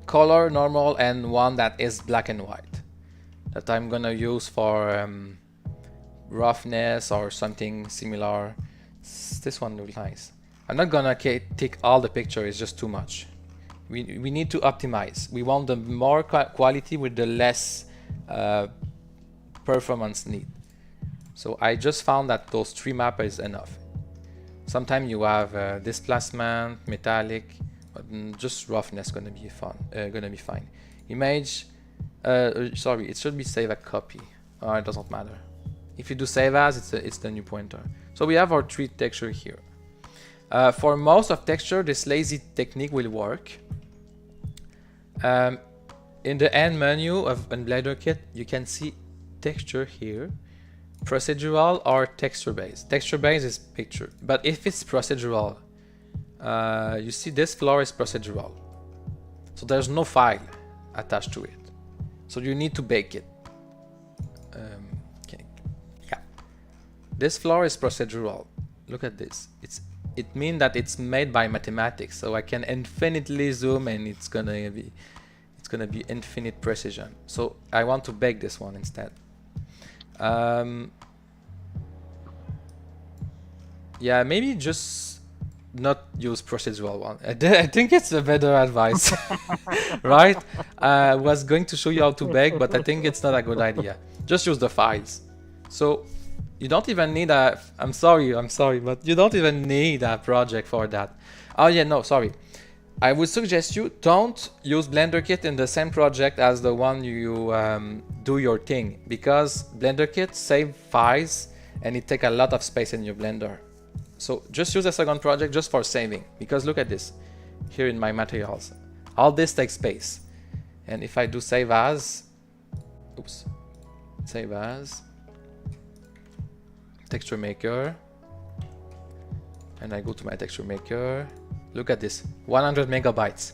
color, normal, and one that is black and white, that I'm gonna use for roughness or something similar. This one looks nice. I'm not gonna take all the picture, it's just too much. We need to optimize. We want the more quality with the less performance need. So I just found that those 3 maps is enough. Sometimes you have displacement, metallic, but just roughness gonna be fine. Image, sorry, it should be save a copy. It doesn't matter. If you do save as, it's the new pointer. So we have our 3 texture here. For most of texture, this lazy technique will work. In the end menu of Blender Kit, you can see texture here, procedural or texture based. Texture based is picture, but if it's procedural, you see this floor is procedural, so there's no file attached to it, so you need to bake it. Okay. Yeah, this floor is procedural. Look at this. It means that it's made by mathematics, so I can infinitely zoom and it's gonna be infinite precision. So I want to bake this one instead. Yeah, maybe just not use procedural one. I think it's a better advice, right? I was going to show you how to bake, but I think it's not a good idea. Just use the files. So you don't even need I'm sorry, but you don't even need a project for that. Oh yeah, no, sorry. I would suggest you don't use Blender Kit in the same project as the one you do your thing, because Blender Kit save files and it takes a lot of space in your Blender. So just use a second project just for saving, because look at this here in my materials. All this takes space. And if I do save as, oops, save as, texture maker, and I go to my texture maker, look at this, 100 megabytes.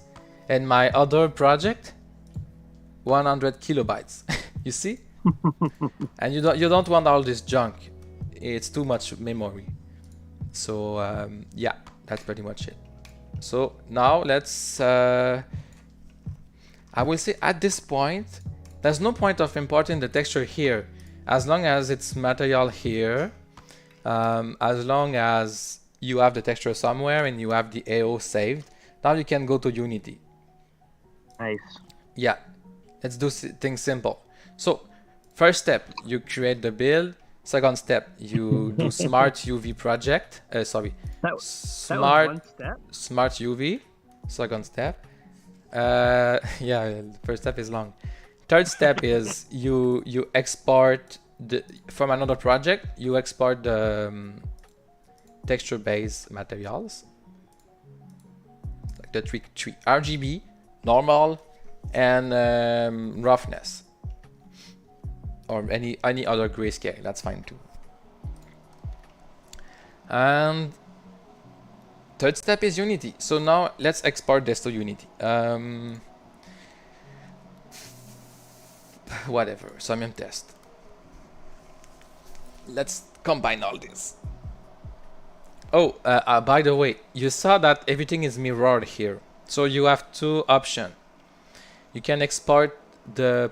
And my other project, 100 kilobytes. You see? And you don't want all this junk. It's too much memory. So yeah, that's pretty much it. So now let's I will say at this point there's no point of importing the texture here, as long as it's material here, as long as you have the texture somewhere and you have the AO saved. Now you can go to Unity. Nice. Yeah, let's do things simple. So first step, you create the build. Second step, you do smart UV project. Sorry, That was smart one step. smart UV. Second step. Yeah, the first step is long. Third step is you export from another project. You export the texture-based materials, like the three RGB, normal, and roughness, or any other grayscale. That's fine too. And third step is Unity. So now let's export this to Unity. Whatever, Somnium test. Let's combine all this. Oh, by the way, you saw that everything is mirrored here. So you have two options. You can export the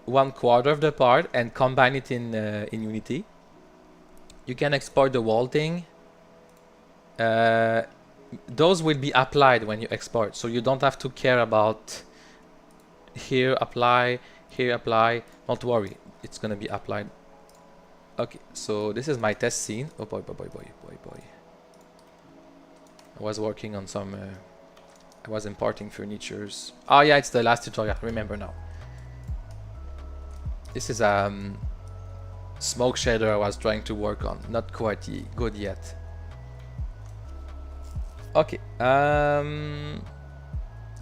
1/4 of the part and combine it in Unity. You can export the whole thing. Those will be applied when you export, so you don't have to care about here apply, here apply. Don't worry, it's gonna be applied. Okay, so this is my test scene. Oh boy, boy, boy, boy, boy, boy. I was working on some. I was importing furnitures. Oh yeah, it's the last tutorial. Remember now. This is smoke shader I was trying to work on. Not quite good yet. Okay.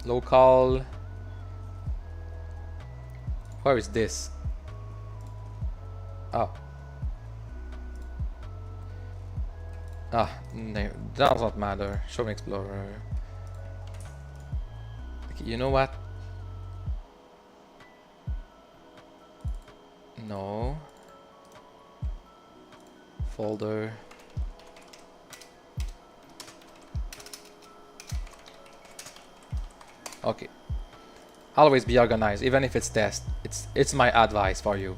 Local. Where is this? Oh. Ah, no, does not matter. Show me Explorer. Okay, you know what? No. Folder. Okay. Always be organized, even if it's test. It's my advice for you.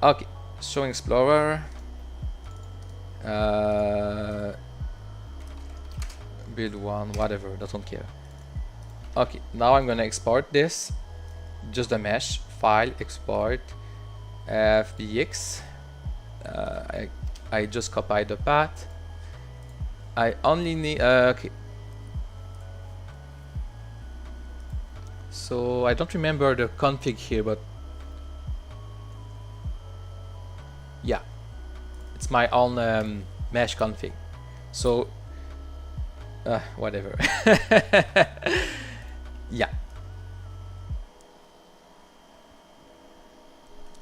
Okay, showing Explorer. Build one, whatever, don't care. Okay, now I'm gonna export this. Just a mesh file, export FBX. I just copied the path. I only need okay. So I don't remember the config here, but yeah, it's my own mesh config. So whatever. Yeah,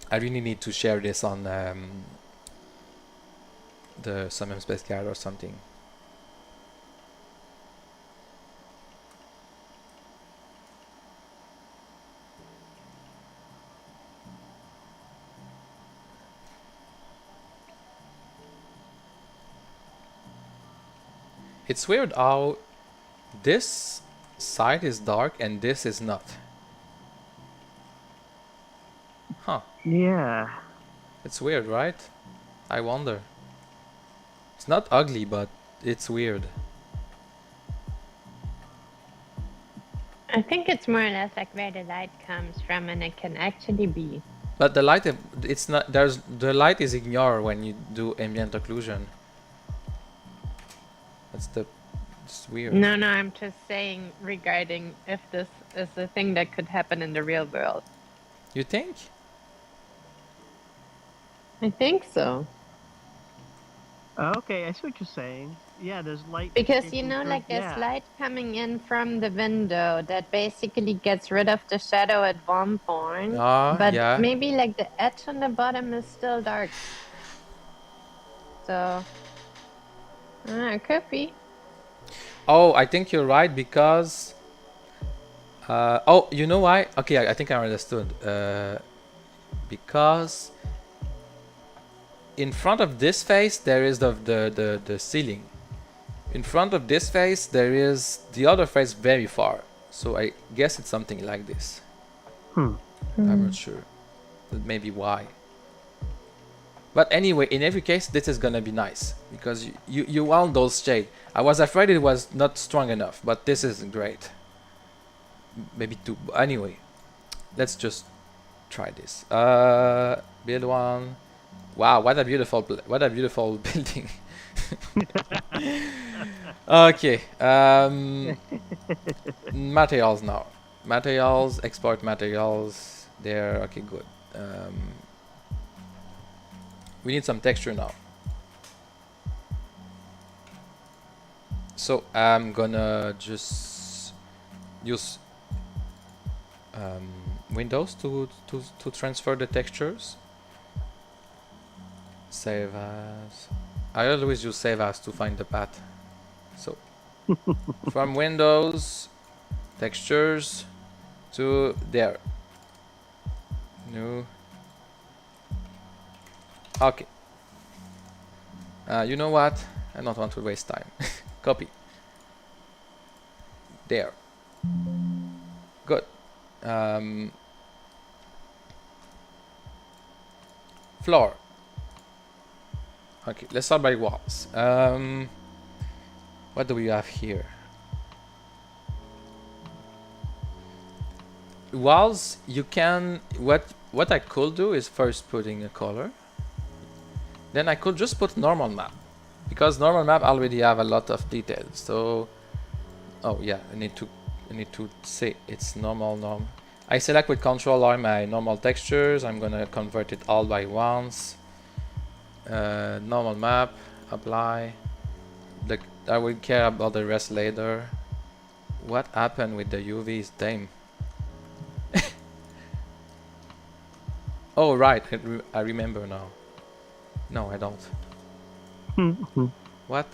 I really need to share this on the Somnium Space Card or something. It's weird how this side is dark and this is not. Huh. Yeah. It's weird, right? I wonder. It's not ugly, but it's weird. I think it's more or less like where the light comes from, and it can actually be. But the light, it's not. The light is ignored when you do ambient occlusion. It's weird. No, I'm just saying regarding if this is a thing that could happen in the real world. You think? I think so. Okay, I see what you're saying. Yeah, there's light. Because you escaping know, through- like there's yeah. light coming in from the window that basically gets rid of the shadow at one point. But Yeah. maybe like the edge on the bottom is still dark. So, it could be. Oh, I think you're right, because Oh, you know why? Okay, I think I understood. Because in front of this face there is the ceiling. In front of this face there is the other face very far. So I guess it's something like this. I'm not sure. That may be why. But anyway, in every case, this is gonna be nice because you want those shade. I was afraid it was not strong enough, but this is great. Maybe two. Anyway, let's just try this. Build one. Wow, what a beautiful building. Okay. Materials now. Materials. Export materials. There. Okay, good. We need some texture now. So I'm gonna just use Windows to transfer the textures. Save as. I always use save as to find the path. So from Windows, textures to there. New. Okay. You know what? I don't want to waste time. Copy. There. Good. Floor. Okay, let's start by walls. What do we have here? Walls, you can... What I could do is first putting a color. Then I could just put normal map. Because normal map already have a lot of details. So... Oh yeah, I need to say it's normal. I select with Control R my normal textures. I'm gonna convert it all by once. Normal map, apply. I will care about the rest later. What happened with the UVs? Damn. Oh right, I remember now. No, I don't. What?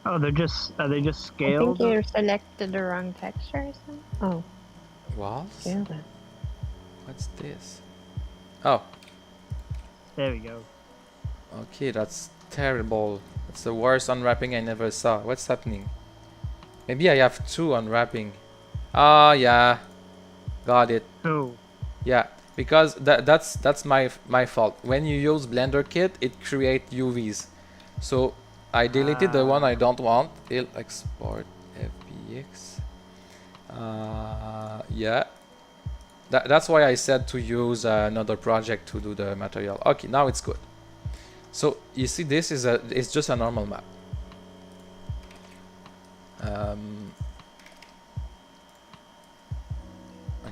Oh, are they just I scaled? think you selected the wrong texture or something. Oh, Walls? scaled it. What's this? Oh, There we go. okay, that's terrible. That's the worst unwrapping I never saw. What's happening? Maybe I have two unwrapping. Ah, yeah. Got it. Oh, Yeah, because that's my fault. When you use Blender Kit, it creates UVs. So I deleted the one I don't want. It'll export FBX. Yeah. That's why I said to use another project to do the material. Okay, now it's good. So you see, this is it's just a normal map. I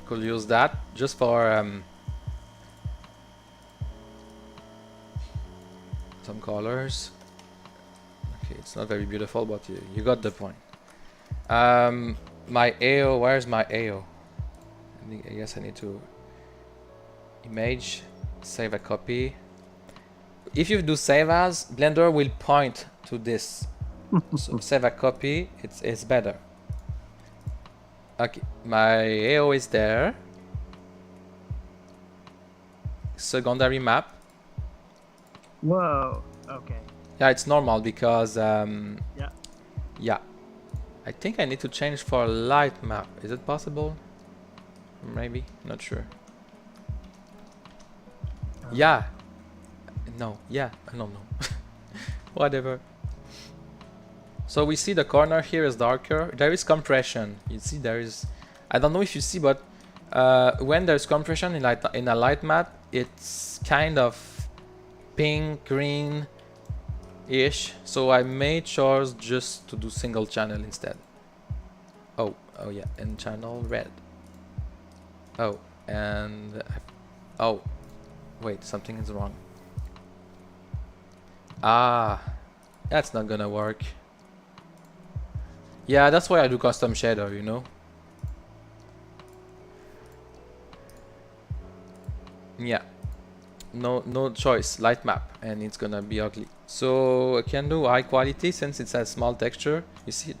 could use that just for some colors. Okay, it's not very beautiful, but you got the point. My AO, where's my AO? I guess I need to image, save a copy. If you do save as, Blender will point to this. So save a copy, it's better. Okay, my AO is there. Secondary map. whoa. Okay. Yeah, it's normal because Yeah. yeah. I think I need to change for light map. Is it possible? Maybe, not sure. Yeah. No, yeah, I don't know. Whatever. So we see the corner here is darker. There is compression. You see there is... I don't know if you see, but when there's compression in a light map, it's kind of pink, green-ish. So I made sure just to do single channel instead. Oh yeah, and channel red. Oh, and... oh, wait, something is wrong. Ah, that's not gonna work. Yeah, that's why I do custom shader, you know. Yeah, no choice, light map, and it's gonna be ugly. So I can do high quality since it's a small texture. You see,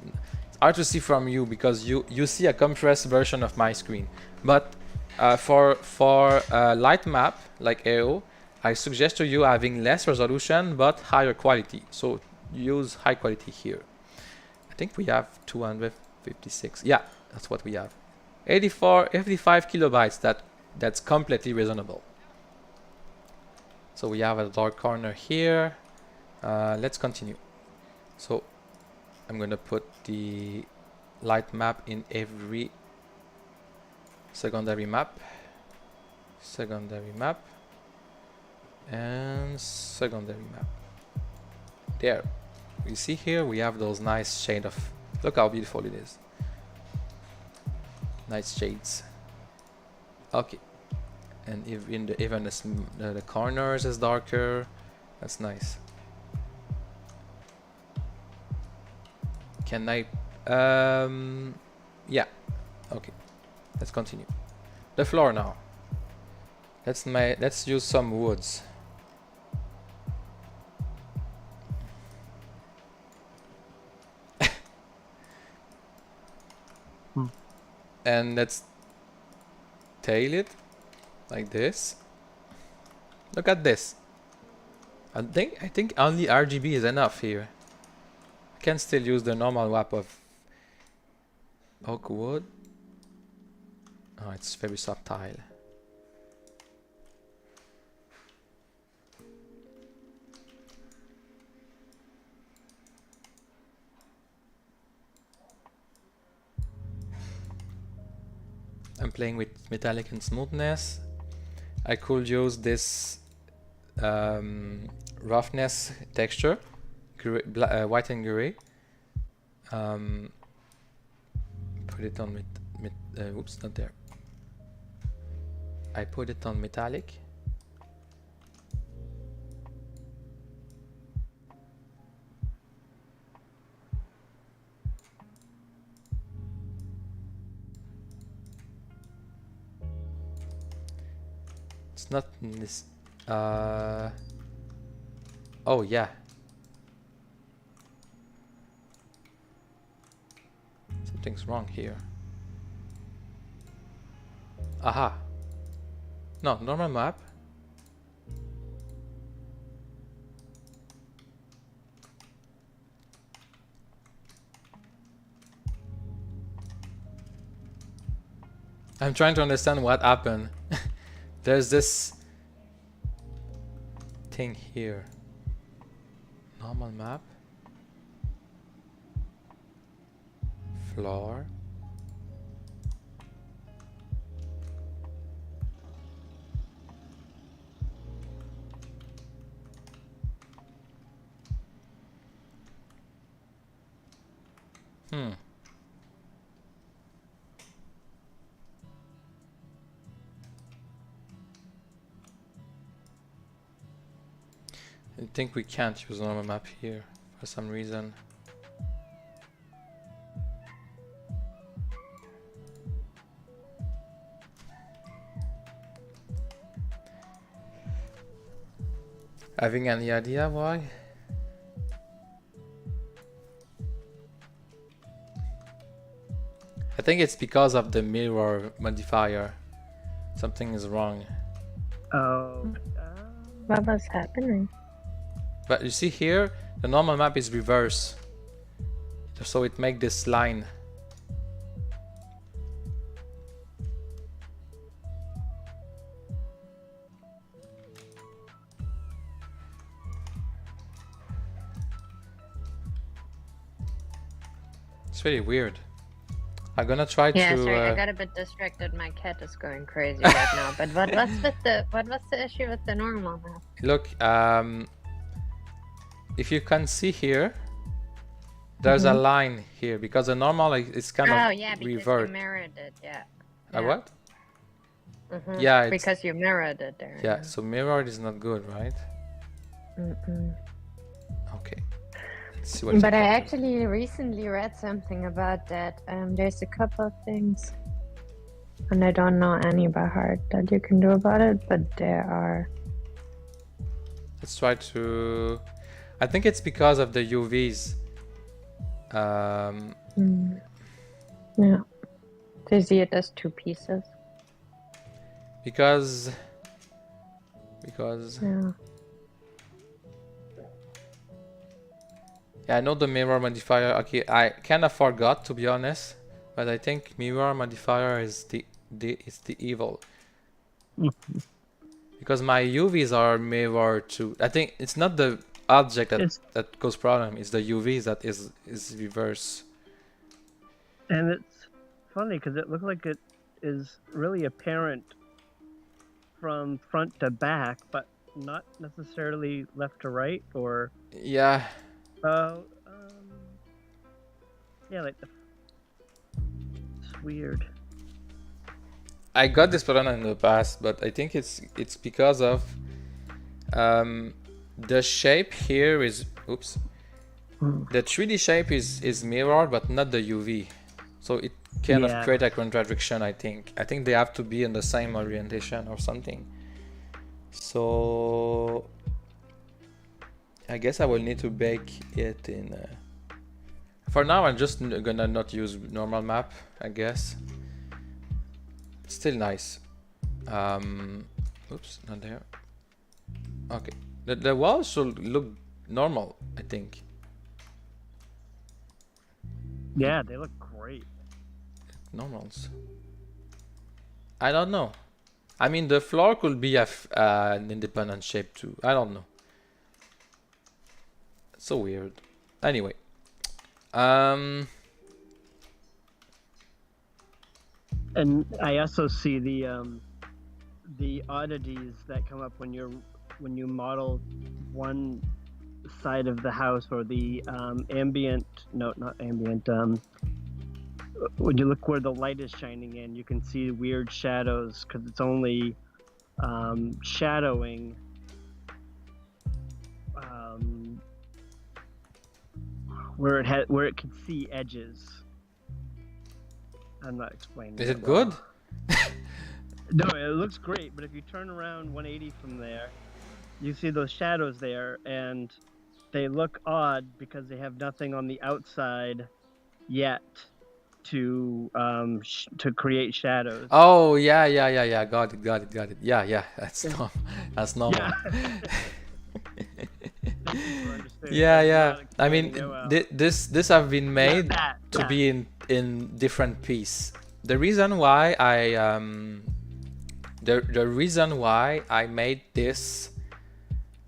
hard to see from you because you see a compressed version of my screen. But for light map like AO, I suggest to you having less resolution but higher quality. So use high quality here. I think we have 256. Yeah, that's what we have. 85 kilobytes. That's completely reasonable. So we have a dark corner here. Let's continue. So I'm gonna put the light map in every secondary map, and secondary map. There. You see here we have those nice shade of. Look how beautiful it is. Nice shades. Okay. And if in the even the corners is darker, that's nice. Can I? Yeah. Okay. Let's continue. The floor now. Let's use some woods. And let's tail it like this. Look at this. I think only RGB is enough here. I can still use the normal wrap of oak wood. Oh, it's very subtle. I'm playing with metallic and smoothness. I could use this roughness texture, white and gray. Put it on oops, not there. I put it on metallic. It's not this. Oh yeah. Something's wrong here. Aha. No, normal map. I'm trying to understand what happened. There's this thing here. Normal map. Floor. I think we can't use normal map here for some reason. Having any idea why? I think it's because of the mirror modifier. Something is wrong. Oh. What was happening? But you see here, the normal map is reverse. So it makes this line. It's very weird. I'm gonna try Yeah, to. sorry, I got a bit distracted. My cat is going crazy right now. But what was the issue with the normal map? Look, if you can see here, there's a line here because the normal is kind of yeah, because revert. you mirrored it. Yeah. What? Mhm. Yeah, it's, Because you mirrored it there. yeah. So mirrored is not good, right? Okay. Let's see what. But I actually recently read something about that. There's a couple of things, and I don't know any by heart that you can do about it, but there are. Let's try to. I think it's because of the UVs. Yeah. So you see it as two pieces. Because Yeah. yeah, I know the mirror modifier. Okay, I kind of forgot to be honest, but I think mirror modifier is the evil. Because my UVs are mirror too. I think it's not the object that goes problem. It's the UVs that is reverse. And it's funny because it looks like it is really apparent from front to back, but not necessarily left to right or. Yeah. Yeah, like it's weird. I got this problem in the past, but I think it's because of the shape here is the 3D shape is mirrored, but not the UV, so it kind of create a contradiction. I think they have to be in the same orientation or something. So I guess I will need to bake it in. For now, I'm just gonna not use normal map, I guess. Still nice. Oops, not there. Okay, the walls should look normal, I think. Yeah, they look great. Normals. I don't know. I mean, the floor could be an independent shape too. I don't know. So weird. Anyway. And I also see the oddities that come up when you model one side of the house or the ambient. No, not ambient. When you look where the light is shining in, you can see weird shadows because it's only shadowing where it can see edges. I'm not explaining. Is it good? No, it looks great, but if you turn around 180 from there, you see those shadows there, and they look odd because they have nothing on the outside yet to create shadows. Oh yeah. Got it. Yeah. That's normal. Yeah. I mean, this have been made to be in different piece. The reason why the reason why I made this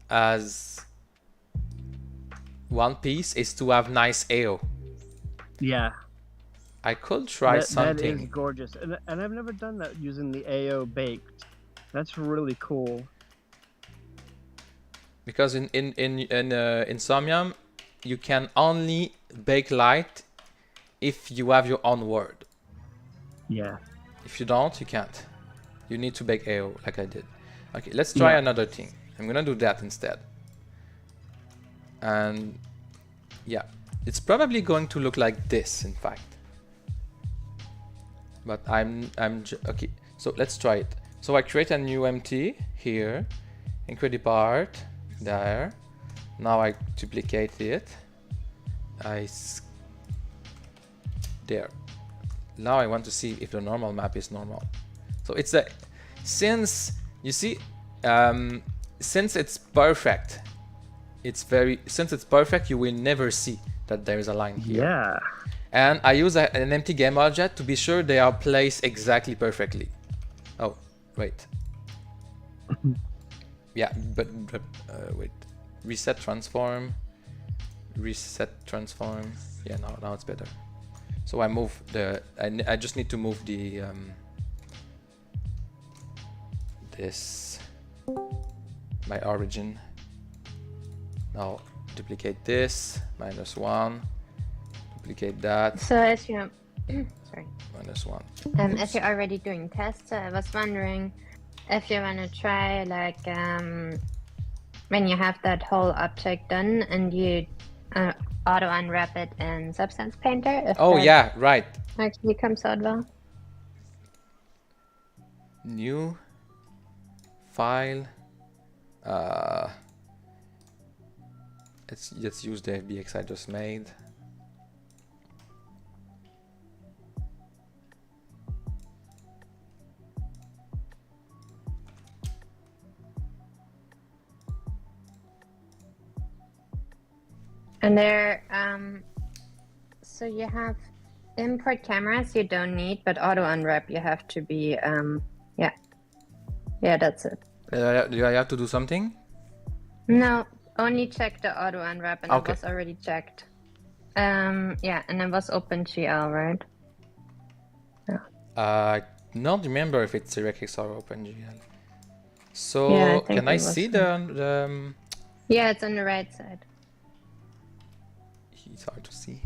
as one piece is to have nice AO. Yeah. I could try something. That is gorgeous, and I've never done that using the AO baked. That's really cool. Because in Somnium, you can only bake light if you have your own word. Yeah. If you don't, you can't. You need to bake AO like I did. Okay, let's try another thing. I'm gonna do that instead. And yeah, it's probably going to look like this, in fact. But okay. So let's try it. So I create a new empty here, incredible part there. Now I duplicate it. There. Now I want to see if the normal map is normal. So it's since you see, since it's perfect, since it's perfect, you will never see that there is a line here. Yeah. And I use an empty game object to be sure they are placed exactly perfectly. Oh, wait. Yeah, but wait. Reset transform. Yeah, now it's better. So I move I just need to move the my origin. Now duplicate this, -1. Duplicate that. So as you sorry. -1. As you're already doing tests, I was wondering if you want to try like when you have that whole object done and you auto unwrap it in Substance Painter. If oh yeah, right. Actually comes out well. New file. Let's use the FBX I just made. And there, so you have import cameras you don't need, but auto unwrap you have to be, yeah. Yeah, that's it. Do I have to do something? No, only check the auto unwrap, and Okay. it was already checked. Yeah, and it was OpenGL, right? I don't remember if it's DirectX or OpenGL. So Yeah, I think can I it was see the Yeah, it's on the right side. it's hard to see.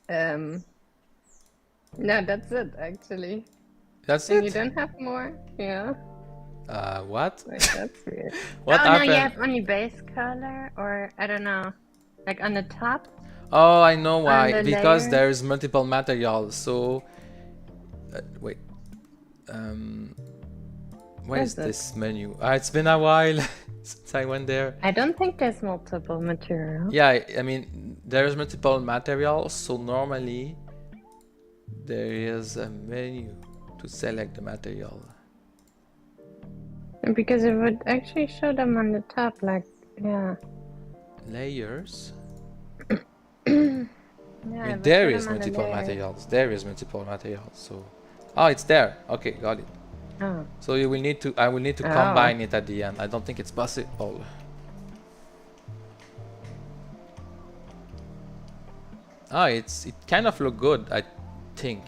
No, that's it actually. That's And you it? don't have more? Yeah. What? Wait, that's weird. What oh happened? no, you have only base color, or I don't know, like on the top. Oh, I know On why. the Because layer? there's multiple materials. So wait. Where's Is it? this menu? It's been a while since I went there. I don't think there's multiple material. Yeah, I mean there's multiple materials, so normally there is a menu to select the material. Because it would actually show them on the top, like, yeah. Layers. Yeah, I it mean, would there show is them on the multiple layer. materials. There is multiple materials. So, oh, it's there. Okay, got it. Oh. So you will need to. I will need to combine it at the end. I don't think it's possible. Ah, it kind of look good. I think.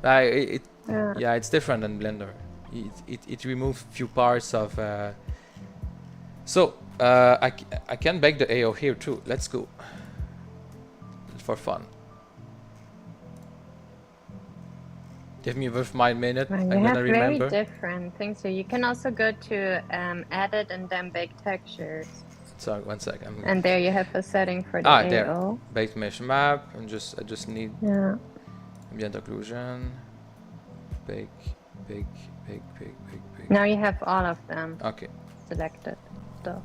Yeah, it's different than Blender. It removes few parts of. So I can bake the AO here too. Let's go. For fun. Give me with my minute. Well, I'm you have gonna remember. very different things. So you can also go to edit and then bake textures. So 1 sec. And there you have a setting for the AO. There. Baked mesh map. I just need ambient occlusion. Bake. Now you have all of them. Okay. Selected. So.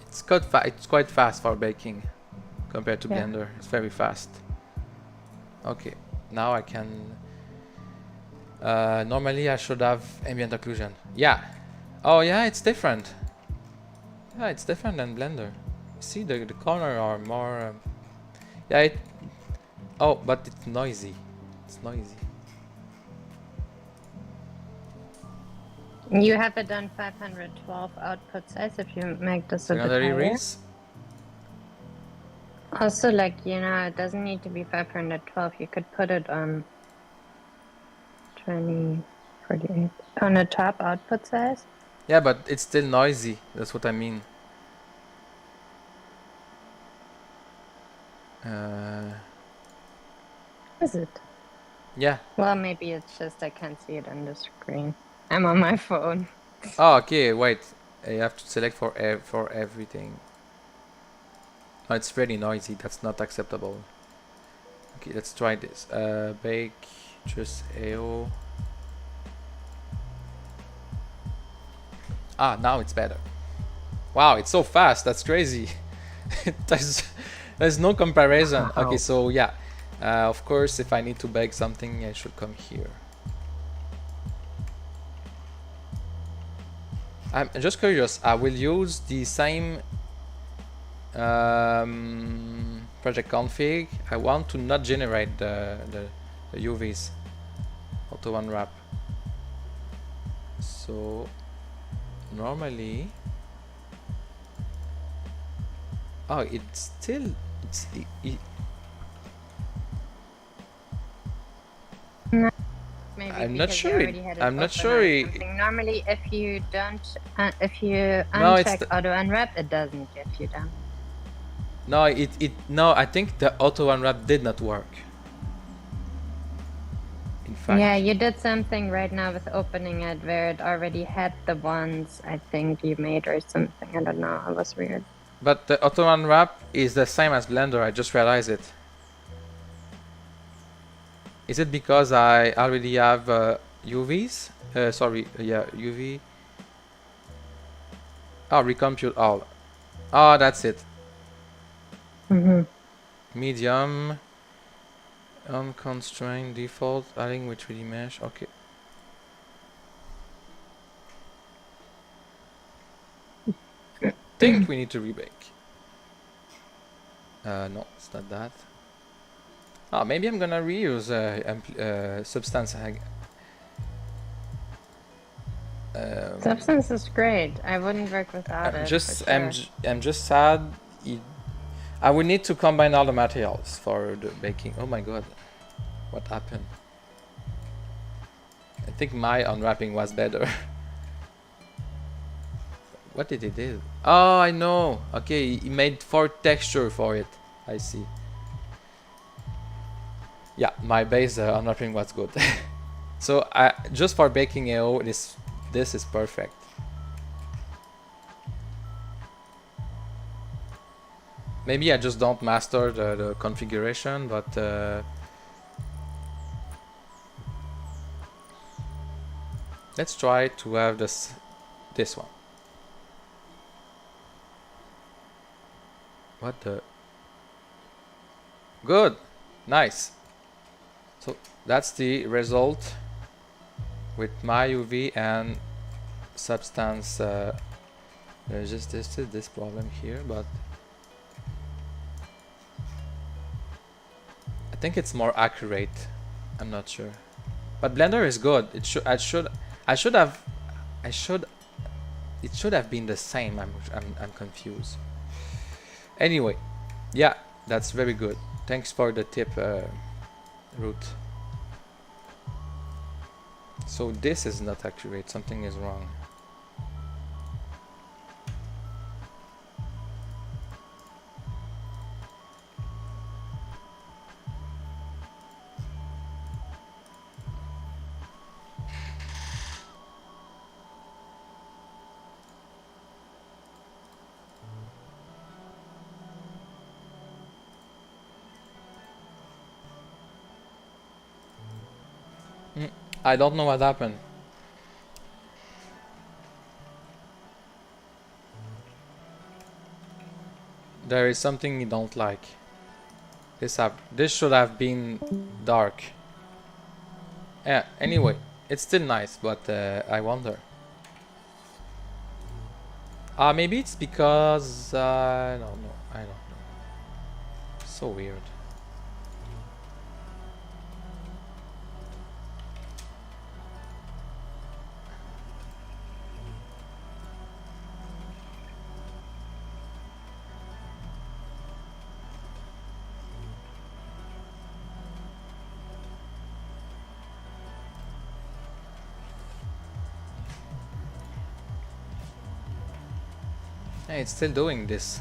It's quite fast for baking compared to Blender. It's very fast. Okay. Now I can. Normally I should have ambient occlusion. Yeah. Oh yeah, it's different. Yeah, it's different than Blender. See, the corner are more. Yeah. Oh, but it's noisy. It's noisy. You have it on 512 output size if you make this a bit Secondary higher. reads. Also, like, you know, it doesn't need to be 512. You could put it on 2048 on the top output size. Yeah, but it's still noisy. That's what I mean. Is it? Yeah. Well, maybe it's just I can't see it on the screen. I'm on my phone. Oh, okay. Wait. You have to select for everything. No, it's really noisy. That's not acceptable. Okay, let's try this. Bake just AO. Ah, now it's better. Wow, it's so fast. That's crazy. There's no comparison. Wow. Okay, so yeah. Of course, if I need to bake something, I should come here. I'm just curious. I will use the same project config. I want to not generate the UVs. Auto unwrap. So normally, oh, it's still Maybe I'm not because sure you it- already had it I'm not open sure or it- something. Normally, if you don't, if you No, it's uncheck the- auto unwrap, it doesn't get you down. no, no. I think the auto unwrap did not work. In fact, Yeah, you did something right now with opening it where it already had the ones I think you made or something. I don't know. It was weird. but the auto unwrap is the same as Blender. I just realized it. Is it because I already have UVs? Sorry, yeah, UV. Oh, recompute all. Oh, that's it. Medium. Unconstrained default. Adding with 3D mesh. Okay. think we need to rebake. No, it's not that. Oh, maybe I'm gonna reuse substance. Substance is great. I wouldn't work without it. I'm just sad. I would need to combine all the materials for the baking. Oh my god, what happened? I think my unwrapping was better. What did he do? Oh, I know. Okay, he made 4 texture for it. I see. Yeah, my base unwrapping was good. So just for baking AO, this is perfect. Maybe I just don't master the configuration, but let's try to have this one. What the? Good, nice. So that's the result with my UV and substance. There's just this problem here, but I think it's more accurate. I'm not sure, but Blender is good. It should have been the same. I'm confused. Anyway, yeah, that's very good. Thanks for the tip, Ruth. So this is not accurate. Something is wrong. I don't know what happened. There is something you don't like. This should have been dark. Yeah, anyway, it's still nice, but I wonder. Maybe it's because I don't know. So weird. Hey, it's still doing this.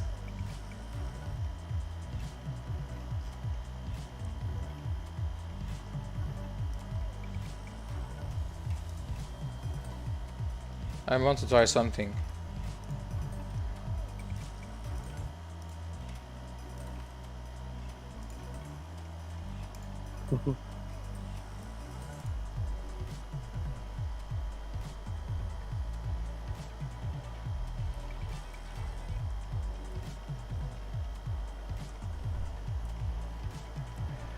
I want to try something.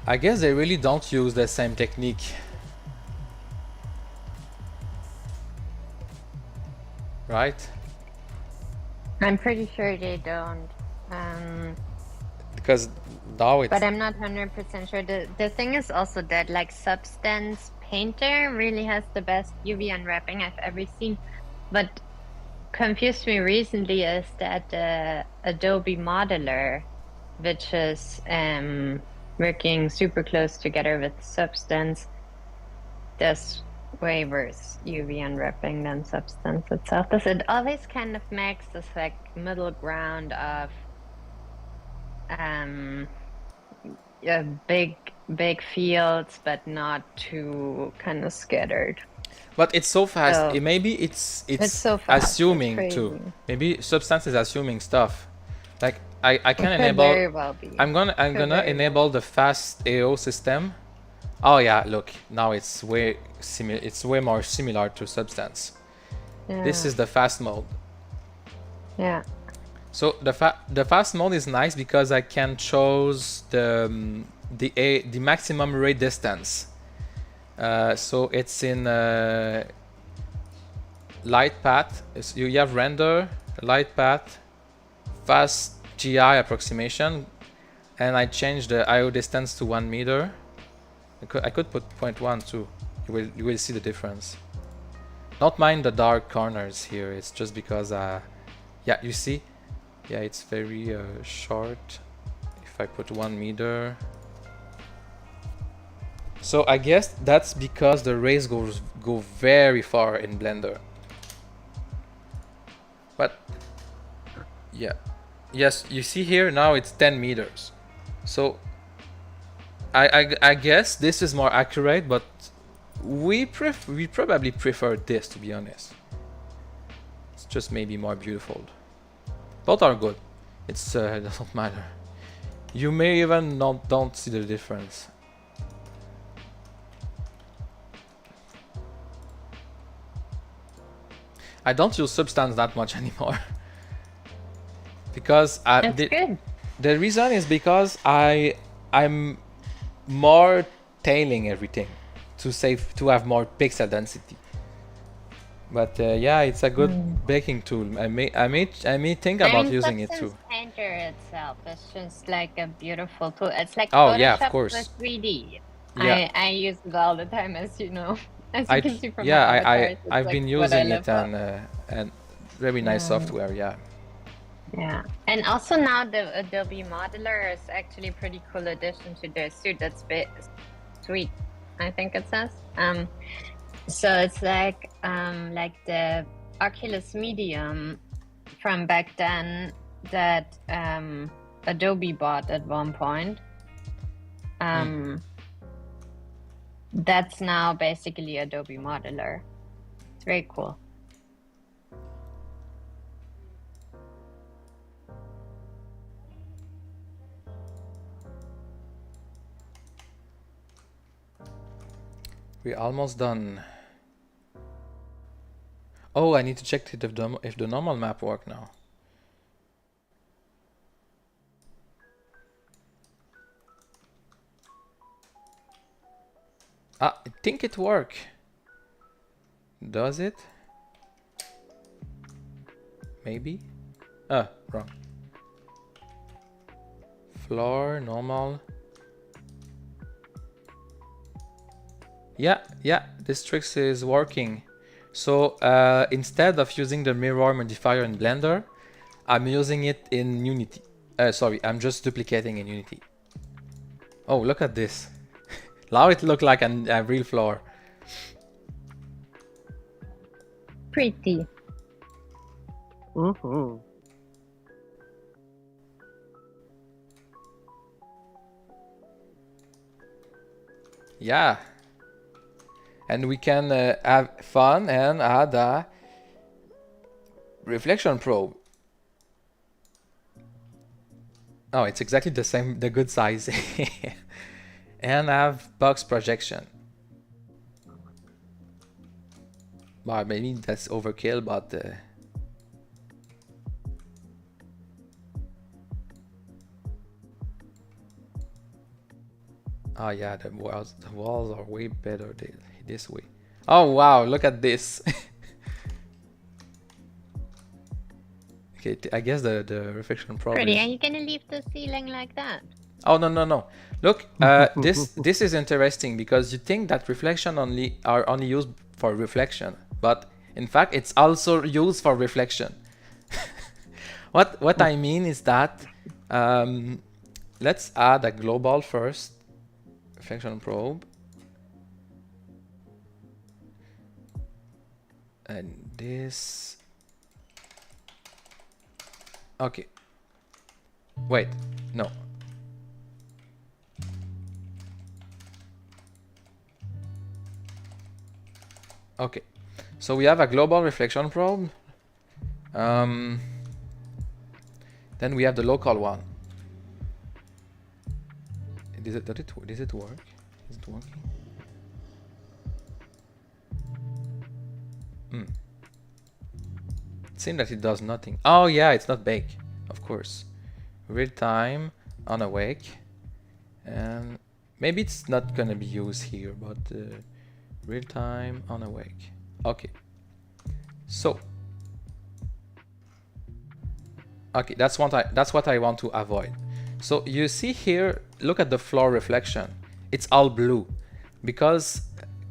I guess they really don't use the same technique. Right? I'm pretty sure they don't. Because now it's... But I'm not 100% sure. The thing is also that like Substance Painter really has the best UV unwrapping I've ever seen. But confused me recently is that Adobe Modeler, which is working super close together with Substance, does way worse UV unwrapping than Substance itself. Because it always kind of makes this like middle ground of big fields, but not too kind of scattered. But it's so fast. So, Maybe it's so fast. assuming It's too. crazy. Maybe Substance is assuming stuff. Like I can It could enable. very well be. I'm gonna very enable the fast AO system. Oh yeah, look, now it's way more similar to Substance. Yeah. This is the fast mode. Yeah. So the fast mode is nice because I can choose the maximum ray distance. So it's in light path. You have render, light path, fast GI approximation, and I changed the IO distance to 1 meter. I could put 0.1 too. You will see the difference. Don't mind the dark corners here. It's just because yeah, you see, yeah, it's very short. If I put 1 meter, so I guess that's because the rays go very far in Blender. But yeah, yes, you see here now it's 10 meters. So I guess this is more accurate, but we probably prefer this, to be honest. It's just maybe more beautiful. Both are good. It's it doesn't matter. You may even don't see the difference. I don't use Substance that much anymore. Because That's good. the reason is because I'm more tailing everything to have more pixel density. But yeah, it's a good baking tool. I may think about using it too. Substance Painter itself is just like a beautiful tool. It's like Oh, Photoshop yeah, of course. with 3D. Yeah. I use it all the time, as you know. As you can see from yeah, my avatars, it's I've like been what I using live it for. and very nice software. Yeah. Yeah, and also now the Adobe Modeler is actually a pretty cool addition to their suite. That's sweet, I think it says. So it's like the Oculus Medium from back then that Adobe bought at one point. That's now basically Adobe Modeler. It's very cool. We're almost done. Oh, I need to check if the normal map works now. I think it works. Does it? Maybe? Wrong. Floor, normal. Yeah, this trick is working. So instead of using the mirror modifier in Blender, I'm using it in Unity. Sorry, I'm just duplicating in Unity. Oh, look at this. Now it looks like a real floor. Pretty. Mm-hmm. Yeah. And we can have fun and add a reflection probe. Oh, it's exactly the same, the good size. And have box projection. Well, maybe that's overkill, but oh yeah, the walls are way better this way. Oh wow, look at this. Okay, I guess the reflection probe Pretty. is... Are you gonna leave the ceiling like that? Oh no. Look, this is interesting because you think that reflection are only used for reflection, but in fact it's also used for reflection. What I mean is that let's add a global first reflection probe, and this. Okay. Wait, no. Okay, so we have a global reflection probe. Then we have the local one. Does it work? Is it working? It seems that it does nothing. Oh yeah, it's not bake, of course. Real time on awake, and maybe it's not gonna be used here, but real time on awake. Okay, so Okay, that's what I want to avoid. So you see here, look at the floor reflection. It's all blue because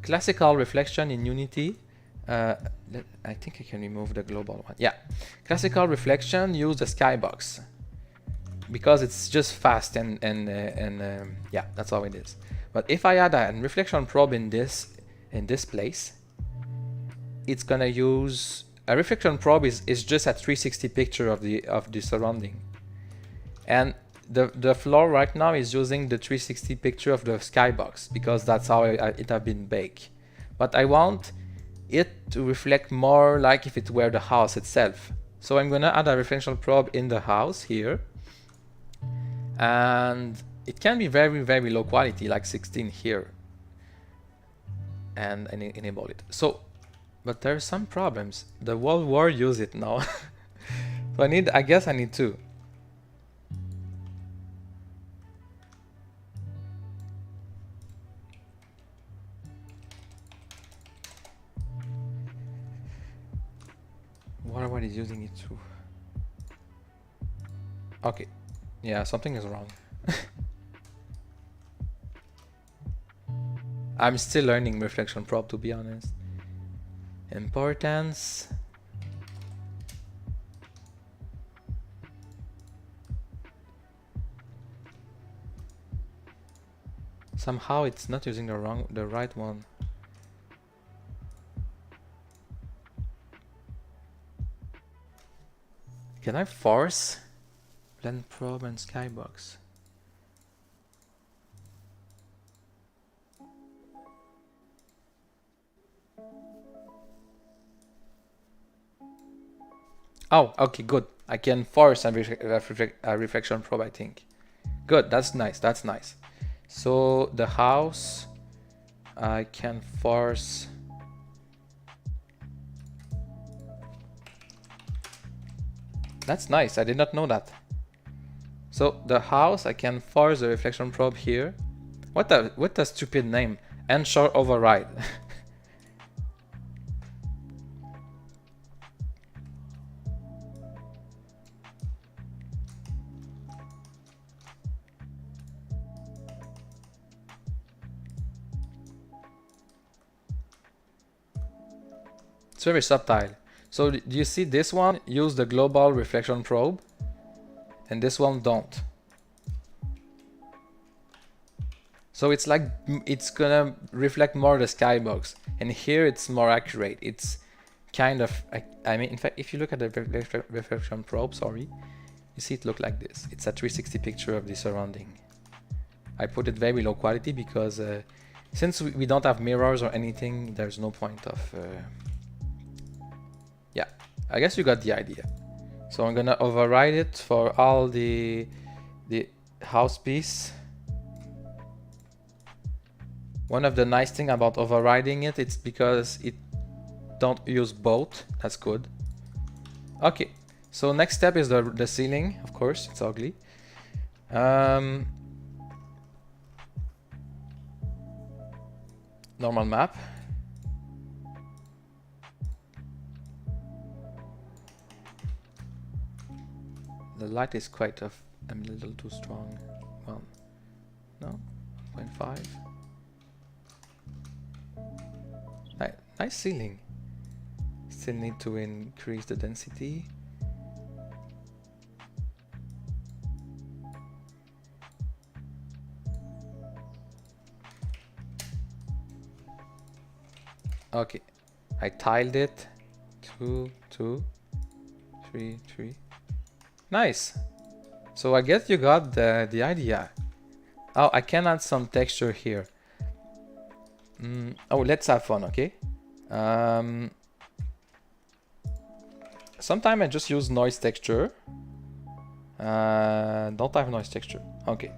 classical reflection in Unity. I think I can remove the global one. Yeah, classical reflection use the skybox because it's just fast and yeah, that's how it is. But if I add a reflection probe in this place, it's gonna use a reflection probe is just a 360 picture of the surrounding, and the floor right now is using the 360 picture of the skybox because that's how it have been baked. But I want it to reflect more like if it were the house itself. So I'm gonna add a reflection probe in the house here, and it can be very, very low quality, like 16 here, and enable it. So, but there are some problems. The whole world use it now. So I guess I need to. What is using it to? Okay, yeah, something is wrong. I'm still learning reflection probe, to be honest. Importance. Somehow it's not using the right one. Can I force blend probe and skybox? Oh, okay, good. I can force a reflection probe, I think. Good, that's nice, that's nice. So the house, I can force. That's nice, I did not know that. So the house, I can force the reflection probe here. What a stupid name. Ensure override. It's very subtle. So do you see this one use the global reflection probe and this one don't? So it's like it's gonna reflect more the skybox, and here it's more accurate. It's kind of, I mean, in fact, if you look at the reflection probe, sorry, you see it look like this. It's a 360 picture of the surrounding. I put it very low quality because since we don't have mirrors or anything, there's no point of yeah, I guess you got the idea. So I'm gonna override it for all the house piece. One of the nice thing about overriding it, it's because it don't use both. That's good. Okay, so next step is the ceiling. Of course, it's ugly. Normal map. The light is quite a little too strong. Well, no, 0.5. Nice ceiling. Still need to increase the density. Okay, I tiled it. 2, 2, 3, 3. Nice. So I guess you got the idea. Oh, I can add some texture here. Oh, let's have fun, okay? Sometimes I just use noise texture. Don't have noise texture. Okay.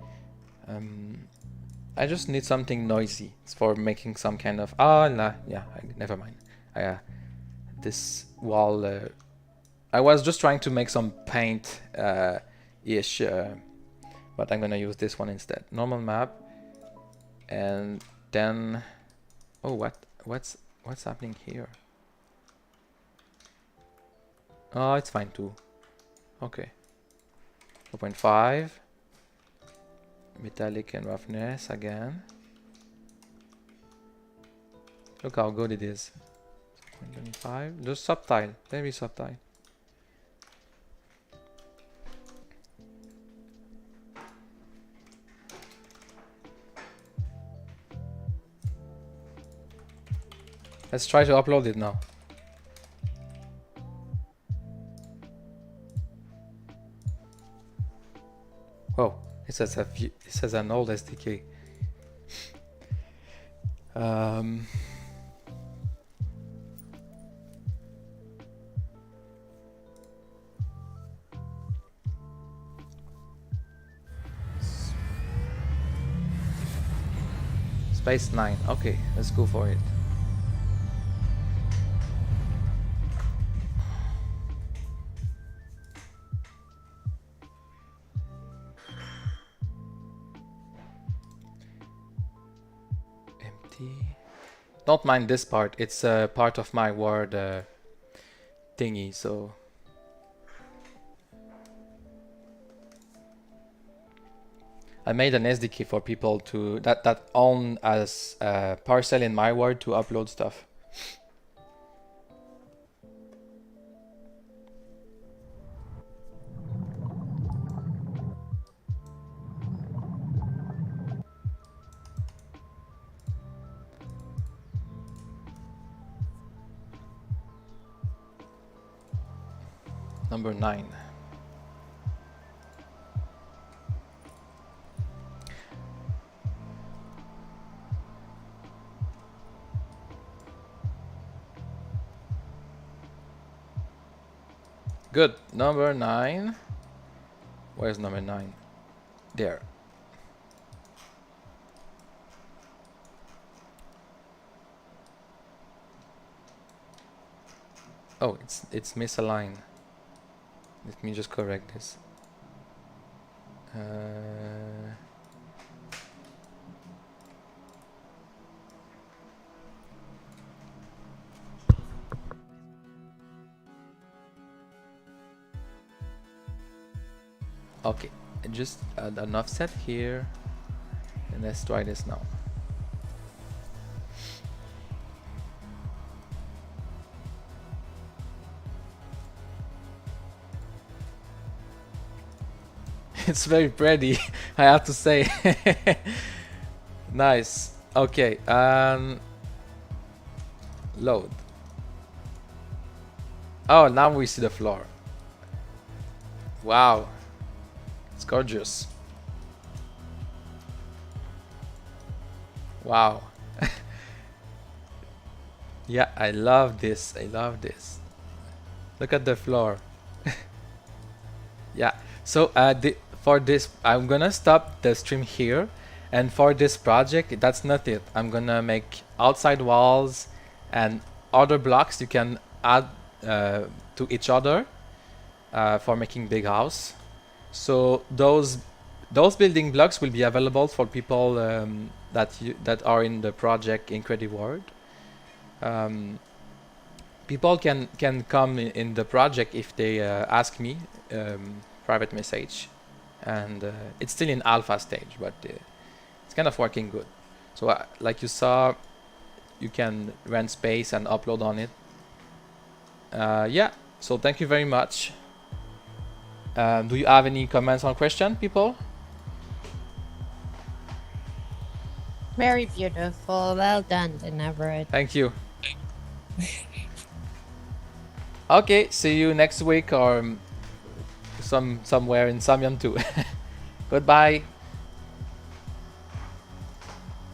I just need something noisy. It's for making some kind of... Oh, nah, yeah, never mind. This wall... I was just trying to make some paint-ish, but I'm gonna use this one instead. Normal map, and then... Oh, what's happening here? Oh, it's fine too. Okay. 4.5. Metallic and roughness again. Look how good it is. 0.25. Just subtle, very subtle. Let's try to upload it now. Whoa, it says it says an old SDK. Space 9. Okay, let's go for it. Don't mind this part, it's part of my word thingy, so I made an SDK for people to that own as a parcel in my word to upload stuff. Number 9. Good. Number 9. Where's number 9? There. Oh, it's misaligned. Let me just correct this. Okay, just add an offset here, and let's try this now. It's very pretty, I have to say. Nice. Okay, load. Oh, now we see the floor. Wow, it's gorgeous. Wow. Yeah, I love this. I love this. Look at the floor. Yeah. So for this, I'm gonna stop the stream here, and for this project, that's not it. I'm gonna make outside walls and other blocks you can add to each other for making big house. So those building blocks will be available for people that are in the project Incredible World. People can come in the project if they ask me private message, and it's still in alpha stage, but it's kind of working good. So like you saw, you can rent space and upload on it. Yeah, so thank you very much. Do you have any comments or question, people? Very beautiful. Well done, Everett. Thank you. Okay, see you next week or somewhere in Somnium too. Goodbye.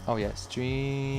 Oh yeah, stream.